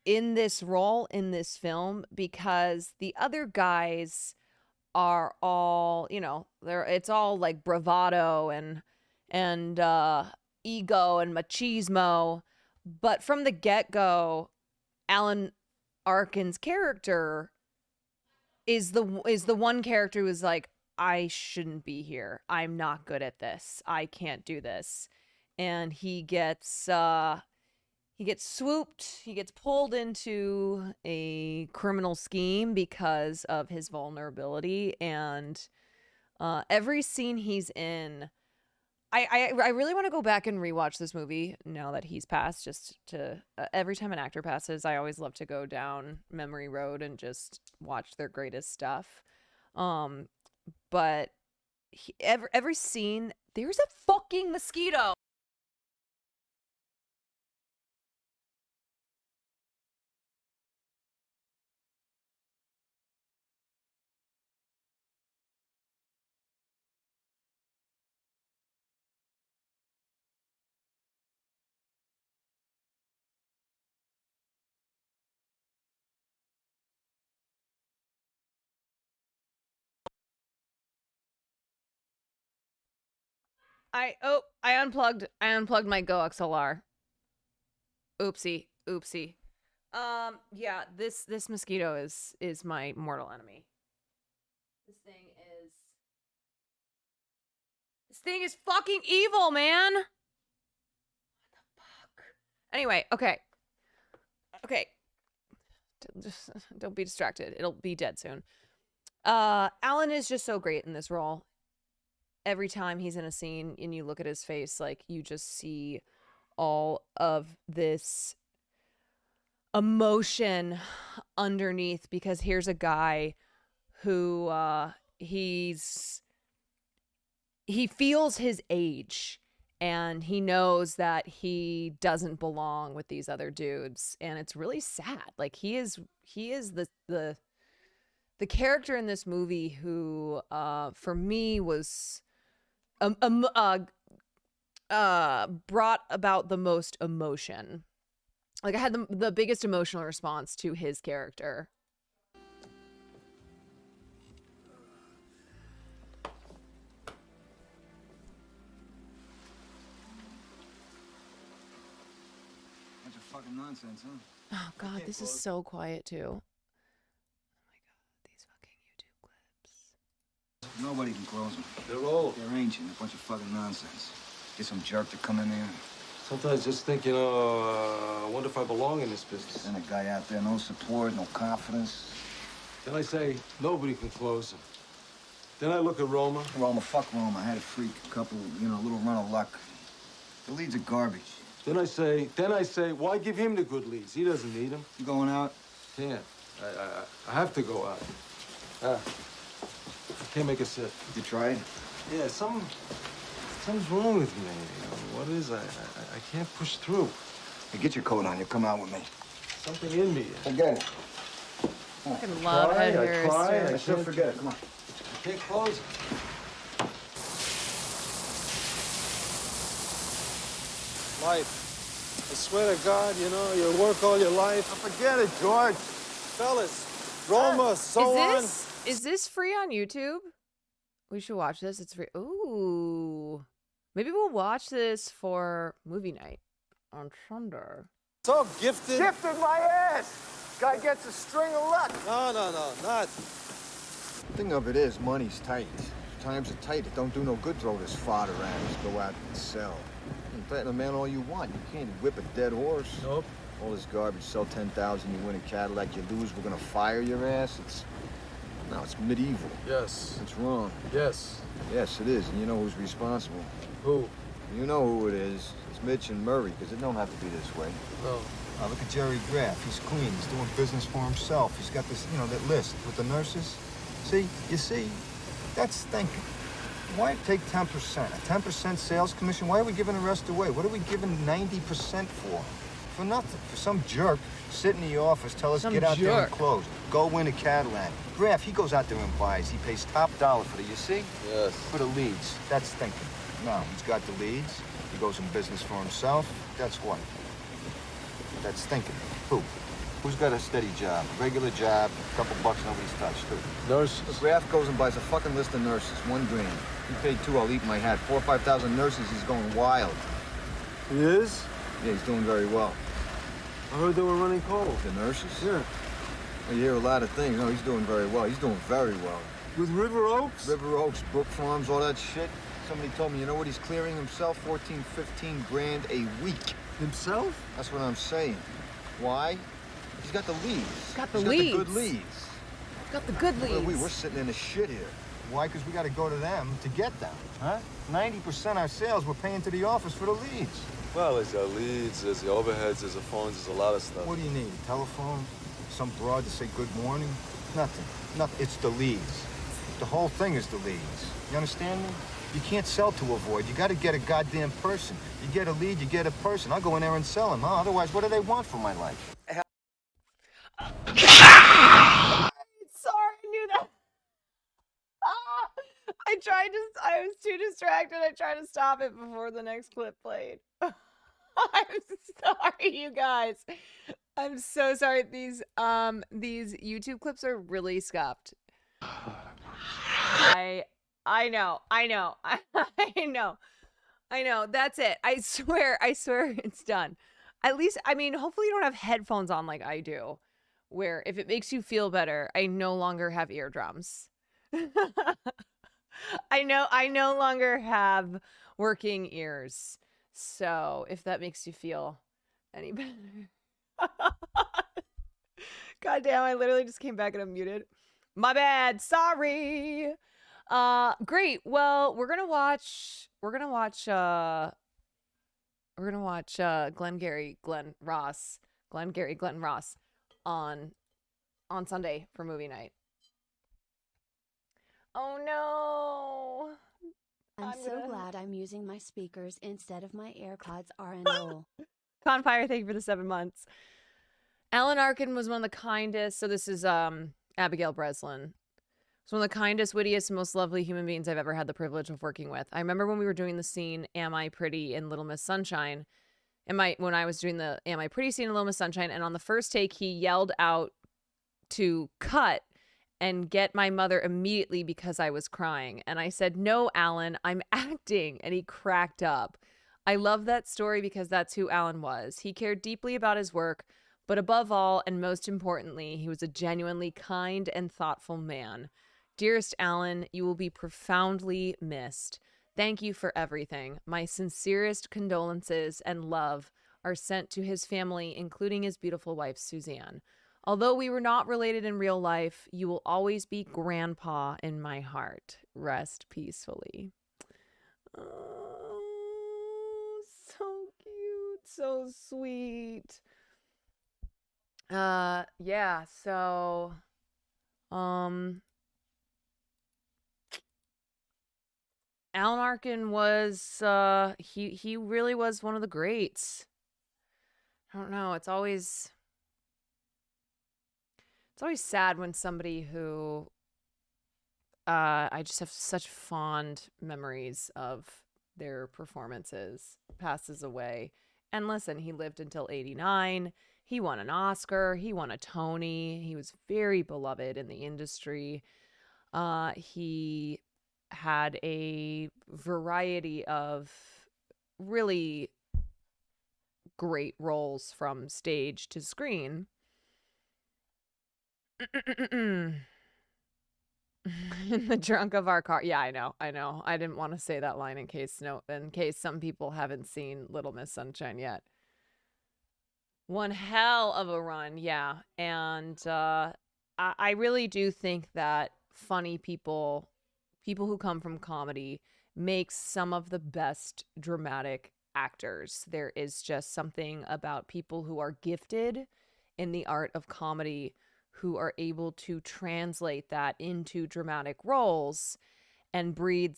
in this role, in this film, because the other guys are all, it's all like bravado and ego and machismo. But from the get-go, Alan Arkin's character is the one character who is like, I shouldn't be here. I'm not good at this. I can't do this. And he gets swooped, he gets pulled into a criminal scheme because of his vulnerability, and every scene he's in, I really want to go back and rewatch this movie now that he's passed, just to every time an actor passes, I always love to go down memory road and just watch their greatest stuff. But every scene, there's a fucking mosquito. I unplugged my Go XLR. Oopsie. Yeah, this mosquito is my mortal enemy. This thing is fucking evil, man. What the fuck? Anyway, okay. Just don't be distracted. It'll be dead soon. Alan is just so great in this role. Every time he's in a scene and you look at his face, like, you just see all of this emotion underneath, because here's a guy who he feels his age, and he knows that he doesn't belong with these other dudes, and it's really sad. Like, he is the character in this movie who for me was brought about the most emotion. Like, I had the biggest emotional response to his character. Bunch of fucking nonsense, huh? Oh God, this is so quiet too. Oh my God, these fucking YouTube clips. Nobody can close them. They're old. They're ancient. A bunch of fucking nonsense. Get some jerk to come in there. Sometimes just think, I wonder if I belong in this business. Send a guy out there, no support, no confidence. Then I say, nobody can close him. Then I look at Roma. Fuck Roma. I had a freak, a couple, a little run of luck. The leads are garbage. Then I say, why give him the good leads? He doesn't need them. You going out? Can't. I have to go out. I can't make a sit. You tried? Yeah, some Something's wrong with me. What is I can't push through. Hey, get your coat on. You come out with me. Something in me. Forget it. I fucking love Ed Harris. I too. still forget it. Come on. I can't close it. Life. I swear to God, you know, you work all your life. Forget it, George. Fellas, Roma, so on. Is this free on YouTube? We should watch this. It's free. Ooh. Maybe we'll watch this for movie night on Sunday. So gifted. Gifted my ass. Guy gets a string of luck. No, not. Thing of it is, money's tight. Times are tight. It don't do no good throw this fodder at us. Go out and sell. You can threaten a man all you want. You can't whip a dead horse. Nope. All this garbage, sell 10,000, you win a Cadillac, you lose, we're gonna fire your ass. It's medieval. Yes. It's wrong. Yes. Yes, it is, and you know who's responsible. Who? You know who it is. It's Mitch and Murray, because it don't have to be this way. No. Now look at Jerry Graff. He's clean. He's doing business for himself. He's got this, that list with the nurses. You see, that's thinking. Why take 10%? A 10% sales commission? Why are we giving the rest away? What are we giving 90% for? For nothing. For some jerk sit in the office, tell us get out there and close. Go win a Cadillac. Graff, he goes out there and buys. He pays top dollar for you see? Yes. For the leads. That's thinking. No, he's got the leads. He goes in business for himself. That's what? That's thinking. Who? Who's got a steady job? A regular job, a couple bucks nobody's touched. Who? Nurses. Graff goes and buys a fucking list of nurses. $1 grand. He paid 2, I'll eat my hat. 4,000 or 5,000 nurses, he's going wild. He is? Yeah, he's doing very well. I heard they were running cold. The nurses? Yeah. Well, you hear a lot of things. No, he's doing very well. He's doing very well. With River Oaks? River Oaks, Brook Farms, all that shit. Somebody told me, you know what he's clearing himself? 14, 15 grand a week. Himself? That's what I'm saying. Why? He's got the leads. Got the He's leads. got the good leads. Got the good leads. We're sitting in the shit here. Why? Because we got to go to them to get them, huh? 90% our sales we're paying to the office for the leads. Well, there's the leads, there's the overheads, there's the phones, there's a lot of stuff. What do you need? A telephone? Some broad to say good morning? Nothing. Nothing. It's the leads. The whole thing is the leads. You understand me? You can't sell to avoid. You got to get a goddamn person. You get a lead, you get a person. I'll go in there and sell him, huh? Otherwise, what do they want from my life? Sorry, I knew that. I was too distracted. I tried to stop it before the next clip played. I'm sorry, you guys. I'm so sorry. These YouTube clips are really scuffed. I know. That's it. I swear it's done. At least, I mean, hopefully you don't have headphones on like I do, where if it makes you feel better, I no longer have eardrums. I no longer have working ears. So if that makes you feel any better. God damn, I literally just came back and I'm muted. My bad. Sorry. Great. Well, we're gonna watch Glengarry Glen Ross on Sunday for movie night. Oh no. I'm so glad I'm using my speakers instead of my AirPods R&O. Confire, thank you for the 7 months. Alan Arkin was one of the kindest. So this is Abigail Breslin. It's one of the kindest, wittiest, most lovely human beings I've ever had the privilege of working with. I remember when we were doing the scene "Am I Pretty" in Little Miss Sunshine. When I was doing the "Am I Pretty" scene in Little Miss Sunshine, and on the first take he yelled out to cut and get my mother immediately because I was crying. And I said, "No, Alan, I'm acting." And he cracked up. I love that story because that's who Alan was. He cared deeply about his work, but above all, and most importantly, he was a genuinely kind and thoughtful man. Dearest Alan, you will be profoundly missed. Thank you for everything. My sincerest condolences and love are sent to his family, including his beautiful wife, Suzanne. Although we were not related in real life, you will always be Grandpa in my heart. Rest peacefully. Oh, so cute. So sweet. Yeah, so, Alan Arkin was he really was one of the greats. I don't know. It's always sad when somebody who I just have such fond memories of their performances passes away. And listen, he lived until 89. He won an Oscar. He won a Tony. He was very beloved in the industry. He had a variety of really great roles from stage to screen. In the trunk of our car. Yeah, I know. I didn't want to say that line in case some people haven't seen Little Miss Sunshine yet. One hell of a run, yeah. And I really do think that funny people who come from comedy, make some of the best dramatic actors. There is just something about people who are gifted in the art of comedy who are able to translate that into dramatic roles and breathe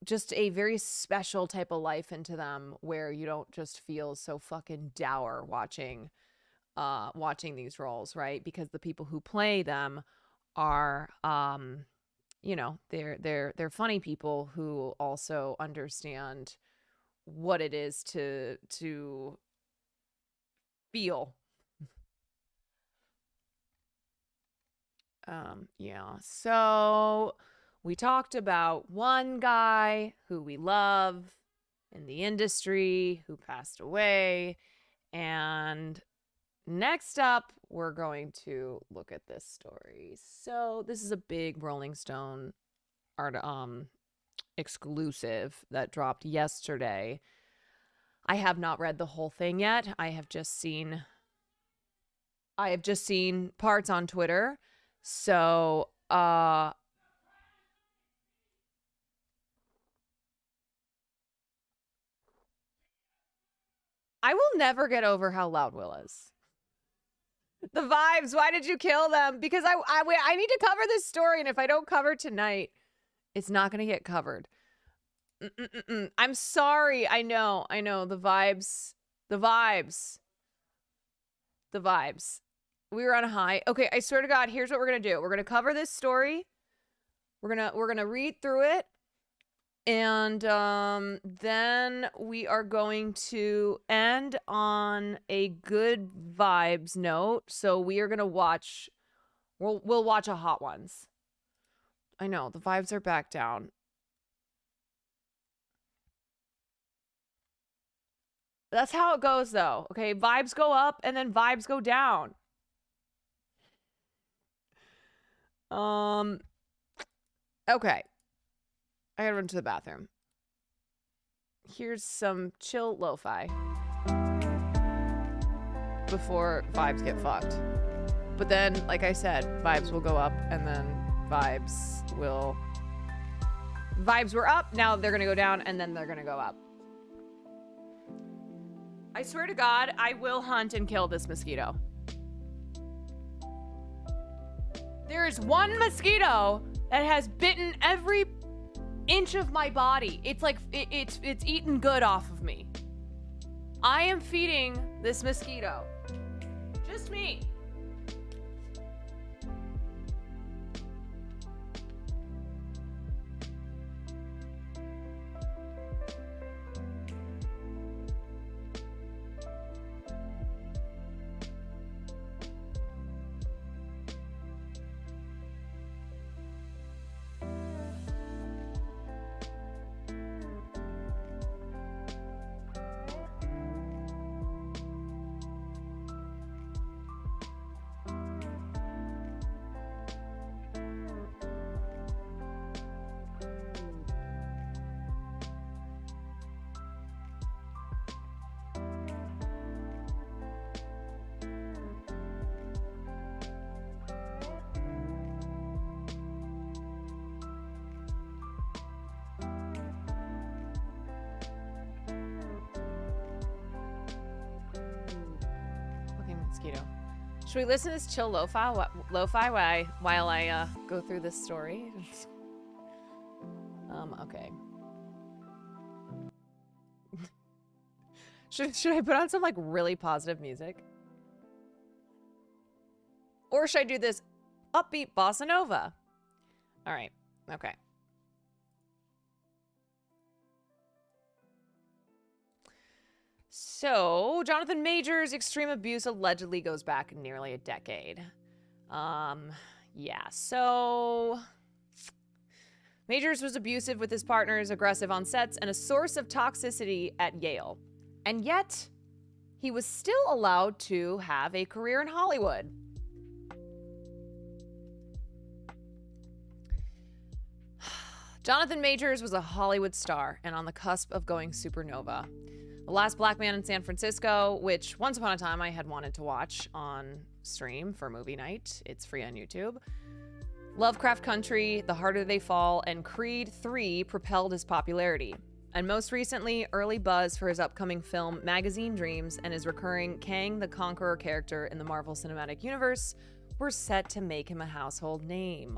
just a very special type of life into them, where you don't just feel so fucking dour watching these roles, right? Because the people who play them are they're funny people who also understand what it is to feel. So we talked about one guy who we love in the industry who passed away, and next up we're going to look at this story. So this is a big Rolling Stone exclusive that dropped yesterday. I have not read the whole thing yet. I have just seen parts on Twitter. So I will never get over how loud Will is. The vibes, why did you kill them? Because I need to cover this story, and if I don't cover tonight, it's not going to get covered. I'm sorry. I know. The vibes. We were on a high. Okay, I swear to God, here's what we're going to do. We're going to cover this story. We're going to read through it. And then we are going to end on a good vibes note. So we are going to watch, we'll watch a Hot Ones. I know, the vibes are back down. That's how it goes, though. Okay, vibes go up and then vibes go down. Okay. I gotta run to the bathroom. Here's some chill lo-fi before vibes get fucked. But then, like I said, vibes will go up, and then vibes were up, now they're gonna go down, and then they're gonna go up. I swear to God, I will hunt and kill this mosquito. There is one mosquito that has bitten every inch of my body. It's like it's eaten good off of me. I am feeding this mosquito. Just me. Should we listen to this chill lo-fi while I go through this story? Okay. Should I put on some like really positive music? Or should I do this upbeat bossa nova? All right. Okay. So, Jonathan Majors' extreme abuse allegedly goes back nearly a decade. Yeah, so Majors was abusive with his partners, aggressive on sets, and a source of toxicity at Yale. And yet, he was still allowed to have a career in Hollywood. Jonathan Majors was a Hollywood star and on the cusp of going supernova. The Last Black Man in San Francisco, which once upon a time I had wanted to watch on stream for movie night. It's free on YouTube. Lovecraft Country, The Harder They Fall, and Creed 3 propelled his popularity. And most recently, early buzz for his upcoming film Magazine Dreams and his recurring Kang the Conqueror character in the Marvel Cinematic Universe were set to make him a household name.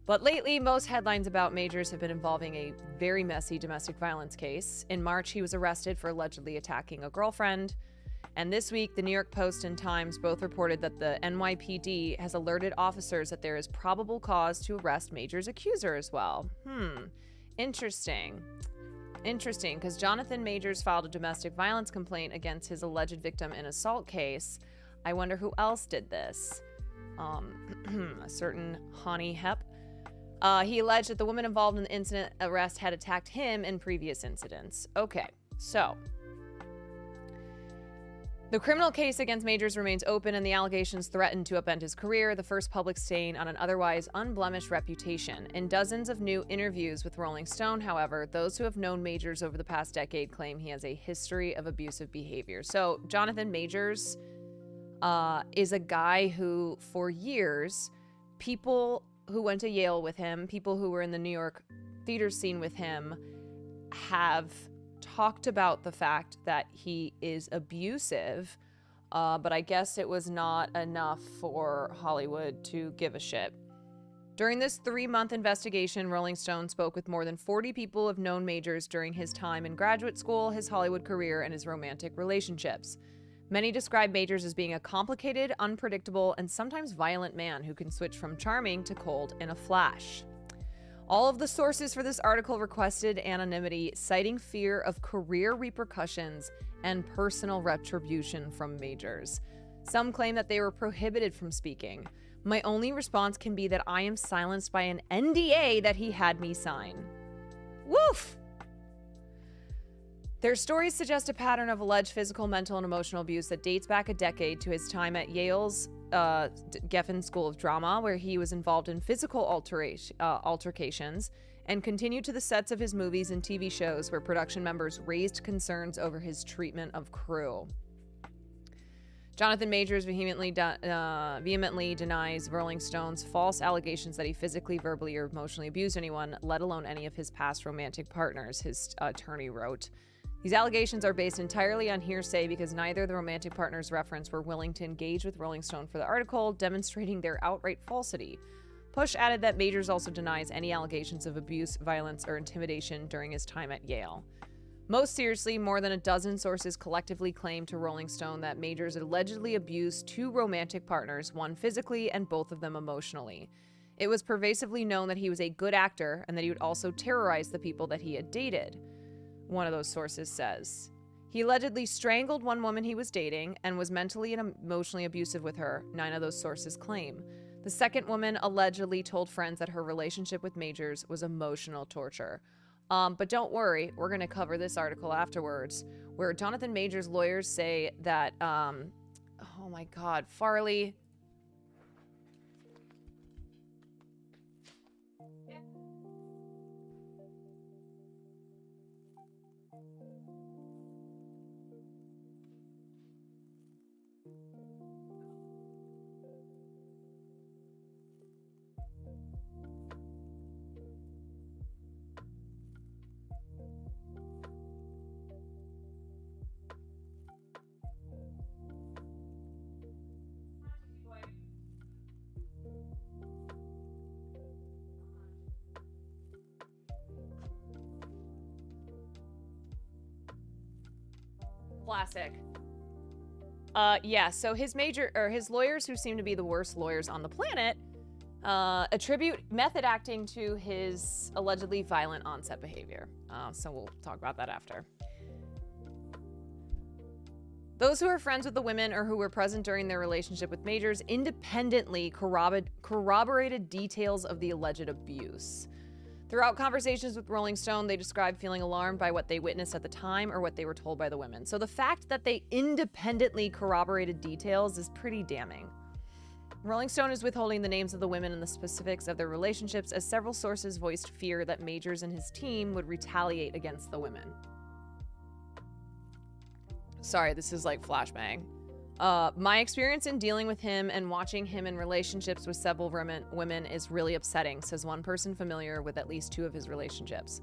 But lately, most headlines about Majors have been involving a very messy domestic violence case. In March, he was arrested for allegedly attacking a girlfriend. And this week, the New York Post and Times both reported that the NYPD has alerted officers that there is probable cause to arrest Majors' accuser as well. Interesting. Interesting, because Jonathan Majors filed a domestic violence complaint against his alleged victim in an assault case. I wonder who else did this. A certain Hani Hep. He alleged that the woman involved in the incident arrest had attacked him in previous incidents. Okay, so the criminal case against Majors remains open and the allegations threaten to upend his career, the first public stain on an otherwise unblemished reputation. In dozens of new interviews with Rolling Stone, however, those who have known Majors over the past decade claim he has a history of abusive behavior. So Jonathan Majors is a guy who, for years, people who went to Yale with him, people who were in the New York theater scene with him, have talked about the fact that he is abusive, but I guess it was not enough for Hollywood to give a shit. During this 3-month investigation, Rolling Stone spoke with more than 40 people who have known Majors during his time in graduate school, his Hollywood career, and his romantic relationships. Many describe Majors as being a complicated, unpredictable, and sometimes violent man who can switch from charming to cold in a flash. All of the sources for this article requested anonymity, citing fear of career repercussions and personal retribution from Majors. Some claim that they were prohibited from speaking. My only response can be that I am silenced by an NDA that he had me sign. Woof! Their stories suggest a pattern of alleged physical, mental, and emotional abuse that dates back a decade to his time at Yale's Geffen School of Drama, where he was involved in physical altercations, and continued to the sets of his movies and TV shows where production members raised concerns over his treatment of crew. Jonathan Majors vehemently denies Rolling Stone's false allegations that he physically, verbally, or emotionally abused anyone, let alone any of his past romantic partners, his attorney wrote. These allegations are based entirely on hearsay because neither of the romantic partners referenced were willing to engage with Rolling Stone for the article, demonstrating their outright falsity. Push added that Majors also denies any allegations of abuse, violence, or intimidation during his time at Yale. Most seriously, more than a dozen sources collectively claim to Rolling Stone that Majors allegedly abused 2 romantic partners, one physically and both of them emotionally. It was pervasively known that he was a good actor and that he would also terrorize the people that he had dated. One of those sources says. He allegedly strangled one woman he was dating and was mentally and emotionally abusive with her, 9 of those sources claim. The second woman allegedly told friends that her relationship with Majors was emotional torture. But don't worry, we're going to cover this article afterwards, where Jonathan Majors' lawyers say that, oh my God, Farley... Classic. Yeah, so his lawyers, who seem to be the worst lawyers on the planet, attribute method acting to his allegedly violent on-set behavior. So we'll talk about that after. Those who are friends with the women or who were present during their relationship with Majors independently corroborated details of the alleged abuse. Throughout conversations with Rolling Stone, they described feeling alarmed by what they witnessed at the time or what they were told by the women. So the fact that they independently corroborated details is pretty damning. Rolling Stone is withholding the names of the women and the specifics of their relationships, as several sources voiced fear that Majors and his team would retaliate against the women. Sorry, this is like flashbang. My experience in dealing with him and watching him in relationships with several women is really upsetting, says one person familiar with at least 2 of his relationships.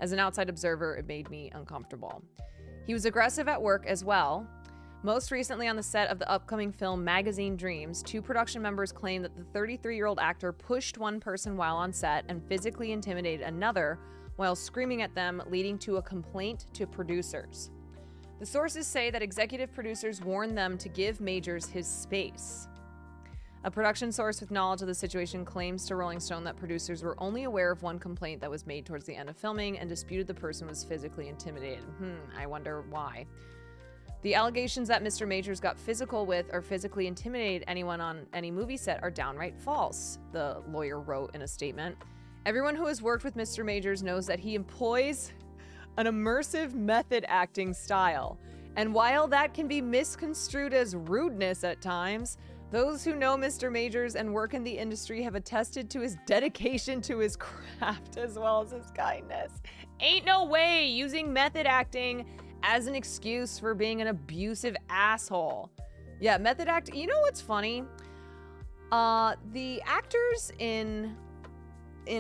As an outside observer, it made me uncomfortable. He was aggressive at work as well. Most recently, on the set of the upcoming film Magazine Dreams, 2 production members claimed that the 33-year-old actor pushed one person while on set and physically intimidated another while screaming at them, leading to a complaint to producers. The sources say that executive producers warned them to give Majors his space. A production source with knowledge of the situation claims to Rolling Stone that producers were only aware of one complaint that was made towards the end of filming and disputed the person was physically intimidated. I wonder why. The allegations that Mr. Majors got physical with or physically intimidated anyone on any movie set are downright false, the lawyer wrote in a statement. Everyone who has worked with Mr. Majors knows that he employs an immersive method acting style. And while that can be misconstrued as rudeness at times, those who know Mr. Majors and work in the industry have attested to his dedication to his craft as well as his kindness. Ain't no way using method acting as an excuse for being an abusive asshole. Yeah, method acting. You know what's funny? The actors in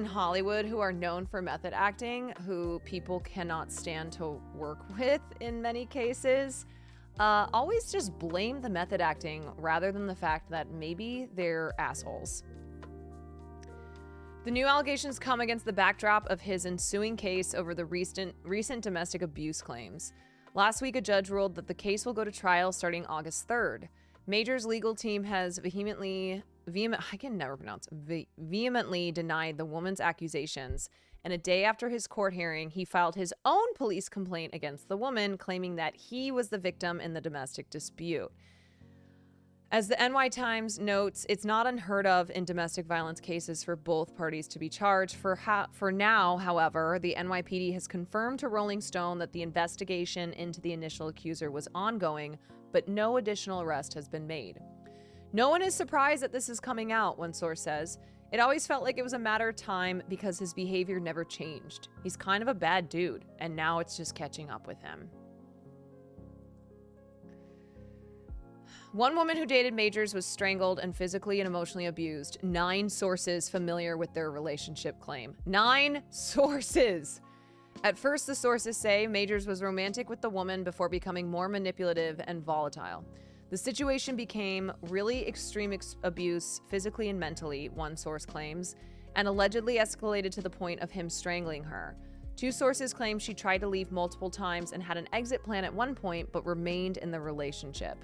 Hollywood who are known for method acting, who people cannot stand to work with in many cases, always just blame the method acting rather than the fact that maybe they're assholes. The new allegations come against the backdrop of his ensuing case over the recent domestic abuse claims. Last week, a judge ruled that the case will go to trial starting August 3rd. Major's legal team has vehemently denied the woman's accusations, and a day after his court hearing, he filed his own police complaint against the woman, claiming that he was the victim in the domestic dispute. As the NY Times notes, it's not unheard of in domestic violence cases for both parties to be charged. For now, however, the NYPD has confirmed to Rolling Stone that the investigation into the initial accuser was ongoing, but no additional arrest has been made. No one is surprised that this is coming out, one source says. It always felt like it was a matter of time because his behavior never changed. He's kind of a bad dude, and now it's just catching up with him. One woman who dated Majors was strangled and physically and emotionally abused. 9 sources familiar with their relationship claim. 9 sources! At first, the sources say Majors was romantic with the woman before becoming more manipulative and volatile. The situation became really extreme abuse, physically and mentally, one source claims, and allegedly escalated to the point of him strangling her. 2 sources claim she tried to leave multiple times and had an exit plan at one point, but remained in the relationship.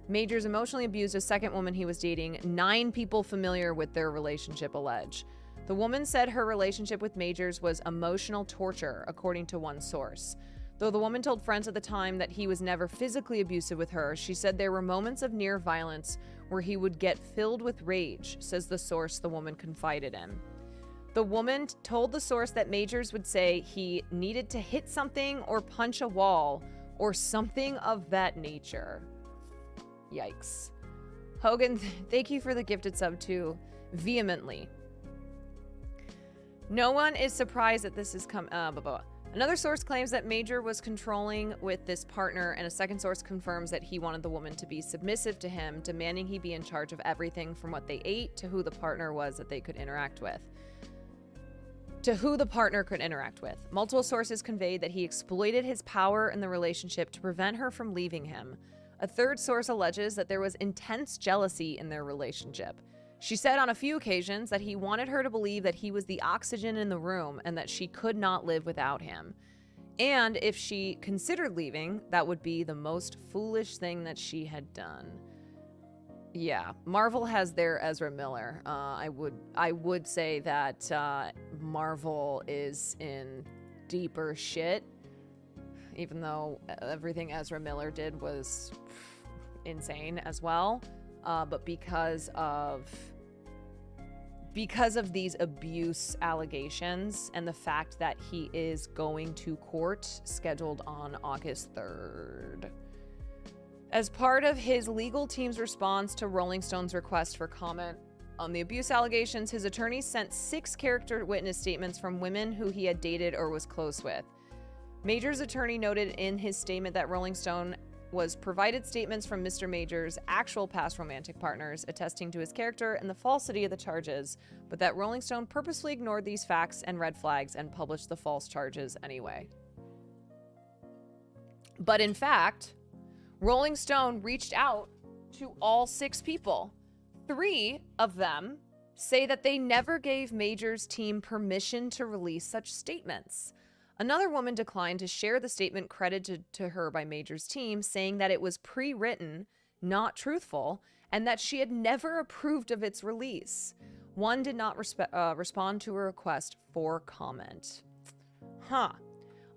Majors emotionally abused a second woman he was dating. 9 people familiar with their relationship allege. The woman said her relationship with Majors was emotional torture, according to one source. Though the woman told friends at the time that he was never physically abusive with her, she said there were moments of near violence where he would get filled with rage, says the source the woman confided in. The woman told the source that Majors would say he needed to hit something or punch a wall or something of that nature. Yikes. Hogan, thank you for the gifted sub too. Vehemently. No one is surprised that this has come. Another source claims that Major was controlling with this partner, and a second source confirms that he wanted the woman to be submissive to him, demanding he be in charge of everything from what they ate to who the partner was that they could interact with. Multiple sources conveyed that he exploited his power in the relationship to prevent her from leaving him. A third source alleges that there was intense jealousy in their relationship. She said on a few occasions that he wanted her to believe that he was the oxygen in the room and that she could not live without him. And if she considered leaving, that would be the most foolish thing that she had done. Yeah, Marvel has their Ezra Miller. I would say that Marvel is in deeper shit, even though everything Ezra Miller did was insane as well. But because of these abuse allegations and the fact that he is going to court scheduled on August 3rd. As part of his legal team's response to Rolling Stone's request for comment on the abuse allegations, his attorney sent 6 character witness statements from women who he had dated or was close with. Majors' attorney noted in his statement that Rolling Stone was provided statements from Mr. Majors' actual past romantic partners attesting to his character and the falsity of the charges, but that Rolling Stone purposely ignored these facts and red flags and published the false charges anyway. But in fact, Rolling Stone reached out to all 6 people. 3 of them say that they never gave Majors' team permission to release such statements. Another woman declined to share the statement credited to her by Majors' team, saying that it was pre-written, not truthful, and that she had never approved of its release. One did not respond to a request for comment.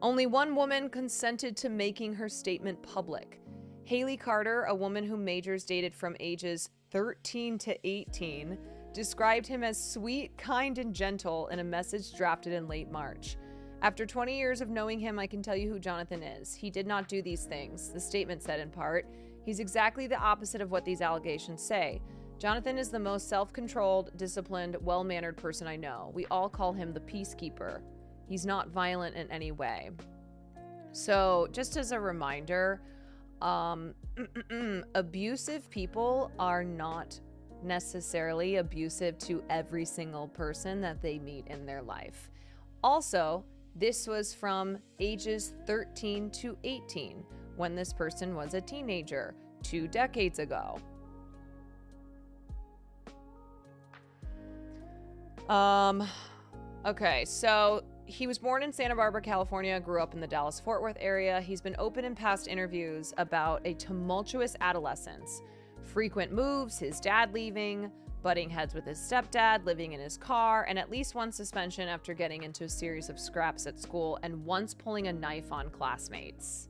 Only one woman consented to making her statement public. Haley Carter, a woman whom Majors dated from ages 13 to 18, described him as sweet, kind, and gentle in a message drafted in late March. After 20 years of knowing him, I can tell you who Jonathan is. He did not do these things, the statement said in part. He's exactly the opposite of what these allegations say. Jonathan is the most self-controlled, disciplined, well-mannered person I know. We all call him the peacekeeper. He's not violent in any way. So, just as a reminder, abusive people are not necessarily abusive to every single person that they meet in their life. Also, this was from ages 13 to 18 when this person was a teenager 2 decades ago. Okay, so he was born in Santa Barbara, California, grew up in the Dallas-Fort Worth area. He's been open in past interviews about a tumultuous adolescence, frequent moves, his dad leaving, butting heads with his stepdad, living in his car, and at least one suspension after getting into a series of scraps at school and once pulling a knife on classmates.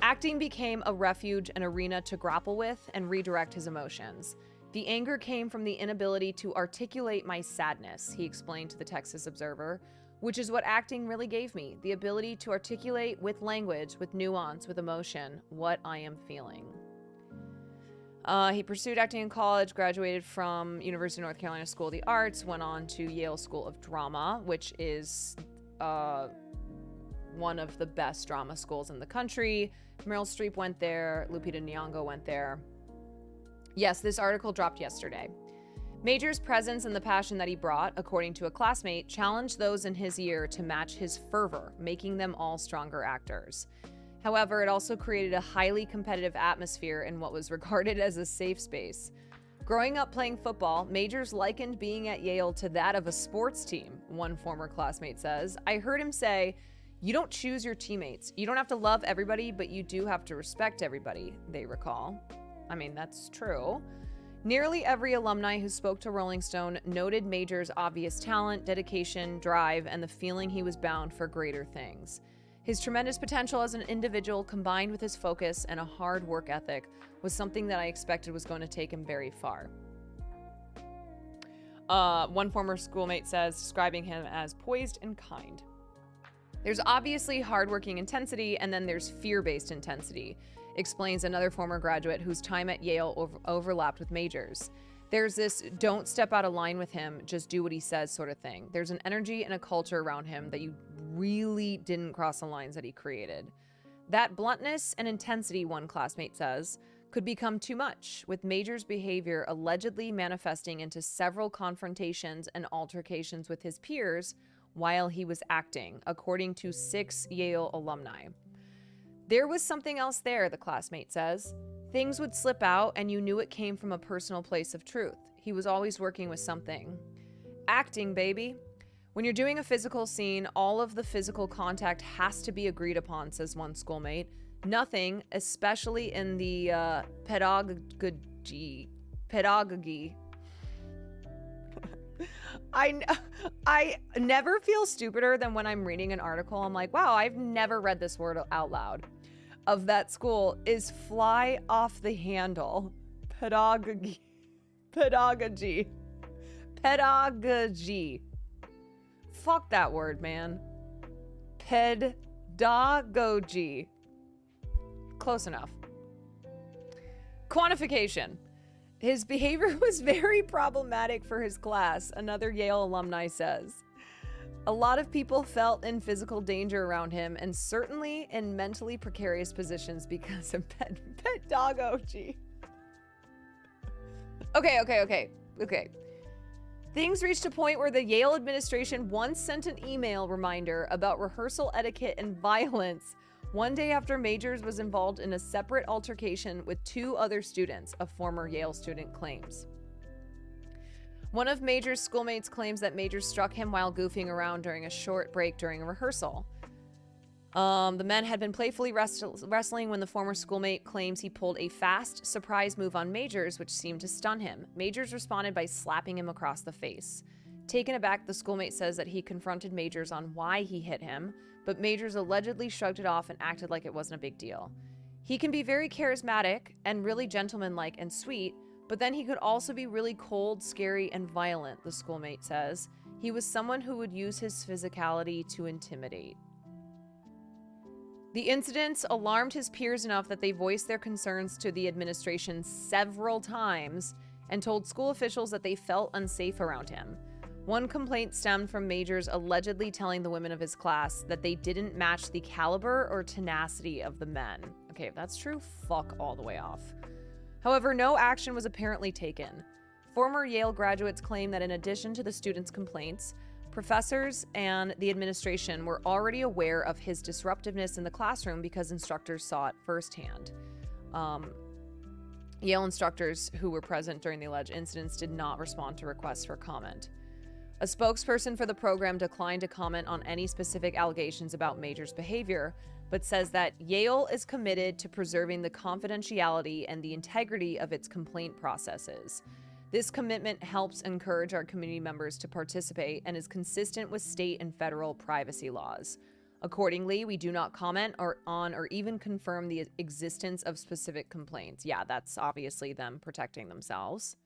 Acting became a refuge, an arena to grapple with and redirect his emotions. The anger came from the inability to articulate my sadness, he explained to the Texas Observer, which is what acting really gave me, the ability to articulate with language, with nuance, with emotion, what I am feeling. He pursued acting in college, graduated from University of North Carolina School of the Arts, went on to Yale School of Drama, which is one of the best drama schools in the country. Meryl Streep went there, Lupita Nyong'o went there. Yes, this article dropped yesterday. Majors' presence and the passion that he brought, according to a classmate, challenged those in his year to match his fervor, making them all stronger actors. However, it also created a highly competitive atmosphere in what was regarded as a safe space. Growing up playing football, Majors likened being at Yale to that of a sports team, one former classmate says. I heard him say, "You don't choose your teammates. You don't have to love everybody, but you do have to respect everybody," they recall. I mean, that's true. Nearly every alumni who spoke to Rolling Stone noted Majors' obvious talent, dedication, drive, and the feeling he was bound for greater things. His tremendous potential as an individual, combined with his focus and a hard work ethic, was something that I expected was going to take him very far. One former schoolmate says, describing him as poised and kind. There's obviously hardworking intensity, and then there's fear-based intensity, explains another former graduate whose time at Yale overlapped with Majors. There's this don't step out of line with him, just do what he says sort of thing. There's an energy and a culture around him that you really didn't cross the lines that he created. That bluntness and intensity, one classmate says, could become too much, with Majors' behavior allegedly manifesting into several confrontations and altercations with his peers while he was acting, according to 6 Yale alumni. There was something else there, the classmate says. Things would slip out and you knew it came from a personal place of truth. He was always working with something. Acting, baby. When you're doing a physical scene, all of the physical contact has to be agreed upon, says one schoolmate. Nothing, especially in the pedagogy. I never feel stupider than when I'm reading an article. I'm like, wow, I've never read this word out loud. Of that school is fly off the handle. Pedagogy. Fuck that word, man. Pedagogy. Close enough. Quantification. His behavior was very problematic for his class, another Yale alumni says. A lot of people felt in physical danger around him and certainly in mentally precarious positions because of pedagogy. Okay. Things reached a point where the Yale administration once sent an email reminder about rehearsal etiquette and violence one day after Majors was involved in a separate altercation with 2 other students, a former Yale student claims. One of Majors' schoolmates claims that Majors struck him while goofing around during a short break during a rehearsal. The men had been playfully wrestling when the former schoolmate claims he pulled a fast surprise move on Majors, which seemed to stun him. Majors responded by slapping him across the face. Taken aback, the schoolmate says that he confronted Majors on why he hit him, but Majors allegedly shrugged it off and acted like it wasn't a big deal. He can be very charismatic and really gentlemanlike and sweet, but then he could also be really cold, scary, and violent, the schoolmate says. He was someone who would use his physicality to intimidate. The incidents alarmed his peers enough that they voiced their concerns to the administration several times and told school officials that they felt unsafe around him. One complaint stemmed from Majors allegedly telling the women of his class that they didn't match the caliber or tenacity of the men. Okay, if that's true, fuck all the way off. However, no action was apparently taken. Former Yale graduates claim that in addition to the students' complaints, professors and the administration were already aware of his disruptiveness in the classroom because instructors saw it firsthand. Yale instructors who were present during the alleged incidents did not respond to requests for comment. A spokesperson for the program declined to comment on any specific allegations about Majors' behavior, but says that Yale is committed to preserving the confidentiality and the integrity of its complaint processes. This commitment helps encourage our community members to participate and is consistent with state and federal privacy laws. Accordingly, we do not comment on or even confirm the existence of specific complaints. Yeah, that's obviously them protecting themselves.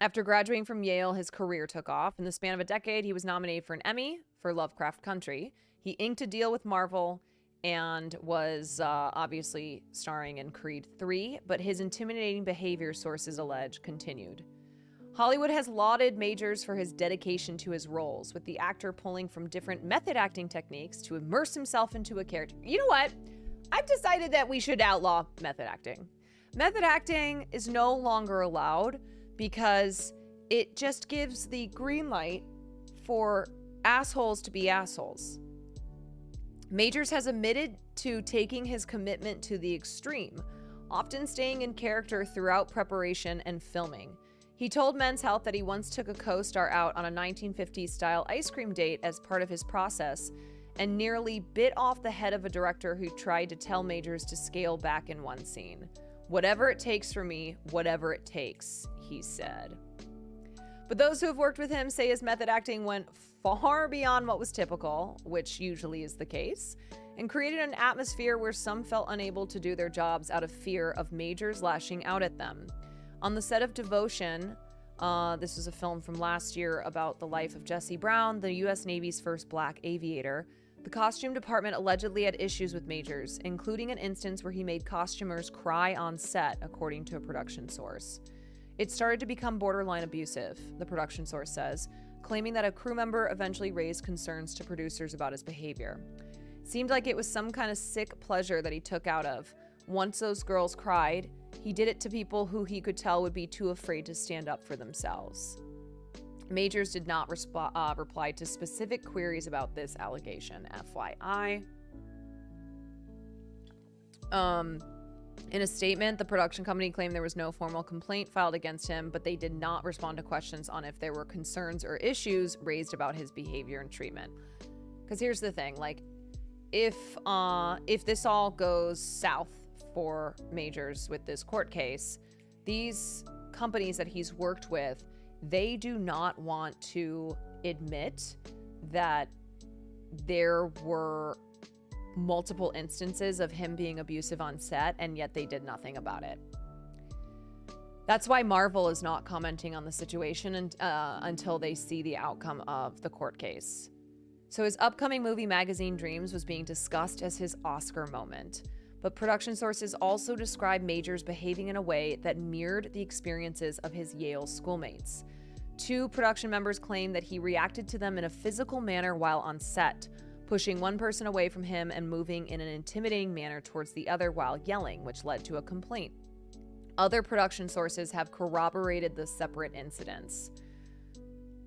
After graduating from Yale, his career took off. In the span of a decade, he was nominated for an Emmy for Lovecraft Country. He inked a deal with Marvel and was obviously starring in Creed 3, but his intimidating behavior, sources allege, continued. Hollywood has lauded Majors for his dedication to his roles, with the actor pulling from different method acting techniques to immerse himself into a character. You know what? I've decided that we should outlaw method acting. Method acting is no longer allowed because it just gives the green light for assholes to be assholes. Majors has admitted to taking his commitment to the extreme, often staying in character throughout preparation and filming. He told Men's Health that he once took a co-star out on a 1950s-style ice cream date as part of his process and nearly bit off the head of a director who tried to tell Majors to scale back in one scene. "Whatever it takes for me, whatever it takes," he said. But those who have worked with him say his method acting went far beyond what was typical, which usually is the case, and created an atmosphere where some felt unable to do their jobs out of fear of Majors lashing out at them. On the set of Devotion, this was a film from last year about the life of Jesse Brown, the U.S. Navy's first black aviator, the costume department allegedly had issues with Majors, including an instance where he made costumers cry on set, according to a production source. It started to become borderline abusive, the production source says, claiming that a crew member eventually raised concerns to producers about his behavior. Seemed like it was some kind of sick pleasure that he took out of. Once those girls cried, he did it to people who he could tell would be too afraid to stand up for themselves. Majors did not reply to specific queries about this allegation, FYI. In a statement, the production company claimed there was no formal complaint filed against him, but they did not respond to questions on if there were concerns or issues raised about his behavior and treatment. Because here's the thing, like, if this all goes south for Majors with this court case, these companies that he's worked with, they do not want to admit that there were multiple instances of him being abusive on set, and yet they did nothing about it. That's why Marvel is not commenting on the situation until they see the outcome of the court case. So his upcoming movie Magazine Dreams was being discussed as his Oscar moment, but production sources also described Majors behaving in a way that mirrored the experiences of his Yale schoolmates. 2 production members claimed that he reacted to them in a physical manner while on set, pushing one person away from him and moving in an intimidating manner towards the other while yelling, which led to a complaint. Other production sources have corroborated the separate incidents.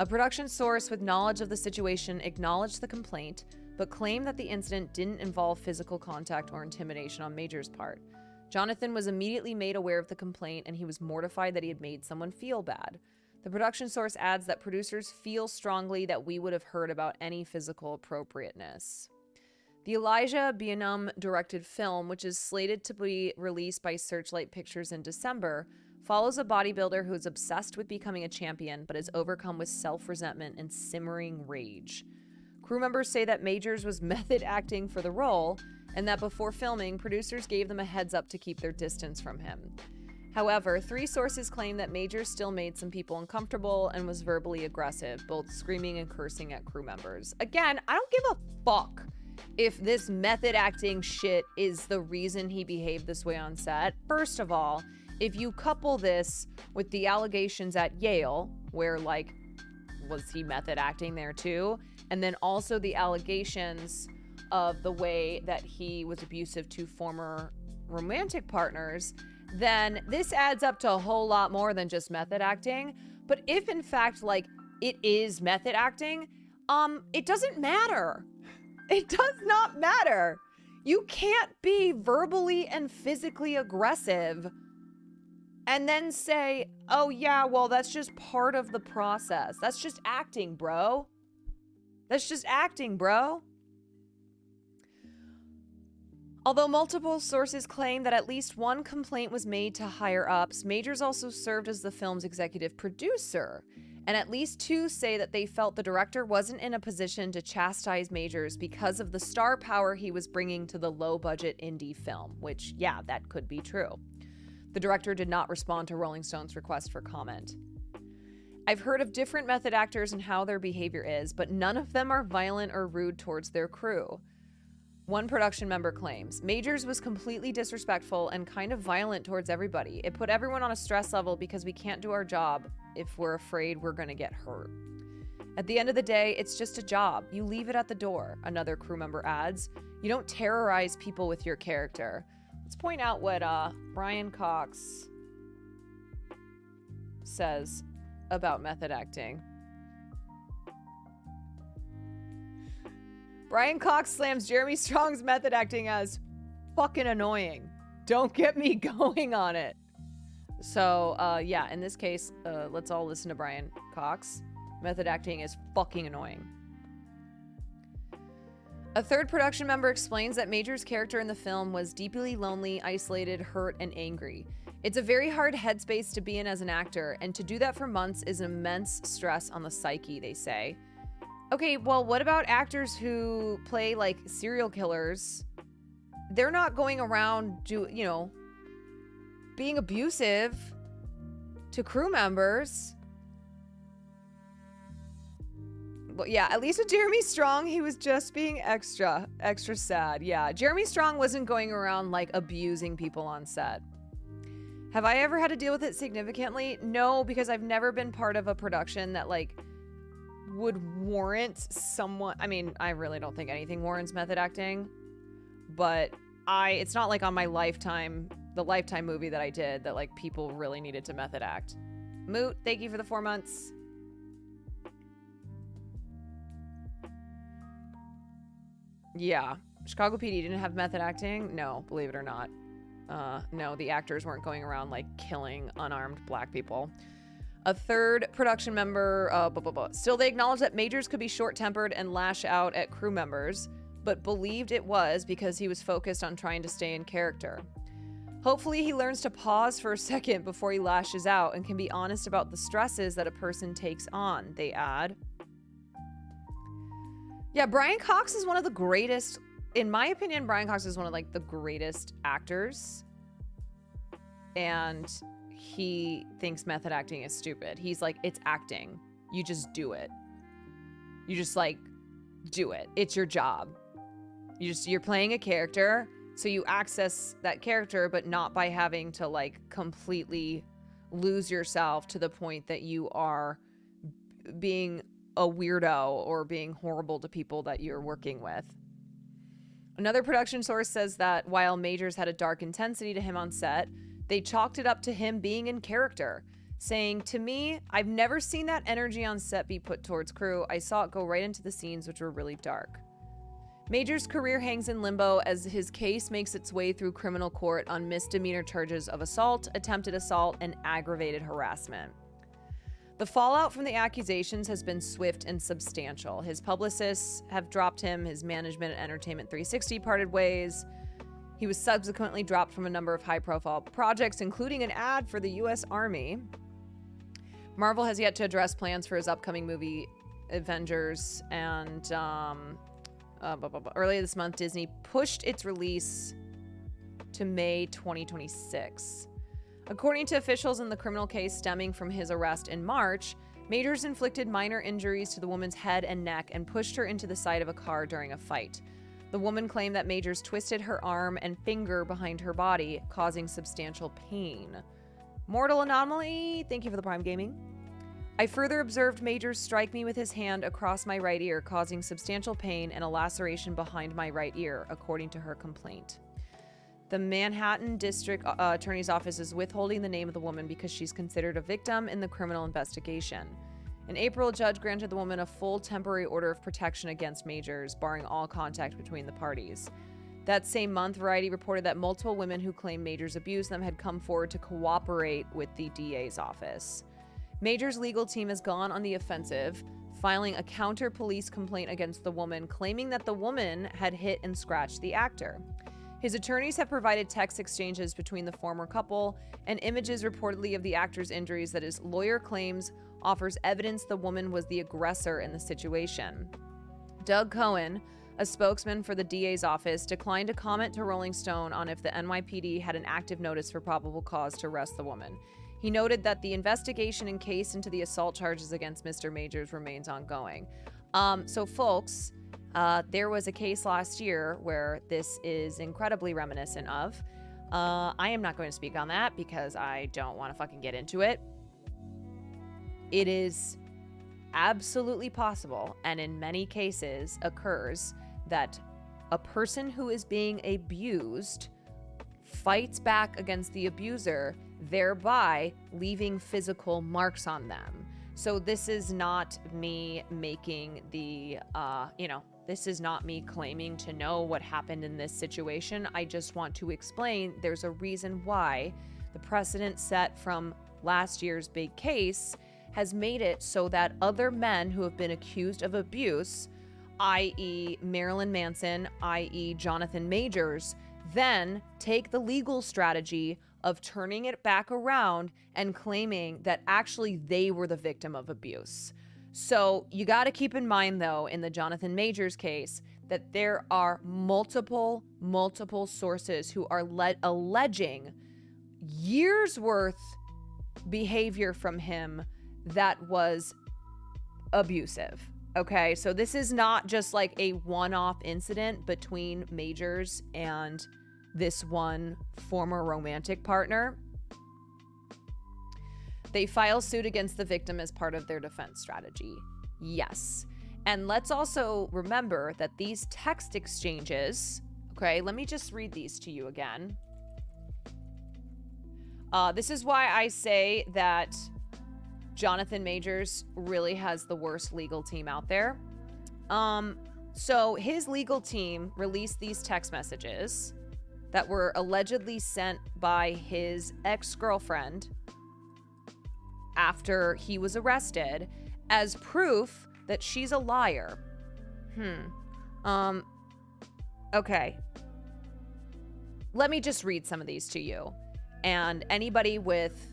A production source with knowledge of the situation acknowledged the complaint, but claimed that the incident didn't involve physical contact or intimidation on Majors' part. Jonathan was immediately made aware of the complaint, and he was mortified that he had made someone feel bad. The production source adds that producers feel strongly that we would have heard about any physical appropriateness. The Elijah Bynum-directed film, which is slated to be released by Searchlight Pictures in December, follows a bodybuilder who is obsessed with becoming a champion but is overcome with self-resentment and simmering rage. Crew members say that Majors was method acting for the role, and that before filming, producers gave them a heads up to keep their distance from him. However, 3 sources claim that Majors still made some people uncomfortable and was verbally aggressive, both screaming and cursing at crew members. Again, I don't give a fuck if this method acting shit is the reason he behaved this way on set. First of all, if you couple this with the allegations at Yale, where, like, was he method acting there too? And then also the allegations of the way that he was abusive to former romantic partners, then this adds up to a whole lot more than just method acting. But if in fact, like, it is method acting, it doesn't matter. It does not matter. You can't be verbally and physically aggressive and then say, oh yeah, well, that's just part of the process. That's just acting, bro. That's just acting, bro. Although multiple sources claim that at least one complaint was made to higher-ups, Majors also served as the film's executive producer, and at least 2 say that they felt the director wasn't in a position to chastise Majors because of the star power he was bringing to the low-budget indie film, which, yeah, that could be true. The director did not respond to Rolling Stone's request for comment. I've heard of different method actors and how their behavior is, but none of them are violent or rude towards their crew. One production member claims, Majors was completely disrespectful and kind of violent towards everybody. It put everyone on a stress level because we can't do our job if we're afraid we're going to get hurt. At the end of the day, it's just a job. You leave it at the door, another crew member adds. You don't terrorize people with your character. Let's point out what Brian Cox says about method acting. Brian Cox slams Jeremy Strong's method acting as fucking annoying. Don't get me going on it. So, yeah, in this case, let's all listen to Brian Cox. Method acting is fucking annoying. A third production member explains that Majors' character in the film was deeply lonely, isolated, hurt, and angry. It's a very hard headspace to be in as an actor, and to do that for months is an immense stress on the psyche, they say. Okay, well, what about actors who play, like, serial killers? They're not going around, being abusive to crew members. Well, yeah, at least with Jeremy Strong, he was just being extra sad. Yeah, Jeremy Strong wasn't going around, like, abusing people on set. Have I ever had to deal with it significantly? No, because I've never been part of a production that, like, would warrant someone. I mean, I really don't think anything warrants method acting, but it's not like on my Lifetime, the Lifetime movie that I did, that, like, people really needed to method act. Moot, thank you for the 4 months. Yeah, Chicago PD didn't have method acting? No, believe it or not. No, the actors weren't going around like killing unarmed black people. A third production member, Still, they acknowledged that Majors could be short-tempered and lash out at crew members, but believed it was because he was focused on trying to stay in character. Hopefully, he learns to pause for a second before he lashes out and can be honest about the stresses that a person takes on, they add. Yeah, Brian Cox is one of the greatest, in my opinion, Brian Cox is one of like the greatest actors. And he thinks method acting is stupid. He's like, it's acting. You just do it. You just like do it. It's your job. You're playing a character. So you access that character, but not by having to like completely lose yourself to the point that you are being a weirdo or being horrible to people that you're working with. Another production source says that while Majors had a dark intensity to him on set, they chalked it up to him being in character, saying, "To me, I've never seen that energy on set be put towards crew. I saw it go right into the scenes, which were really dark." Major's career hangs in limbo as his case makes its way through criminal court on misdemeanor charges of assault, attempted assault, and aggravated harassment. The fallout from the accusations has been swift and substantial. His publicists have dropped him, his management at Entertainment 360 parted ways. He was subsequently dropped from a number of high-profile projects, including an ad for the U.S. Army. Marvel has yet to address plans for his upcoming movie, Avengers, and earlier this month, Disney pushed its release to May 2026. According to officials in the criminal case stemming from his arrest in March, Majors inflicted minor injuries to the woman's head and neck and pushed her into the side of a car during a fight. The woman claimed that Majors twisted her arm and finger behind her body, causing substantial pain. Mortal Anomaly, thank you for the Prime Gaming. I further observed Majors strike me with his hand across my right ear, causing substantial pain and a laceration behind my right ear, according to her complaint. The Manhattan District Attorney's Office is withholding the name of the woman because she's considered a victim in the criminal investigation. In April, a judge granted the woman a full temporary order of protection against Majors, barring all contact between the parties. That same month, Variety reported that multiple women who claimed Majors abused them had come forward to cooperate with the DA's office. Majors' legal team has gone on the offensive, filing a counter-police complaint against the woman, claiming that the woman had hit and scratched the actor. His attorneys have provided text exchanges between the former couple and images reportedly of the actor's injuries that his lawyer claims offers evidence the woman was the aggressor in the situation. Doug Cohen, a spokesman for the DA's office, declined to comment to Rolling Stone on if the NYPD had an active notice for probable cause to arrest the woman. He noted that the investigation and case into the assault charges against Mr. Majors remains ongoing. So folks, there was a case last year where this is incredibly reminiscent of. I am not going to speak on that because I don't want to fucking get into it. It is absolutely possible, and in many cases occurs, that a person who is being abused fights back against the abuser, thereby leaving physical marks on them. So this is not me making the, this is not me claiming to know what happened in this situation. I just want to explain there's a reason why the precedent set from last year's big case has made it so that other men who have been accused of abuse, i.e. Marilyn Manson, i.e. Jonathan Majors, then take the legal strategy of turning it back around and claiming that actually they were the victim of abuse. So you got to keep in mind, though, in the Jonathan Majors case, that there are multiple sources who are alleging years worth behavior from him that was abusive. Okay, so this is not just like a one-off incident between Majors and this one former romantic partner. They file suit against the victim as part of their defense strategy. Yes. And let's also remember that these text exchanges, okay, let me just read these to you again. This is why I say that Jonathan Majors really has the worst legal team out there. So his legal team released these text messages. that were allegedly sent by his ex-girlfriend after he was arrested as proof that she's a liar. Okay. Let me just read some of these to you. And anybody with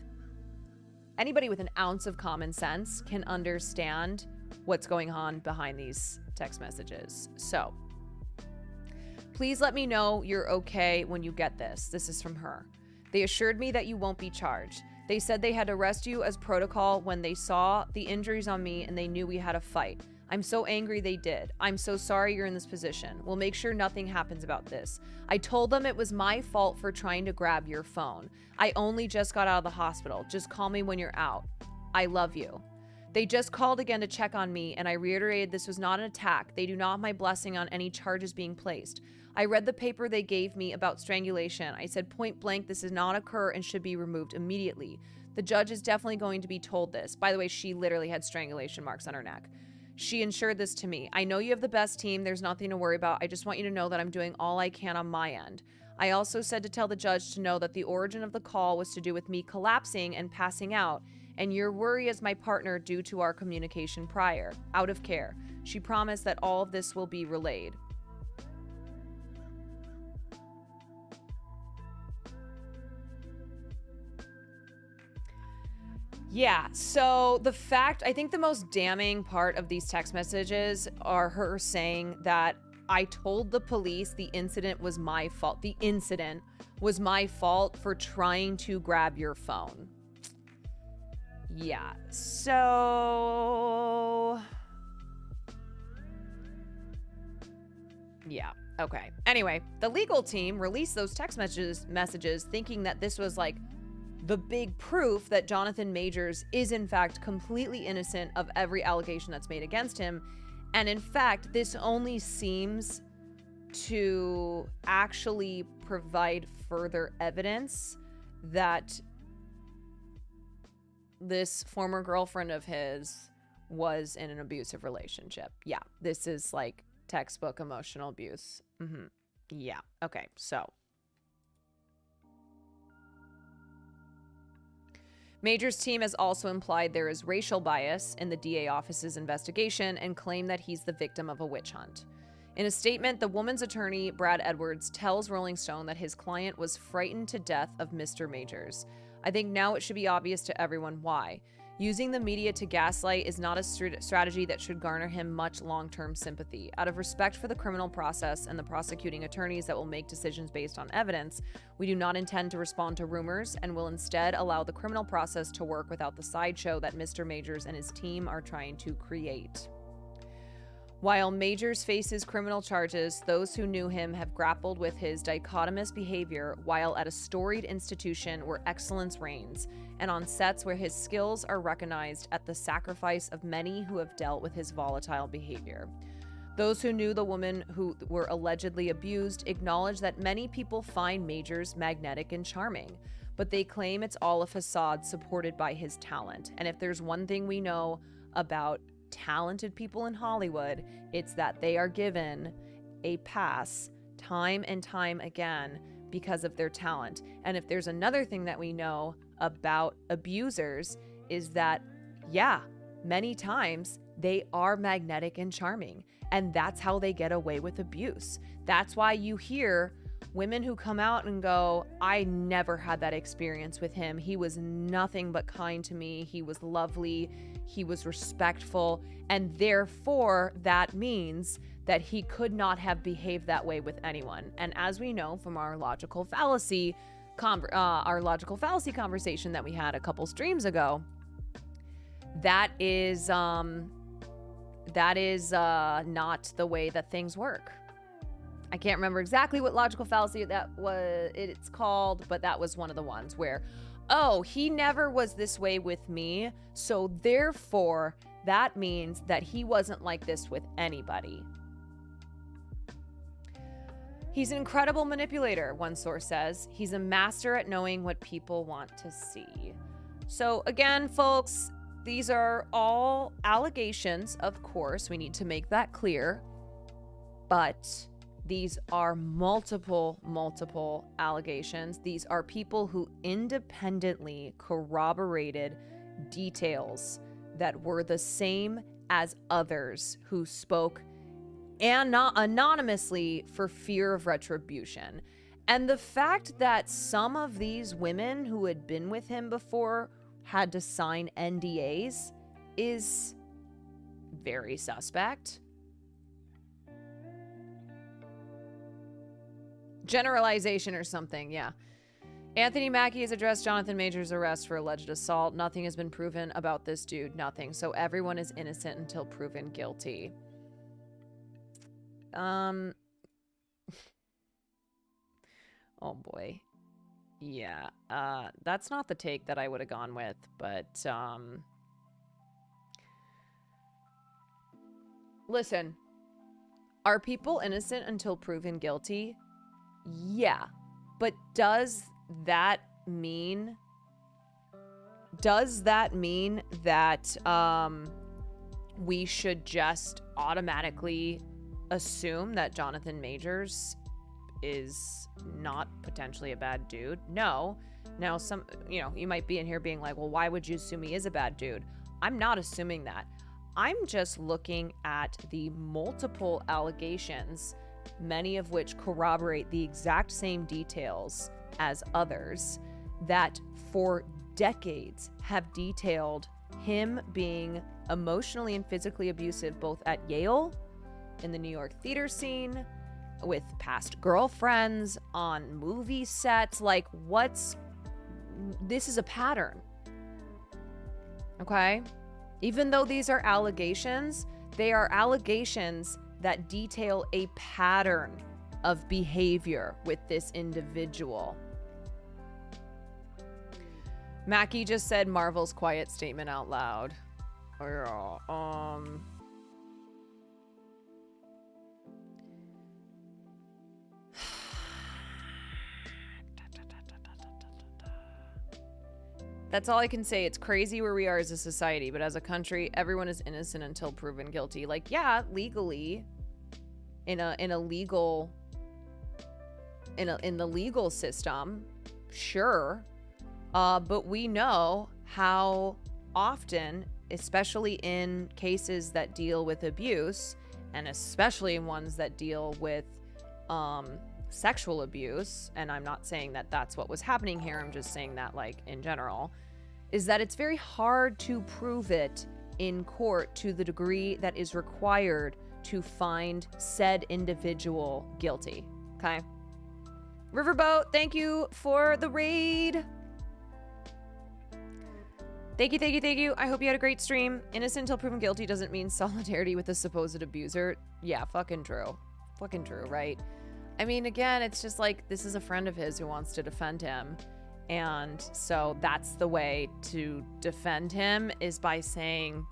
an ounce of common sense can understand what's going on behind these text messages. So, please let me know you're okay when you get this. This is from her. They assured me that you won't be charged. They said they had to arrest you as protocol when they saw the injuries on me and they knew we had a fight. I'm so angry they did. I'm so sorry you're in this position. We'll make sure nothing happens about this. I told them it was my fault for trying to grab your phone. I only just got out of the hospital. Just call me when you're out. I love you. They just called again to check on me, and I reiterated this was not an attack. They do not have my blessing on any charges being placed. I read the paper they gave me about strangulation. I said point blank, this does not occur and should be removed immediately. The judge is definitely going to be told this. By the way, she literally had strangulation marks on her neck. She ensured this to me. I know you have the best team. There's nothing to worry about. I just want you to know that I'm doing all I can on my end. I also said to tell the judge to know that the origin of the call was to do with me collapsing and passing out, and your worry as my partner due to our communication prior, out of care. She promised that all of this will be relayed. Yeah, so I think the most damning part of these text messages are her saying that I told the police the incident was my fault. The incident was my fault for trying to grab your phone. Yeah, so... yeah, okay. Anyway, the legal team released those text messages thinking that this was like the big proof that Jonathan Majors is in fact completely innocent of every allegation that's made against him. And in fact, this only seems to actually provide further evidence that this former girlfriend of his was in an abusive relationship. Yeah, this is like textbook emotional abuse. Yeah, okay, so. Major's team has also implied there is racial bias in the DA office's investigation and claimed that he's the victim of a witch hunt. In a statement, the woman's attorney, Brad Edwards, tells Rolling Stone that his client was frightened to death of Mr. Majors. I think now it should be obvious to everyone why. Using the media to gaslight is not a strategy that should garner him much long-term sympathy. Out of respect for the criminal process and the prosecuting attorneys that will make decisions based on evidence, we do not intend to respond to rumors and will instead allow the criminal process to work without the sideshow that Mr. Majors and his team are trying to create. While Majors faces criminal charges, those who knew him have grappled with his dichotomous behavior while at a storied institution where excellence reigns, and on sets where his skills are recognized at the sacrifice of many who have dealt with his volatile behavior. Those who knew the women who were allegedly abused acknowledge that many people find Majors magnetic and charming, but they claim it's all a facade supported by his talent. And if there's one thing we know about talented people in Hollywood, it's that they are given a pass time and time again because of their talent. And if there's another thing that we know about abusers is that, yeah, many times they are magnetic and charming, and that's how they get away with abuse. That's why you hear women who come out and go, I never had that experience with him. He was nothing but kind to me. He was lovely. He was respectful. And therefore, that means that he could not have behaved that way with anyone. And as we know from our logical fallacy conversation that we had a couple streams ago, that is not the way that things work. I can't remember exactly what logical fallacy it's called, but that was one of the ones where, oh, he never was this way with me, so therefore that means that he wasn't like this with anybody. He's an incredible manipulator, one source says. He's a master at knowing what people want to see. So again, folks, these are all allegations, of course. We need to make that clear. But These are multiple allegations. These are people who independently corroborated details that were the same as others who spoke and not anonymously for fear of retribution. And the fact that some of these women who had been with him before had to sign NDAs is very suspect. Generalization or something, yeah. Anthony Mackie has addressed Jonathan Majors' arrest for alleged assault. Nothing has been proven about this dude. Nothing. So everyone is innocent until proven guilty. Oh boy. Yeah. That's not the take that I would have gone with, but listen. Are people innocent until proven guilty? Yeah. But does that mean that we should just automatically assume that Jonathan Majors is not potentially a bad dude? No. Now, you might be in here being like, well, why would you assume he is a bad dude? I'm not assuming that. I'm just looking at the multiple allegations, many of which corroborate the exact same details as others, that for decades have detailed him being emotionally and physically abusive both at Yale, in the New York theater scene, with past girlfriends, on movie sets. Like, this is a pattern. Okay? Even though these are allegations, they are allegations that detail a pattern of behavior with this individual. Mackie just said Marvel's quiet statement out loud. That's all I can say. It's crazy where we are as a society, but as a country, everyone is innocent until proven guilty. Like, yeah, legally, in the legal system, sure, but we know how often, especially in cases that deal with abuse, and especially in ones that deal with sexual abuse, and I'm not saying that that's what was happening here, I'm just saying that, like, in general, is that it's very hard to prove it in court to the degree that is required to find said individual guilty. Okay? Riverboat, thank you for the raid. Thank you. I hope you had a great stream. Innocent until proven guilty doesn't mean solidarity with the supposed abuser. Yeah, fucking true. Fucking true, right? I mean, again, it's just like, this is a friend of his who wants to defend him. And so that's the way to defend him, is by saying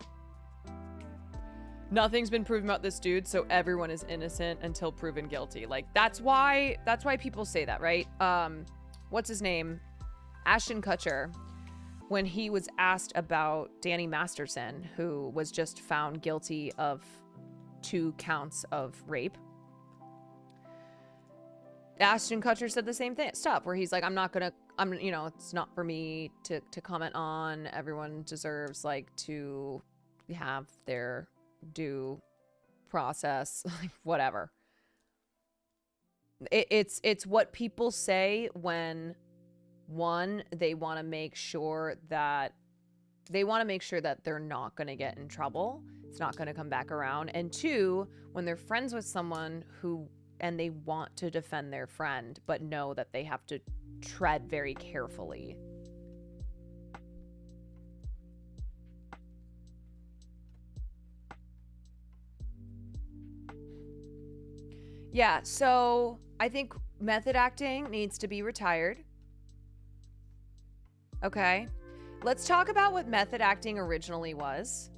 nothing's been proven about this dude, so everyone is innocent until proven guilty. Like, that's why people say that, right? What's his name? Ashton Kutcher, when he was asked about Danny Masterson, who was just found guilty of 2 counts of rape. Ashton Kutcher said the same stuff, where he's like, it's not for me to comment on. Everyone deserves, like, to have their due process, like, whatever. It's what people say when, one, they want to make sure that they're not going to get in trouble. It's not going to come back around. And 2, when they're friends with someone and they want to defend their friend, but know that they have to tread very carefully. Yeah, so I think method acting needs to be retired. Okay, let's talk about what method acting originally was.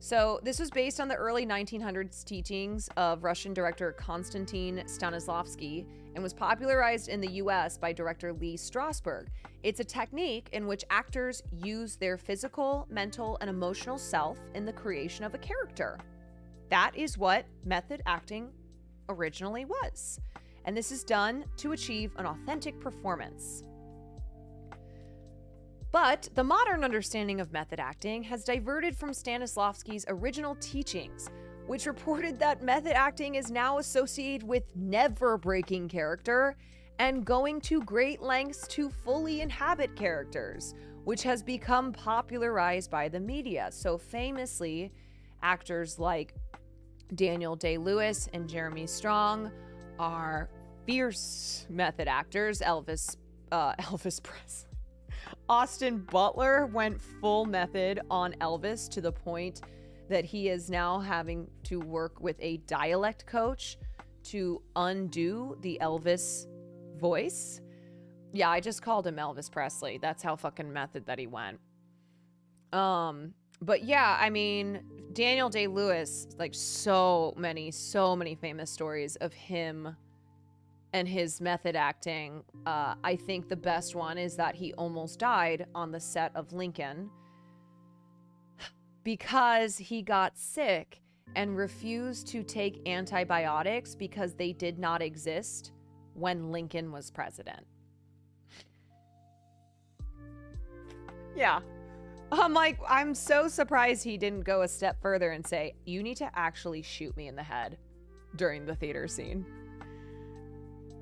So this was based on the early 1900s teachings of Russian director Konstantin Stanislavski and was popularized in the US by director Lee Strasberg. It's a technique in which actors use their physical, mental, and emotional self in the creation of a character. That is what method acting originally was. And this is done to achieve an authentic performance. But the modern understanding of method acting has diverted from Stanislavski's original teachings, which reported that method acting is now associated with never breaking character and going to great lengths to fully inhabit characters, which has become popularized by the media. So famously, actors like Daniel Day-Lewis and Jeremy Strong are fierce method actors. Elvis Presley. Austin Butler went full method on Elvis to the point that he is now having to work with a dialect coach to undo the Elvis voice. Yeah, I just called him Elvis Presley. That's how fucking method that he went. But yeah, I mean, Daniel Day-Lewis, like so many famous stories of him and his method acting. I think the best one is that he almost died on the set of Lincoln because he got sick and refused to take antibiotics because they did not exist when Lincoln was president. Yeah. I'm so surprised he didn't go a step further and say, you need to actually shoot me in the head during the theater scene.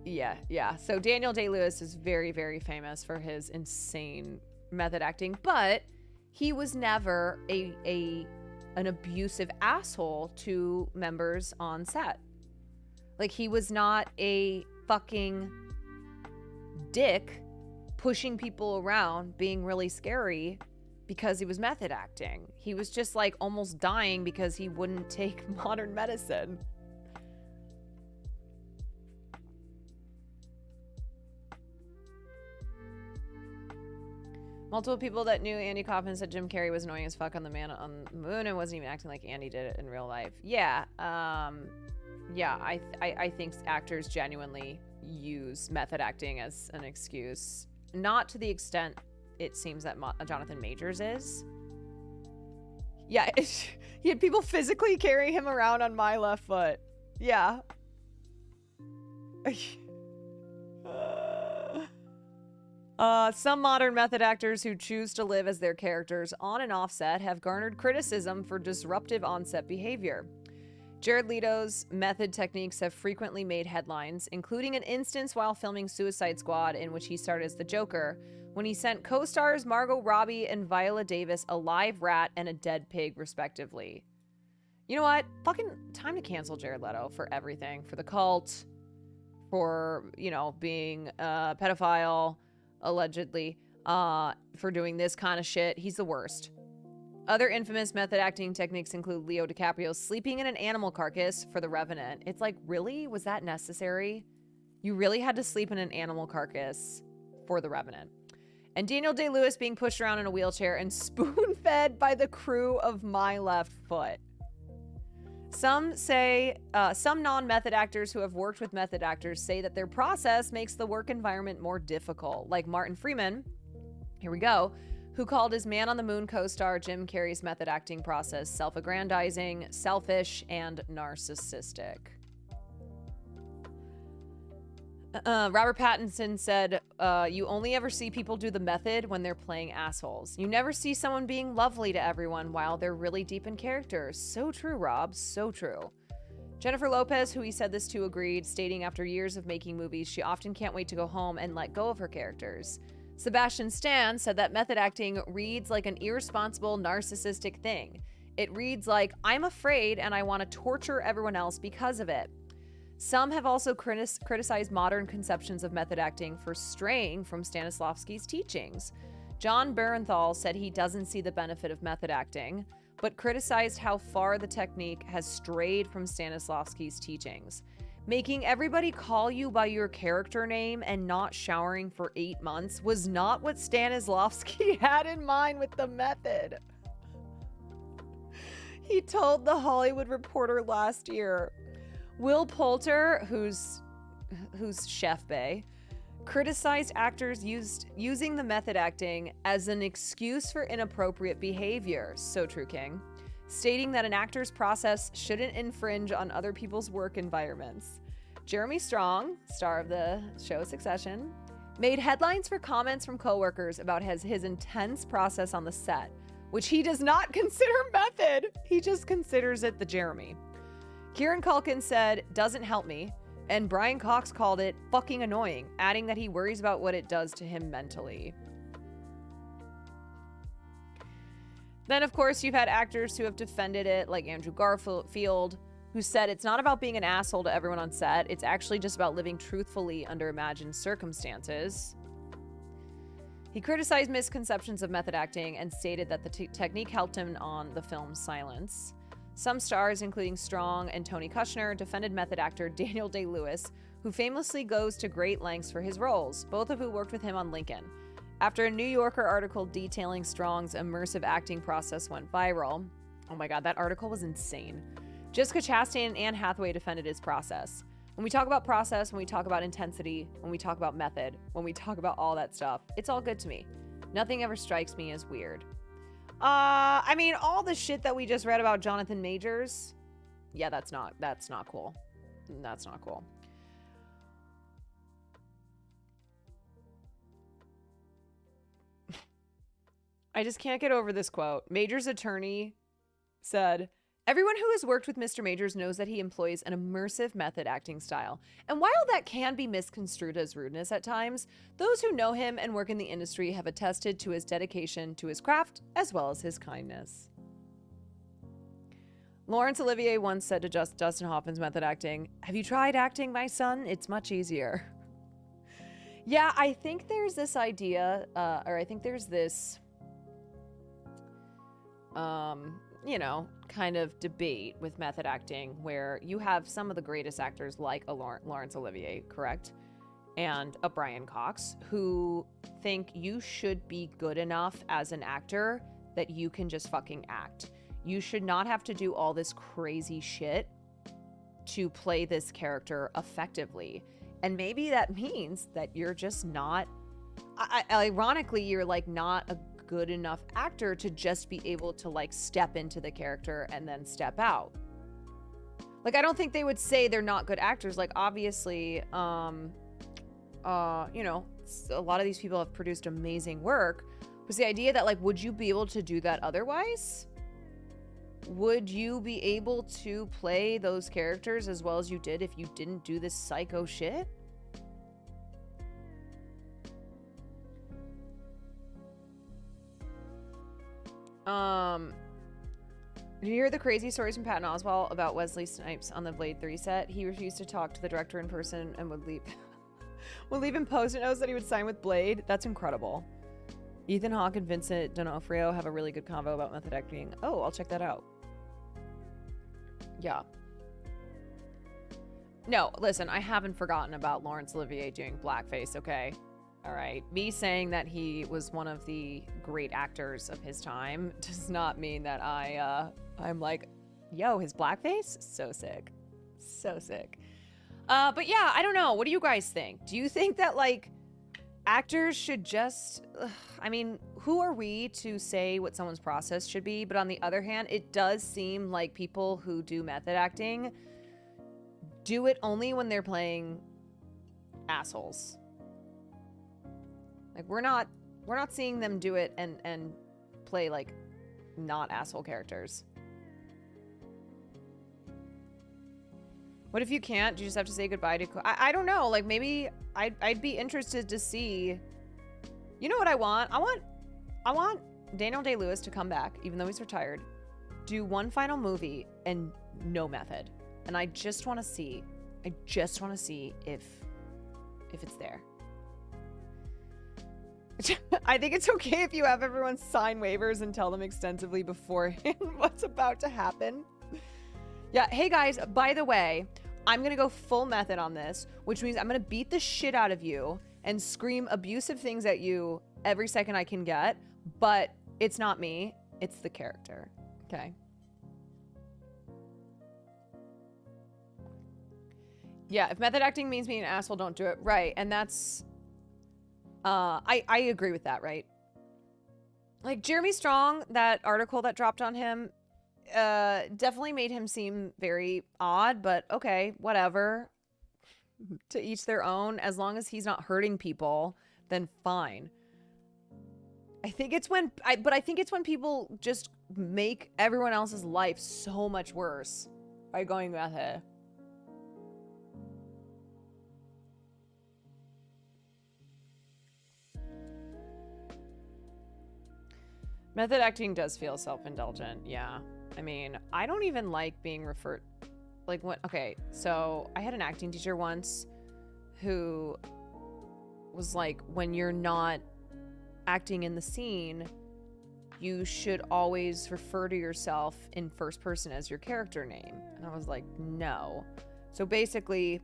Yeah. So Daniel Day-Lewis is very, very famous for his insane method acting, but he was never an abusive asshole to members on set. Like, he was not a fucking dick pushing people around, being really scary because he was method acting. He was just like almost dying because he wouldn't take modern medicine. Multiple people that knew Andy Kaufman said Jim Carrey was annoying as fuck on The Man on the Moon and wasn't even acting like Andy did it in real life. Yeah, I think actors genuinely use method acting as an excuse. Not to the extent it seems that Jonathan Majors is. Yeah, he had people physically carry him around on my left foot. Yeah. Some modern method actors who choose to live as their characters on and off set have garnered criticism for disruptive on-set behavior. Jared Leto's method techniques have frequently made headlines, including an instance while filming Suicide Squad in which he starred as the Joker, when he sent co-stars Margot Robbie and Viola Davis a live rat and a dead pig, respectively. You know what? Fucking time to cancel Jared Leto for everything. For the cult, for, being a pedophile, allegedly, for doing this kind of shit. He's the worst. Other infamous method acting techniques include Leo DiCaprio sleeping in an animal carcass for The Revenant. It's like, really? Was that necessary? You really had to sleep in an animal carcass for The Revenant. And Daniel Day-Lewis being pushed around in a wheelchair and spoon-fed by the crew of My Left Foot. Some non-method actors who have worked with method actors say that their process makes the work environment more difficult, like Martin Freeman, here we go, who called his Man on the Moon co-star Jim Carrey's method acting process self-aggrandizing, selfish, and narcissistic. Robert Pattinson said, you only ever see people do the method when they're playing assholes. You never see someone being lovely to everyone while they're really deep in character. So true, Rob. So true. Jennifer Lopez, who he said this to, agreed, stating after years of making movies, she often can't wait to go home and let go of her characters. Sebastian Stan said that method acting reads like an irresponsible, narcissistic thing. It reads like, I'm afraid and I want to torture everyone else because of it. Some have also criticized modern conceptions of method acting for straying from Stanislavski's teachings. John Barenthal said he doesn't see the benefit of method acting, but criticized how far the technique has strayed from Stanislavski's teachings. Making everybody call you by your character name and not showering for 8 months was not what Stanislavski had in mind with the method. He told The Hollywood Reporter last year. Will Poulter, who's Chef Bay, criticized actors using the method acting as an excuse for inappropriate behavior. So true, King. stating that an actor's process shouldn't infringe on other people's work environments. Jeremy Strong, star of the show Succession, made headlines for comments from coworkers about his intense process on the set, which he does not consider method. He just considers it the Jeremy. Kieran Culkin said, "Doesn't help me," and Brian Cox called it fucking annoying, adding that he worries about what it does to him mentally. Then, of course, you've had actors who have defended it, like Andrew Garfield, who said it's not about being an asshole to everyone on set. It's actually just about living truthfully under imagined circumstances. He criticized misconceptions of method acting and stated that the technique helped him on the film's Silence. Some stars, including Strong and Tony Kushner, defended method actor Daniel Day-Lewis, who famously goes to great lengths for his roles, both of who worked with him on Lincoln. After a New Yorker article detailing Strong's immersive acting process went viral, oh my god, that article was insane. Jessica Chastain and Anne Hathaway defended his process. When we talk about process, when we talk about intensity, when we talk about method, when we talk about all that stuff, it's all good to me. Nothing ever strikes me as weird. I mean, all the shit that we just read about Jonathan Majors, yeah, that's not cool. That's not cool. I just can't get over this quote. Majors' attorney said, "Everyone who has worked with Mr. Majors knows that he employs an immersive method acting style. And while that can be misconstrued as rudeness at times, those who know him and work in the industry have attested to his dedication to his craft as well as his kindness." Laurence Olivier once said to Dustin Hoffman's method acting, "Have you tried acting, my son? It's much easier." Yeah, I think there's this idea, or I think there's this kind of debate with method acting where you have some of the greatest actors like a Laurence Olivier, correct? And a Brian Cox, who think you should be good enough as an actor that you can just fucking act. You should not have to do all this crazy shit to play this character effectively. And maybe that means that you're just not, ironically, you're like not a good enough actor to just be able to like step into the character and then step out. Like, I don't think they would say they're not good actors. Like, obviously, a lot of these people have produced amazing work. Was the idea that like, would you be able to do that otherwise? Would you be able to play those characters as well as you did if you didn't do this psycho shit? Did you hear the crazy stories from Patton Oswalt about Wesley Snipes on the Blade 3 set? He refused to talk to the director in person and would leave him post-it notes that he would sign with Blade. That's incredible. Ethan Hawke and Vincent D'Onofrio have a really good convo about method acting. Oh, I'll check that out. Yeah. No, listen, I haven't forgotten about Laurence Olivier doing blackface, okay? All right. Me saying that he was one of the great actors of his time does not mean that I'm like, yo, his blackface? So sick. So sick. But yeah, I don't know. What do you guys think? Do you think that like actors should just, I mean, who are we to say what someone's process should be? But on the other hand, it does seem like people who do method acting do it only when they're playing assholes. Like, we're not seeing them do it and play like not asshole characters. What if you can't? Do you just have to say goodbye to? I don't know. Like, maybe I'd be interested to see. You know what I want? I want Daniel Day-Lewis to come back, even though he's retired, do one final movie and no method, and I just want to see. I just want to see if it's there. I think it's okay if you have everyone sign waivers and tell them extensively beforehand what's about to happen. Yeah, hey guys, by the way, I'm gonna go full method on this, which means I'm gonna beat the shit out of you and scream abusive things at you every second I can get, but it's not me, it's the character, okay? Yeah, if method acting means being an asshole, don't do it. Right, and that's... I agree with that, right? Like, Jeremy Strong, that article that dropped on him, definitely made him seem very odd, but okay, whatever. To each their own. As long as he's not hurting people, then fine. I think it's when people just make everyone else's life so much worse by going with it. Method acting does feel self-indulgent. Yeah. I mean, I don't even like being referred like when okay, so I had an acting teacher once who was like, when you're not acting in the scene, you should always refer to yourself in first person as your character name. And I was like, no. So basically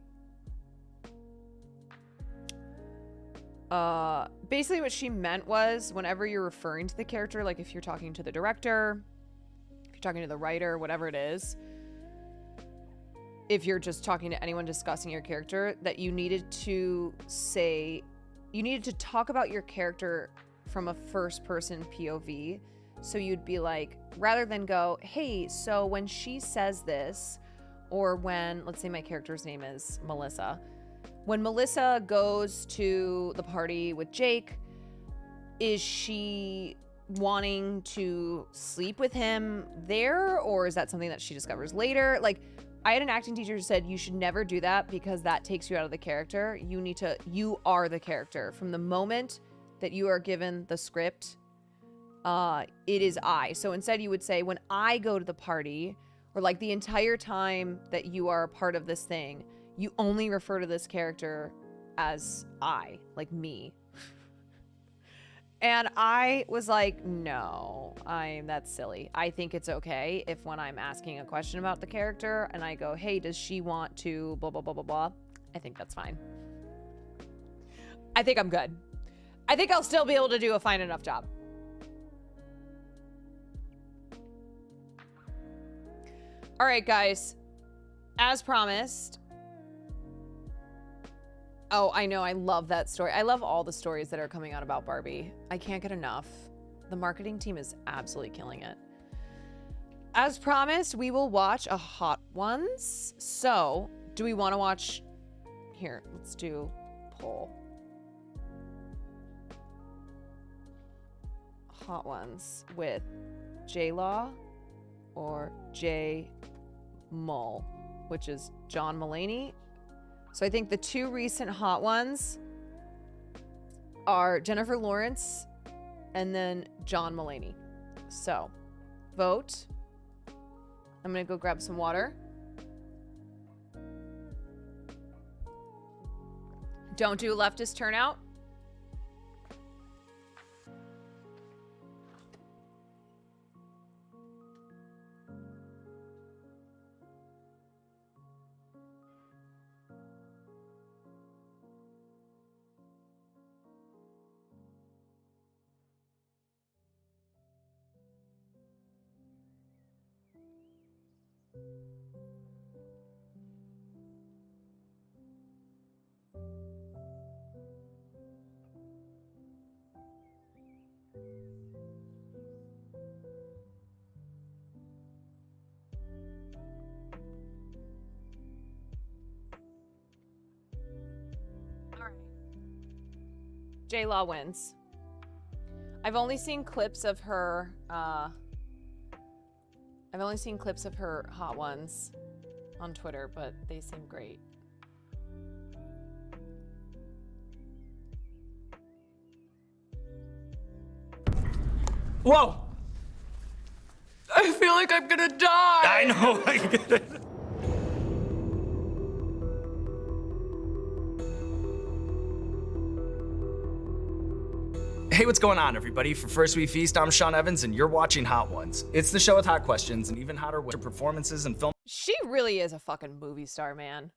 what she meant was whenever you're referring to the character, like if you're talking to the director, if you're talking to the writer, whatever it is, if you're just talking to anyone discussing your character, that you needed to talk about your character from a first person POV. So you'd be like, rather than go, hey, so when she says this, or when, let's say my character's name is Melissa, when Melissa goes to the party with Jake, is she wanting to sleep with him there, or is that something that she discovers later? Like, I had an acting teacher who said you should never do that because that takes you out of the character. You are the character. From the moment that you are given the script, it is I. So instead you would say, when I go to the party, or like the entire time that you are a part of this thing, you only refer to this character as I, like me. And I was like, no, that's silly. I think it's okay if when I'm asking a question about the character and I go, hey, does she want to blah, blah, blah, blah, blah. I think that's fine. I think I'm good. I think I'll still be able to do a fine enough job. All right, guys, as promised. Oh, I know. I love that story. I love all the stories that are coming out about Barbie. I can't get enough. The marketing team is absolutely killing it. As promised, we will watch a Hot Ones. So, do we want to watch... Here, let's do poll. Hot Ones with J-Law or J. Mull, which is John Mulaney. So I think the two recent Hot Ones are Jennifer Lawrence and then John Mulaney. So, vote. I'm going to go grab some water. Don't do leftist turnout. J-Law wins. I've only seen clips of her, Hot Ones on Twitter, but they seem great. Whoa! I feel like I'm gonna die! I know! Hey, what's going on, everybody? For First We Feast, I'm Sean Evans, and you're watching Hot Ones. It's the show with hot questions and even hotter performances and film. She really is a fucking movie star, man.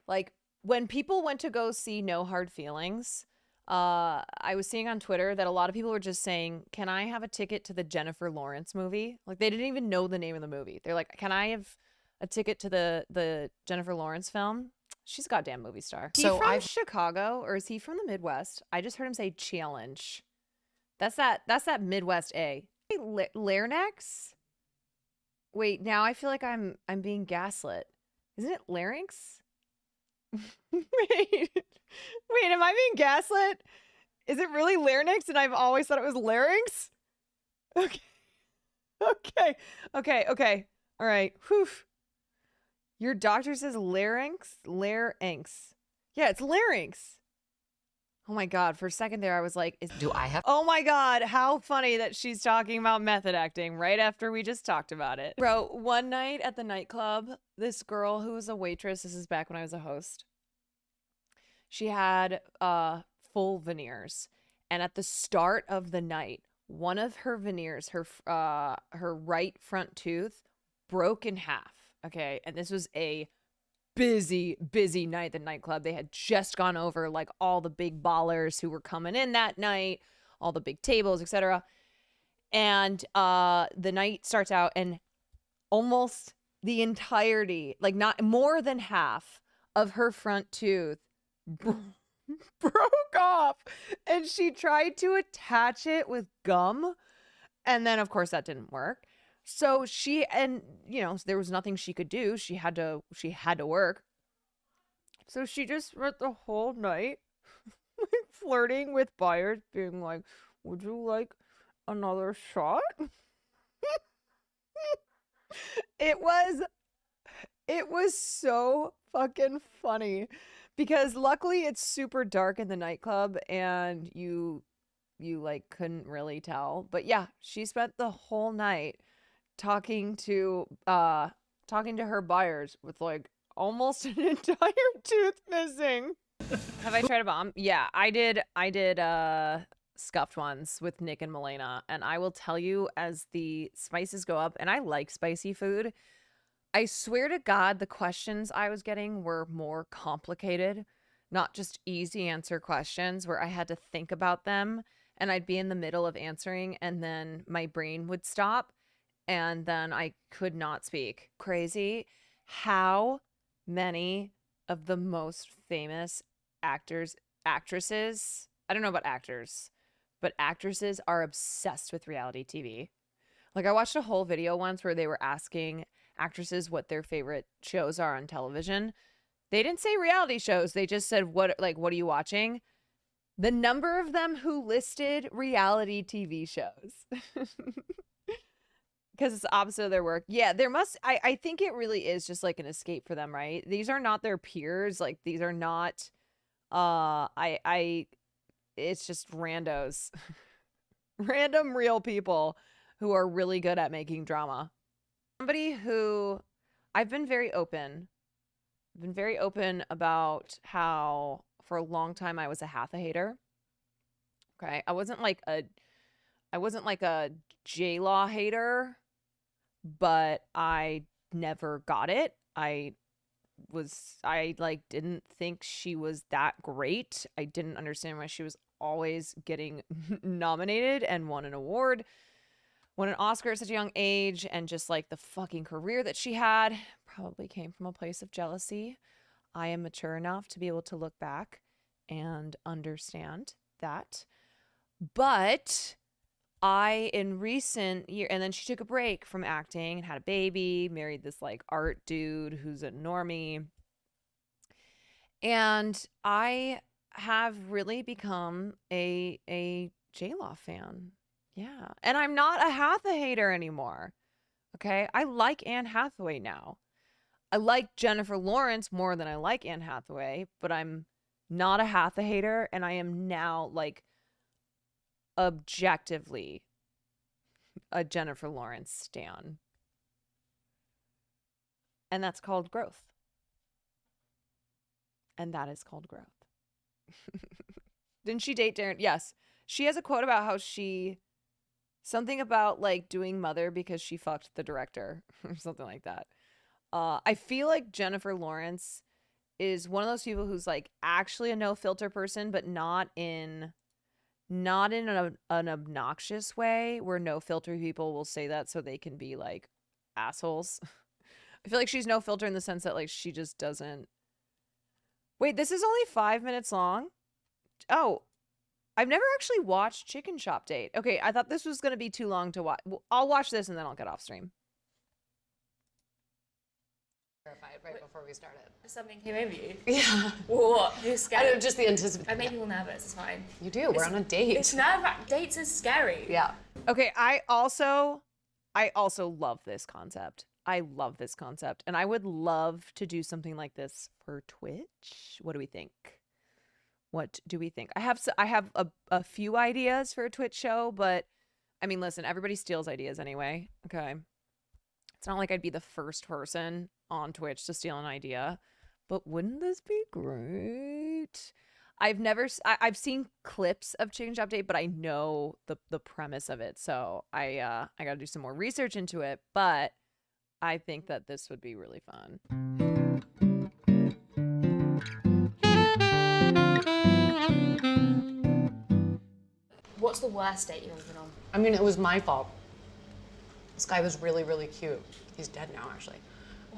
Like, when people went to go see No Hard Feelings, I was seeing on Twitter that a lot of people were just saying, can I have a ticket to the Jennifer Lawrence movie? Like, they didn't even know the name of the movie. They're like, can I have a ticket to the Jennifer Lawrence film? She's a goddamn movie star. Is he from Chicago, or is he from the Midwest? I just heard him say challenge. That's that Midwest A. Larynx? Wait, now I feel like I'm being gaslit. Isn't it larynx? Wait, am I being gaslit? Is it really larynx and I've always thought it was larynx? Okay. Okay. All right. Whew. Your doctor says larynx? Larynx. Yeah, it's larynx. Oh my God. For a second there, I was like, do I have? Oh my God. How funny that she's talking about method acting right after we just talked about it. Bro, one night at the nightclub, this girl who was a waitress, this is back when I was a host, she had full veneers. And at the start of the night, one of her veneers, her right front tooth, broke in half. Okay. And this was a busy night at the nightclub. They had just gone over like all the big ballers who were coming in that night, all the big tables, etc. And the night starts out and almost the entirety, like not more than half of her front tooth broke off, and she tried to attach it with gum, and then of course that didn't work. So there was nothing she could do. She had to work. So she just spent the whole night flirting with buyers, being like, "Would you like another shot?" It was so fucking funny. Because luckily it's super dark in the nightclub and you like couldn't really tell. But yeah, she spent the whole night talking to her buyers with like almost an entire tooth missing. Have I tried a bomb? Yeah, I did scuffed ones with Nick and Milena, and I will tell you, as the spices go up, and I like spicy food, I swear to God, the questions I was getting were more complicated, not just easy answer questions where I had to think about them and I'd be in the middle of answering and then my brain would stop and then I could not speak. Crazy how many of the most famous actresses, I don't know about actors, but actresses are obsessed with reality TV. Like I watched a whole video once where they were asking actresses what their favorite shows are on television. They didn't say reality shows. They just said, what are you watching? The number of them who listed reality TV shows. Because it's the opposite of their work. Yeah, I think it really is just like an escape for them, right? These are not their peers. Like these are not, it's just randos. Random real people who are really good at making drama. Somebody who I've been very open about how for a long time I was a Hatha hater. Okay. I wasn't like a J-Law hater, but I never got it. I didn't think she was that great. I didn't understand why she was always getting nominated and won an award, won an Oscar at such a young age, and just like the fucking career that she had probably came from a place of jealousy. I am mature enough to be able to look back and understand that. But in recent years, and then she took a break from acting and had a baby, married this like art dude who's a normie. And I have really become a J-Law fan. Yeah. And I'm not a Hatha hater anymore. Okay. I like Anne Hathaway now. I like Jennifer Lawrence more than I like Anne Hathaway, but I'm not a Hatha hater. And I am now like objectively a Jennifer Lawrence stan. And that's called growth. And that is called growth. Didn't she date Darren? Yes. She has a quote about how something about like doing Mother because she fucked the director or something like that. I feel like Jennifer Lawrence is one of those people who's like actually a no filter person, but not in an obnoxious way where no filter people will say that so they can be like assholes. I feel like she's no filter in the sense that like she just doesn't. Wait, this is only 5 minutes long? Oh, I've never actually watched Chicken Shop Date. Okay, I thought this was going to be too long to watch. Well, I'll watch this and then I'll get off stream. Terrified right before we started. Something came over you? Yeah. What? You're scared? I don't, just the anticipation. I made people nervous, it's fine. You do, we're on a date. It's nerve-wracking. Dates are scary. Yeah. Okay, I also love this concept. I love this concept. And I would love to do something like this for Twitch. What do we think? What do we think? I have a few ideas for a Twitch show, but I mean, listen, everybody steals ideas anyway. Okay. It's not like I'd be the first person on Twitch to steal an idea, but wouldn't this be great? I've seen clips of Change Update, but I know the premise of it. So I got to do some more research into it, but I think that this would be really fun. What's the worst date you've ever been on? I mean, it was my fault. This guy was really, really cute. He's dead now, actually.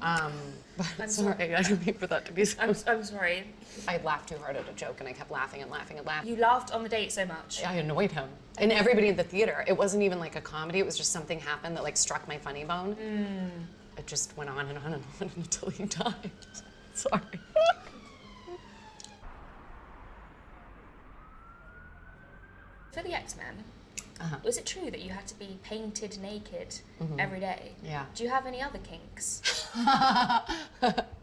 But I'm sorry, I didn't mean for that to be so. I'm sorry. I laughed too hard at a joke and I kept laughing and laughing and laughing. You laughed on the date so much. I annoyed him. And everybody in the theater. It wasn't even like a comedy, it was just something happened that like struck my funny bone. It just went on and on and on until he died. Sorry. For the X-Men, was it true that you had to be painted naked every day? Yeah. Do you have any other kinks?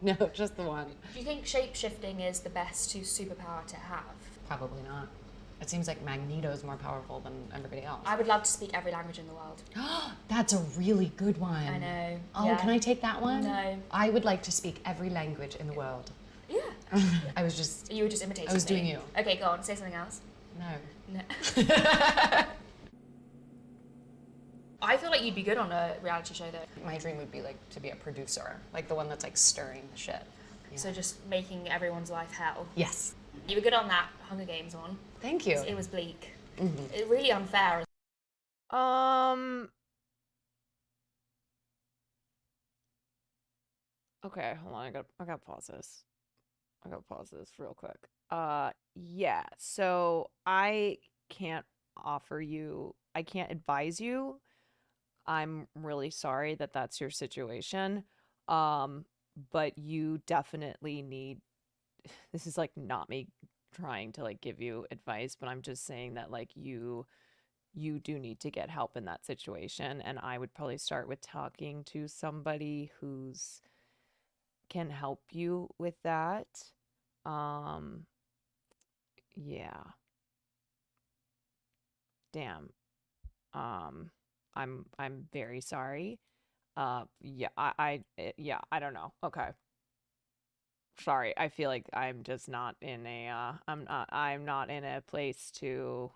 No, just the one. Do you think shape-shifting is the best superpower to have? Probably not. It seems like Magneto's more powerful than everybody else. I would love to speak every language in the world. That's a really good one. I know. Oh, yeah. Can I take that one? No. I would like to speak every language in the world. Yeah. You were just imitating me. I was doing you. Okay, go on. Say something else. No. I feel like you'd be good on a reality show, though. My dream would be like to be a producer, like the one that's like stirring the shit. Yeah. So just making everyone's life hell. Yes. You were good on that Hunger Games one. Thank you. It was bleak. It really unfair. Okay, hold on. I gotta pause this. I gotta pause this real quick. Yeah. So I can't advise you. I'm really sorry that that's your situation. But you definitely need, this is like not me trying to like give you advice, but I'm just saying that like you do need to get help in that situation. And I would probably start with talking to somebody who's can help you with that. Yeah. Damn. I'm very sorry. Yeah, I don't know. Okay. Sorry. I feel like I'm just not in a I'm not in a place to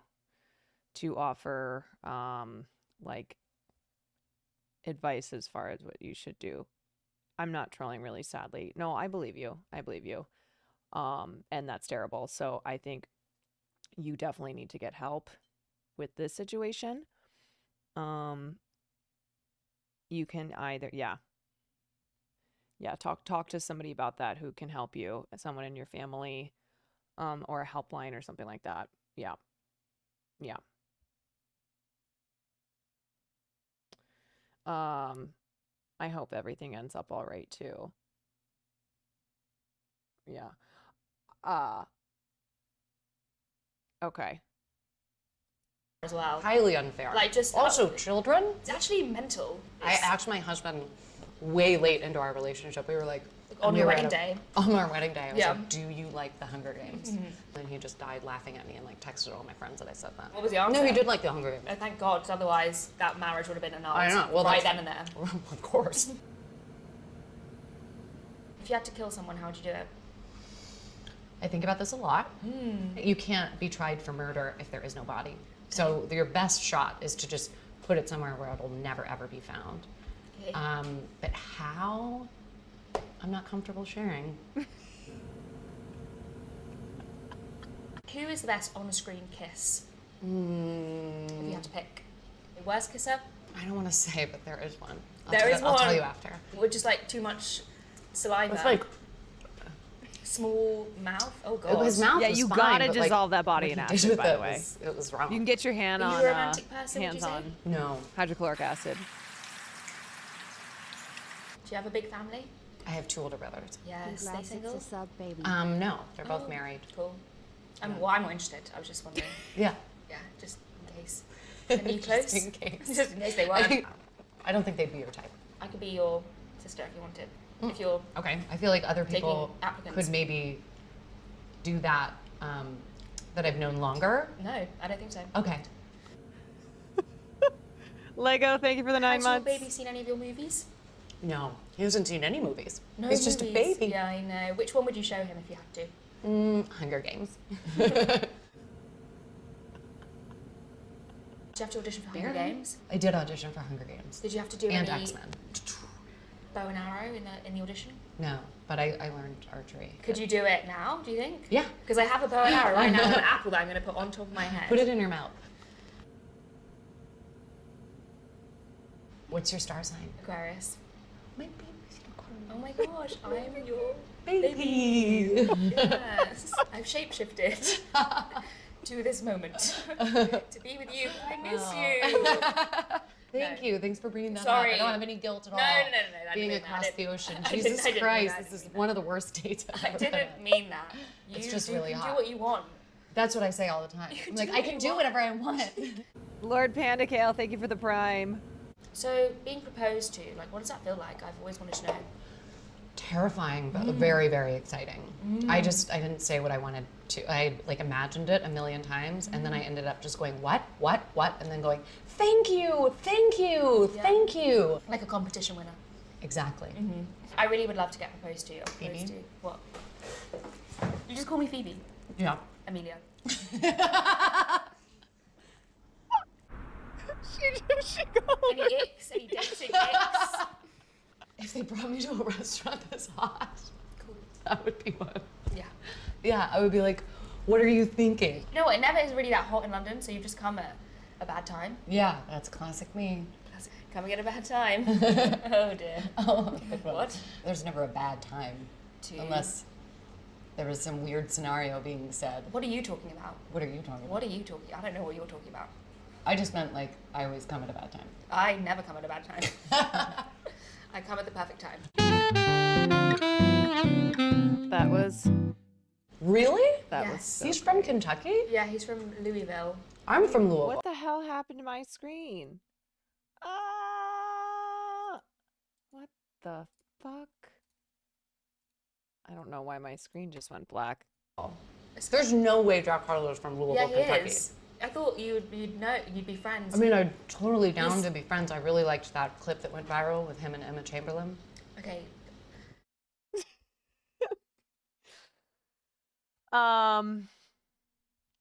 offer like advice as far as what you should do. I'm not trolling, really, sadly. No, I believe you. I believe you. And that's terrible. So I think you definitely need to get help with this situation. You can either, yeah, talk to somebody about that who can help you, someone in your family, or a helpline or something like that. Yeah. Yeah. I hope everything ends up all right too. Yeah. Okay. As well. Highly unfair. Like just also children. It's actually mental. I asked my husband way late into our relationship. We were like on your wedding day. On our wedding day, I was Yeah. like, "Do you like the Hunger Games?" And he just died laughing at me and like texted all my friends that I said that. What was the answer? No, he did like the Hunger Games. Oh, thank God, because otherwise that marriage would have been annulled. I know. Well, right that's- then and there. Of course. If you had to kill someone, how would you do it? I think about this a lot. You can't be tried for murder if there is no body. So your best shot is to just put it somewhere where it'll never ever be found. Okay. But how? I'm not comfortable sharing. Who is the best on-screen kiss? If you had to pick. The worst kisser? I don't want to say, but there is one. I'll tell you after. With just like too much saliva. It's like small mouth. Oh God. his mouth. Yeah, was you fine, gotta but, like, dissolve that body what in he did acid, with by the it way. It was wrong. You can get your hand Are on you a romantic person, would hands you say? No. hydrochloric acid. Do you have a big family? I have 2 older brothers. Yes, they Congrats, single? it's a sub baby. No, they're both married. Cool. Well, I'm more interested. I was just wondering. Yeah. Yeah, just in case. Are you close? Just in case. Just in case they weren't. I don't think they'd be your type. I could be your sister if you wanted. If you're Okay. I feel like other people taking applicants. could maybe do that that I've known longer. No, I don't think so. Okay. Lego, thank you for the 9 Has your months. baby seen any of your movies? No, he hasn't seen any movies. No He's just a movies. baby. Yeah, I know. Which one would you show him if you had to? Hunger Games. Did you have to audition for Hunger Games? I did audition for Hunger Games. Did you have to do and any X-Men. bow and arrow in the audition? No, but I learned archery. Could you do it now, do you think? Yeah. Because I have a bow and arrow right now, an apple that I'm going to put on top of my head. Put it in your mouth. What's your star sign? Aquarius. My baby's an Aquarius. Oh my gosh, I'm your Baby. Yes. I've shapeshifted to this moment. To be with you. I miss you. Thank you. Thanks for bringing that Sorry. up. I don't have any guilt at all. No. I Being didn't mean across that. the ocean. I Jesus didn't mean Christ, that. this is one of the worst dates I've ever I been didn't on. mean that. It's just really you hot. do what you want. That's what I say all the time. I'm like, I can do whatever I want. Lord Panda Kale, thank you for the prime. So, being proposed to, like, what does that feel like? I've always wanted to know. Terrifying, but very, very exciting. I didn't say what I wanted to. I like imagined it a million times, and then I ended up just going, what, and then going, thank you, thank you, thank you. Like a competition winner. Exactly. I really would love to get proposed to. Phoebe? What? You just call me Phoebe. Yeah. Amelia. She goes. Any icks? Any dating icks? If they brought me to a restaurant this hot, Cool. that would be one. Yeah. Yeah, I would be like, what are you thinking? You know what? It never is really that hot in London, so you've just come at a bad time. Yeah, that's classic me. Coming at a bad time. Oh dear. Oh, good one. What? There's never a bad time, unless there was some weird scenario being said. What are you talking about? What are you talking about? What are you talking? I don't know what you're talking about. I just meant like I always come at a bad time. I never come at a bad time. I come at the perfect time. That was Really? that Yes. was so He's from Kentucky? Yeah, he's from Louisville. I'm from Louisville. What the hell happened to my screen? What the fuck? I don't know why my screen just went black. There's no way Jack Harlow's from Louisville, Yeah, he Kentucky. is. I thought you'd know, you'd be friends. I mean, I'm totally down He's- to be friends. I really liked that clip that went viral with him and Emma Chamberlain. Okay.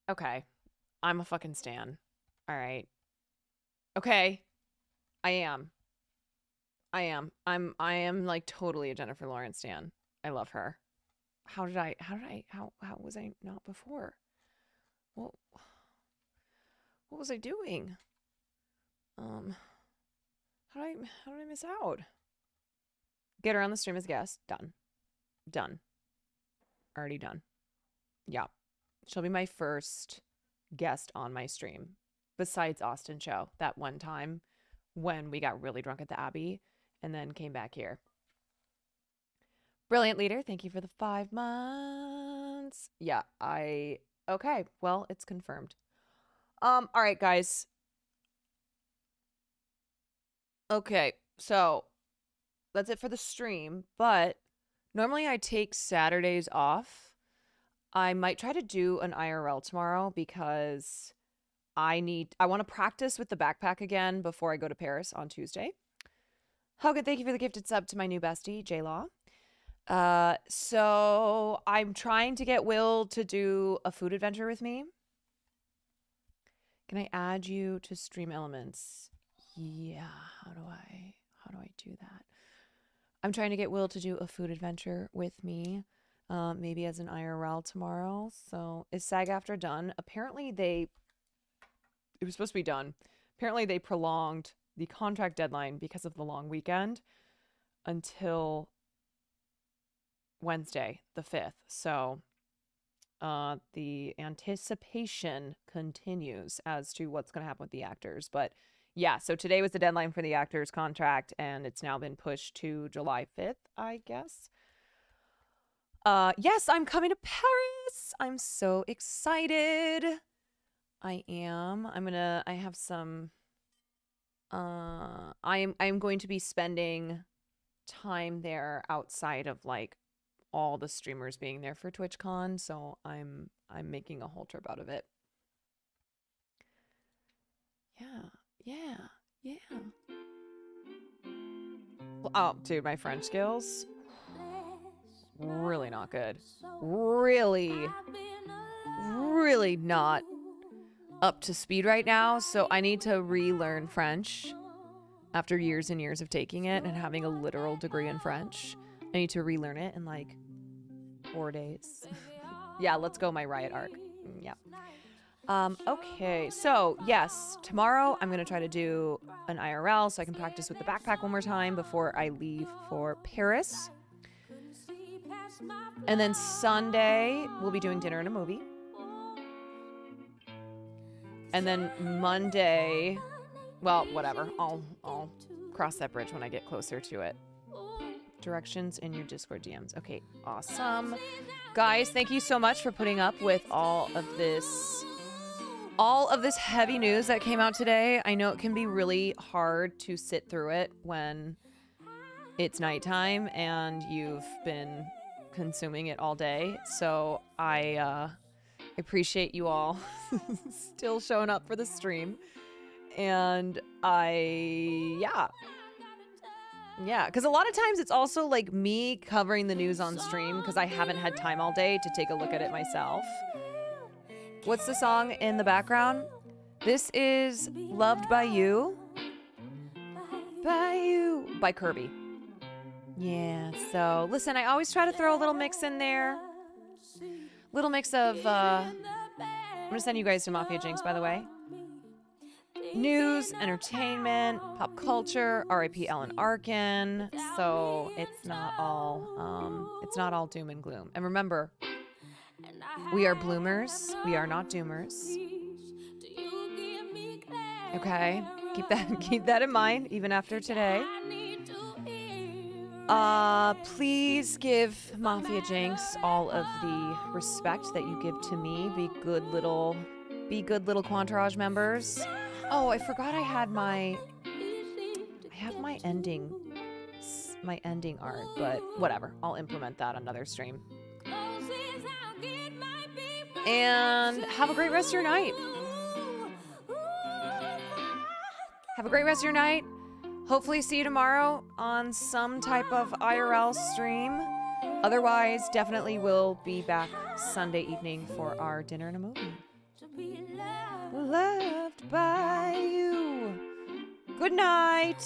Okay. I'm a fucking stan. All right. Okay. I am like totally a Jennifer Lawrence stan. I love her. How was I not before? What was I doing? How did I miss out? Get her on the stream as guest. Done. Already done. Yeah. She'll be my first guest on my stream. Besides Austin Show, that one time when we got really drunk at the Abbey and then came back here. Brilliant leader, thank you for the 5 months. Yeah, okay, well, it's confirmed. All right, guys. Okay, so that's it for the stream, but normally I take Saturdays off. I might try to do an IRL tomorrow because I want to practice with the backpack again before I go to Paris on Tuesday. Hogan, thank you for the gifted sub to my new bestie, J-Law. So I'm trying to get Will to do a food adventure with me. Can I add you to Stream Elements? Yeah, how do I do that? I'm trying to get Will to do a food adventure with me. Maybe as an IRL tomorrow. So is SAG-AFTRA done? Apparently it was supposed to be done. Apparently they prolonged the contract deadline because of the long weekend until Wednesday, the 5th. So the anticipation continues as to what's going to happen with the actors. But yeah, so today was the deadline for the actor's contract, and it's now been pushed to July 5th, I guess. Yes, I'm coming to Paris. I'm so excited. I am. I have some, I'm going to be spending time there outside of like all the streamers being there for TwitchCon, so I'm making a whole trip out of it. Yeah. Oh, dude, my French skills really not good. Really not up to speed right now, so I need to relearn French after years and years of taking it and having a literal degree in French. I need to relearn it in like 4 days. Yeah, let's go my riot arc. Yeah. Okay, so yes, tomorrow I'm gonna try to do an IRL so I can practice with the backpack one more time before I leave for Paris. And then Sunday we'll be doing dinner and a movie. And then Monday, well, whatever. I'll cross that bridge when I get closer to it. Directions in your Discord DMs. Okay, awesome. Guys, thank you so much for putting up with all of this heavy news that came out today. I know it can be really hard to sit through it when it's nighttime and you've been consuming it all day. So I appreciate you all still showing up for the stream. And yeah, because a lot of times it's also like me covering the news on stream because I haven't had time all day to take a look at it myself. What's the song in the background? This is Loved by You. By Kirby. Yeah, so listen, I always try to throw a little mix in there. Little mix of, I'm gonna send you guys to Mafia Jinx, by the way. News, entertainment, pop culture, R.I.P. Alan Arkin. So it's not all doom and gloom. And remember, we are bloomers. We are not doomers. Okay, keep that in mind, even after today. Please give Mafia Jinx all of the respect that you give to me. Be good little Quantarage members. Oh, I forgot I have my ending art, but whatever. I'll implement that on another stream. And have a great rest of your night. Have a great rest of your night. Hopefully see you tomorrow on some type of IRL stream. Otherwise, definitely we'll be back Sunday evening for our dinner and a movie. Loved by you. Good night.